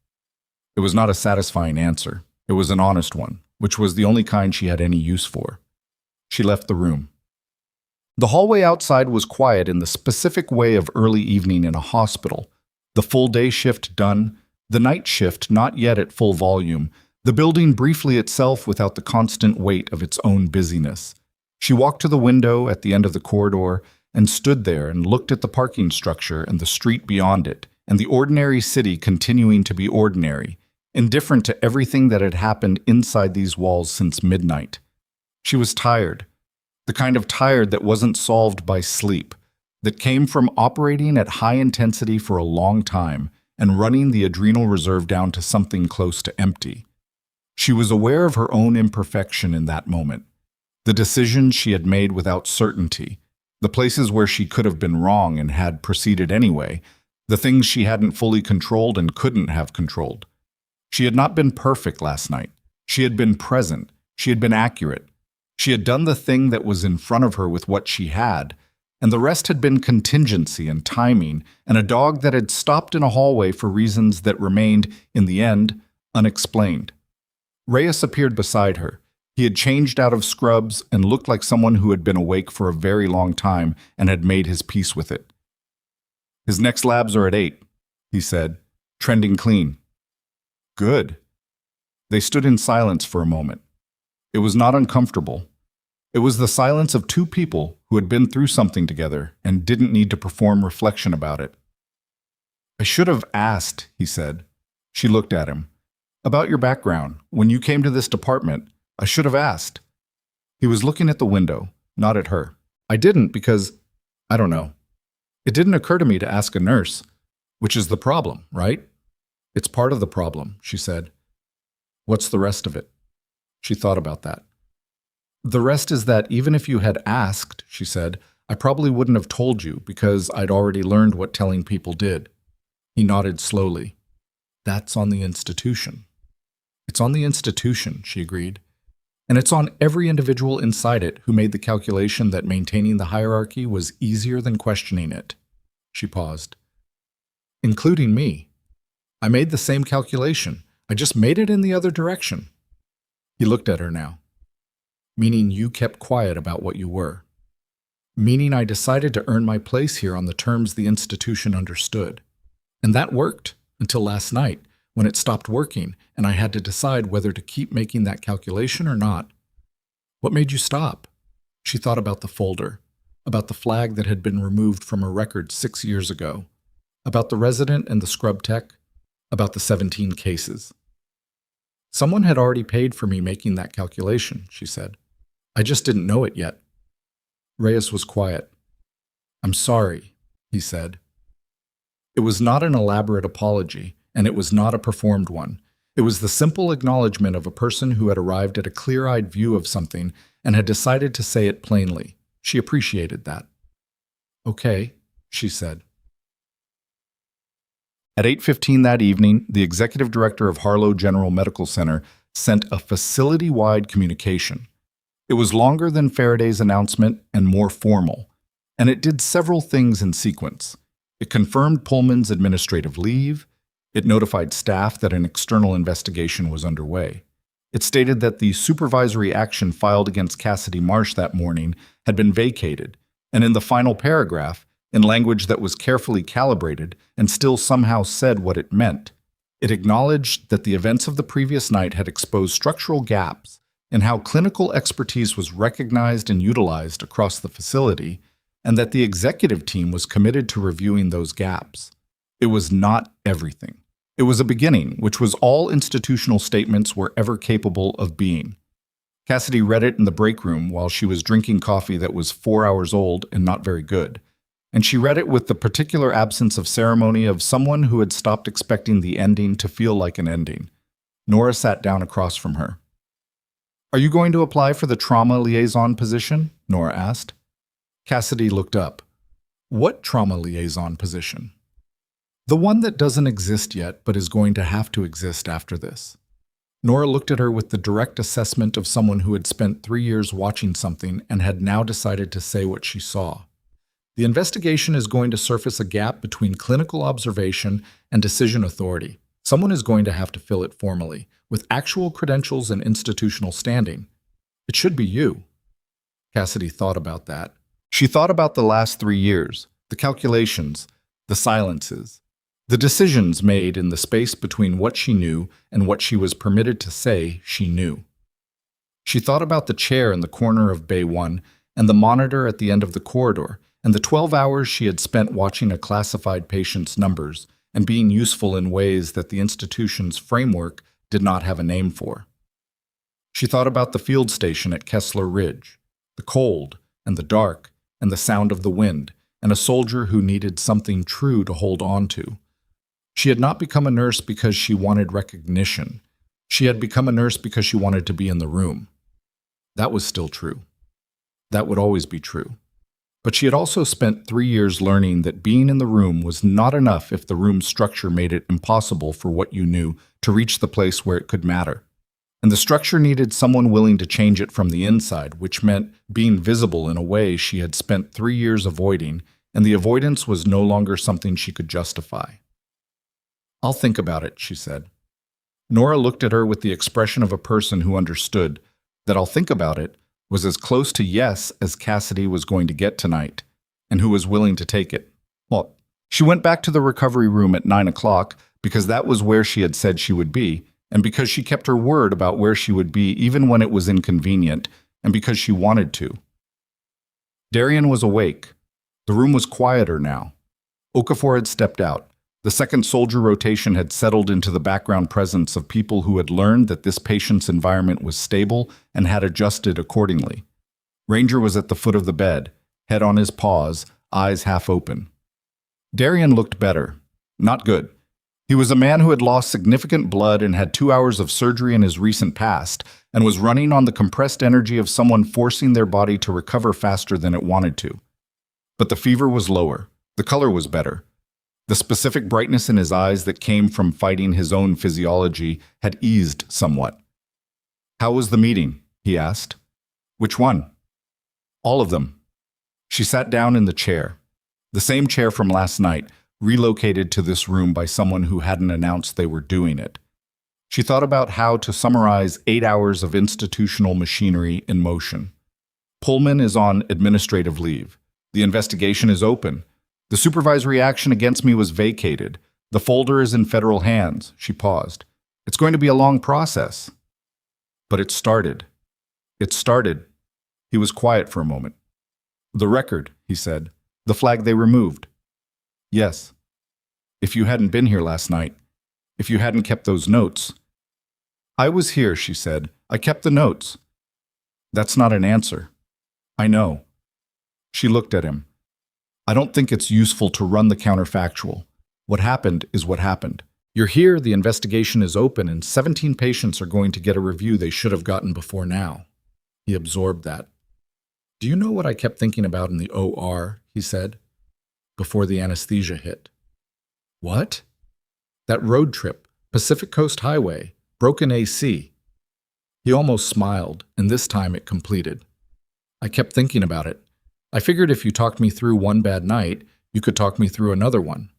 It was not a satisfying answer. It was an honest one, which was the only kind she had any use for. She left the room. The hallway outside was quiet in the specific way of early evening in a hospital. The full day shift done, the night shift not yet at full volume, the building briefly itself without the constant weight of its own busyness. She walked to the window at the end of the corridor and stood there and looked at the parking structure and the street beyond it, and the ordinary city continuing to be ordinary, indifferent to everything that had happened inside these walls since midnight. She was tired, the kind of tired that wasn't solved by sleep, that came from operating at high intensity for a long time and running the adrenal reserve down to something close to empty. She was aware of her own imperfection in that moment, the decisions she had made without certainty, the places where she could have been wrong and had proceeded anyway, the things she hadn't fully controlled and couldn't have controlled. She had not been perfect last night. She had been present. She had been accurate. She had done the thing that was in front of her with what she had, and the rest had been contingency and timing and a dog that had stopped in a hallway for reasons that remained, in the end, unexplained. Reyes appeared beside her. He had changed out of scrubs and looked like someone who had been awake for a very long time and had made his peace with it. "His next labs are at 8, he said, trending clean. "Good." They stood in silence for a moment. It was not uncomfortable. It was the silence of two people who had been through something together and didn't need to perform reflection about it. "I should have asked," he said. She looked at him. "About your background. When you came to this department, I should have asked." He was looking at the window, not at her. "I didn't because, I don't know. It didn't occur to me to ask a nurse, which is the problem, right?" "It's part of the problem," she said. "What's the rest of it?" She thought about that. "The rest is that even if you had asked," she said, "I probably wouldn't have told you because I'd already learned what telling people did." He nodded slowly. "That's on the institution." "It's on the institution," she agreed. "And it's on every individual inside it who made the calculation that maintaining the hierarchy was easier than questioning it." She paused. "Including me. I made the same calculation. I just made it in the other direction." He looked at her now. "Meaning you kept quiet about what you were. Meaning I decided to earn my place here on the terms the institution understood. And that worked until last night, when it stopped working and I had to decide whether to keep making that calculation or not." "What made you stop?" She thought about the folder, about the flag that had been removed from her record 6 years ago, about the resident and the scrub tech, about the 17 cases. "Someone had already paid for me making that calculation," she said. "I just didn't know it yet." Reyes was quiet. "I'm sorry," he said. It was not an elaborate apology, and it was not a performed one. It was the simple acknowledgement of a person who had arrived at a clear-eyed view of something and had decided to say it plainly. She appreciated that. "Okay," she said. At 8:15 that evening, the executive director of Harlow General Medical Center sent a facility-wide communication. It was longer than Faraday's announcement and more formal, and it did several things in sequence. It confirmed Pullman's administrative leave. It notified staff that an external investigation was underway. It stated that the supervisory action filed against Cassidy Marsh that morning had been vacated, and in the final paragraph, in language that was carefully calibrated and still somehow said what it meant, it acknowledged that the events of the previous night had exposed structural gaps in how clinical expertise was recognized and utilized across the facility, and that the executive team was committed to reviewing those gaps. It was not everything. It was a beginning, which was all institutional statements were ever capable of being. Cassidy read it in the break room while she was drinking coffee that was 4 hours old and not very good. And she read it with the particular absence of ceremony of someone who had stopped expecting the ending to feel like an ending. Nora sat down across from her. "Are you going to apply for the trauma liaison position?" Nora asked. Cassidy looked up. "What trauma liaison position?" "The one that doesn't exist yet, but is going to have to exist after this." Nora looked at her with the direct assessment of someone who had spent 3 years watching something and had now decided to say what she saw. "The investigation is going to surface a gap between clinical observation and decision authority. Someone is going to have to fill it formally, with actual credentials and institutional standing. It should be you." Cassidy thought about that. She thought about the last 3 years, the calculations, the silences, the decisions made in the space between what she knew and what she was permitted to say she knew. She thought about the chair in the corner of Bay 1 and the monitor at the end of the corridor, and the 12 hours she had spent watching a classified patient's numbers and being useful in ways that the institution's framework did not have a name for. She thought about the field station at Kessler Ridge, the cold and the dark and the sound of the wind, and a soldier who needed something true to hold on to. She had not become a nurse because she wanted recognition. She had become a nurse because she wanted to be in the room. That was still true. That would always be true. But she had also spent 3 years learning that being in the room was not enough if the room's structure made it impossible for what you knew to reach the place where it could matter. And the structure needed someone willing to change it from the inside, which meant being visible in a way she had spent 3 years avoiding, and the avoidance was no longer something she could justify. "I'll think about it," she said. Nora looked at her with the expression of a person who understood that "I'll think about it" was as close to yes as Cassidy was going to get tonight, and who was willing to take it. Well, she went back to the recovery room at 9 o'clock because that was where she had said she would be, and because she kept her word about where she would be even when it was inconvenient, and because she wanted to. Darian was awake. The room was quieter now. Okafor had stepped out. The second soldier rotation had settled into the background presence of people who had learned that this patient's environment was stable and had adjusted accordingly. Ranger was at the foot of the bed, head on his paws, eyes half open. Darian looked better. Not good. He was a man who had lost significant blood and had 2 hours of surgery in his recent past, and was running on the compressed energy of someone forcing their body to recover faster than it wanted to. But the fever was lower. The color was better. The specific brightness in his eyes that came from fighting his own physiology had eased somewhat. "How was the meeting?" he asked. "Which one?" "All of them." She sat down in the chair. The same chair from last night, relocated to this room by someone who hadn't announced they were doing it. She thought about how to summarize 8 hours of institutional machinery in motion. Pullman is on administrative leave. The investigation is open. The supervisory action against me was vacated. The folder is in federal hands. She paused. It's going to be a long process. But it started. It started. He was quiet for a moment. "The record," he said. "The flag they removed." "Yes. If you hadn't been here last night, if you hadn't kept those notes." "I was here," she said. "I kept the notes." "That's not an answer." "I know." She looked at him. "I don't think it's useful to run the counterfactual. What happened is what happened. You're here, the investigation is open, and 17 patients are going to get a review they should have gotten before now." He absorbed that. "Do you know what I kept thinking about in the OR?" he said, before the anesthesia hit. "What?" "That road trip, Pacific Coast Highway, broken AC." He almost smiled, and this time it completed. "I kept thinking about it. I figured if you talked me through one bad night, you could talk me through another one."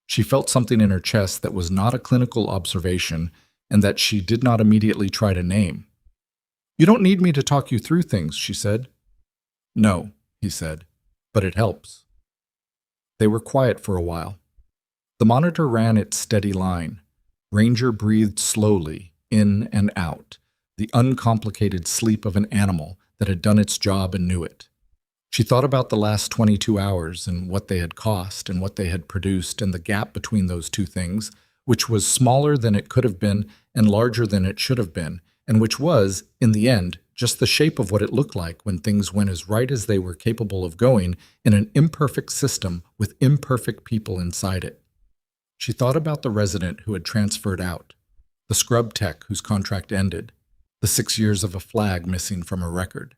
She felt something in her chest that was not a clinical observation and that she did not immediately try to name. "You don't need me to talk you through things," she said. "No," he said, "but it helps." They were quiet for a while. The monitor ran its steady line. Ranger breathed slowly, in and out, the uncomplicated sleep of an animal that had done its job and knew it. She thought about the last 22 hours and what they had cost and what they had produced and the gap between those two things, which was smaller than it could have been and larger than it should have been, and which was, in the end, just the shape of what it looked like when things went as right as they were capable of going in an imperfect system with imperfect people inside it. She thought about the resident who had transferred out, the scrub tech whose contract ended, the 6 years of a flag missing from a record.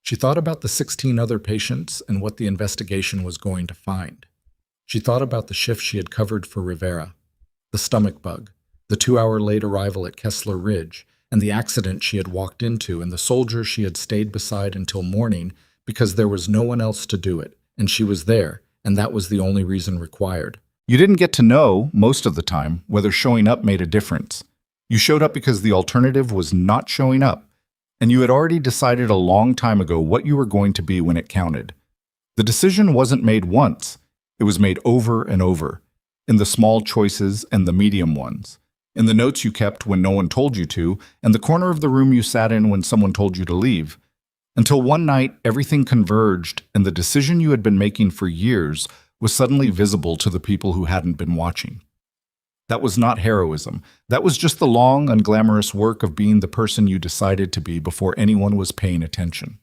She thought about the 16 other patients and what the investigation was going to find. She thought about the shift she had covered for Rivera, the stomach bug, the 2-hour late arrival at Kessler Ridge, and the accident she had walked into, and the soldier she had stayed beside until morning because there was no one else to do it, and she was there, and that was the only reason required. You didn't get to know, most of the time, whether showing up made a difference. You showed up because the alternative was not showing up, and you had already decided a long time ago what you were going to be when it counted. The decision wasn't made once. It was made over and over, in the small choices and the medium ones, in the notes you kept when no one told you to, and the corner of the room you sat in when someone told you to leave, until one night everything converged and the decision you had been making for years was suddenly visible to the people who hadn't been watching. That was not heroism. That was just the long, unglamorous work of being the person you decided to be before anyone was paying attention.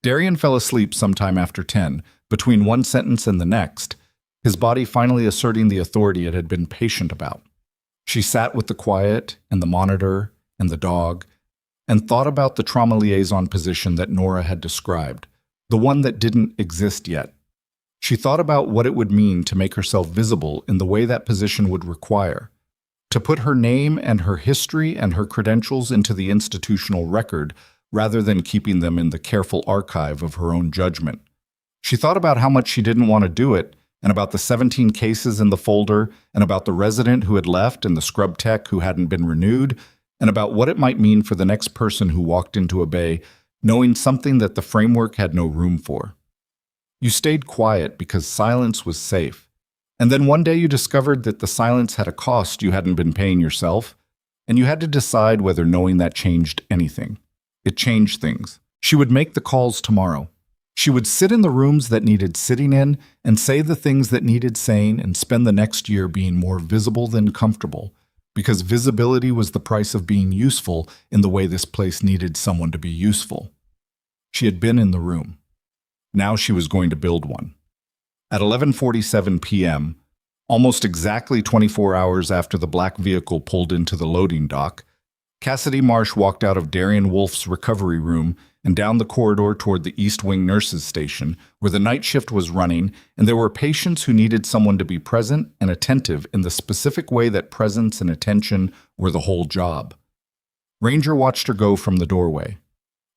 Darian fell asleep sometime after 10, between one sentence and the next, his body finally asserting the authority it had been patient about. She sat with the quiet and the monitor and the dog and thought about the trauma liaison position that Nora had described, the one that didn't exist yet. She thought about what it would mean to make herself visible in the way that position would require, to put her name and her history and her credentials into the institutional record rather than keeping them in the careful archive of her own judgment. She thought about how much she didn't want to do it, and about the 17 cases in the folder, and about the resident who had left and the scrub tech who hadn't been renewed, and about what it might mean for the next person who walked into a bay, knowing something that the framework had no room for. You stayed quiet because silence was safe. And then one day you discovered that the silence had a cost you hadn't been paying yourself, and you had to decide whether knowing that changed anything. It changed things. She would make the calls tomorrow. She would sit in the rooms that needed sitting in and say the things that needed saying and spend the next year being more visible than comfortable, because visibility was the price of being useful in the way this place needed someone to be useful. She had been in the room. Now she was going to build one. At 11:47 p.m., almost exactly 24 hours after the black vehicle pulled into the loading dock, Cassidy Marsh walked out of Darian Wolf's recovery room and down the corridor toward the East Wing nurses' station, where the night shift was running, and there were patients who needed someone to be present and attentive in the specific way that presence and attention were the whole job. Ranger watched her go from the doorway.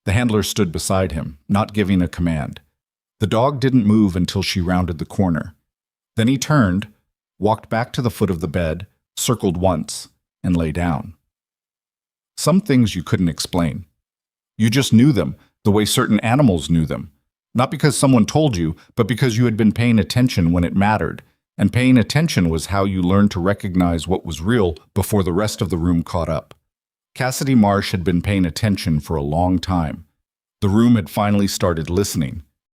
The handler stood beside him, not giving a command. The dog didn't move until she rounded the corner. Then he turned, walked back to the foot of the bed, circled once, and lay down. Some things you couldn't explain. You just knew them, the way certain animals knew them. Not because someone told you, but because you had been paying attention when it mattered, and paying attention was how you learned to recognize what was real before the rest of the room caught up. Cassidy Marsh had been paying attention for a long time. The room had finally started listening.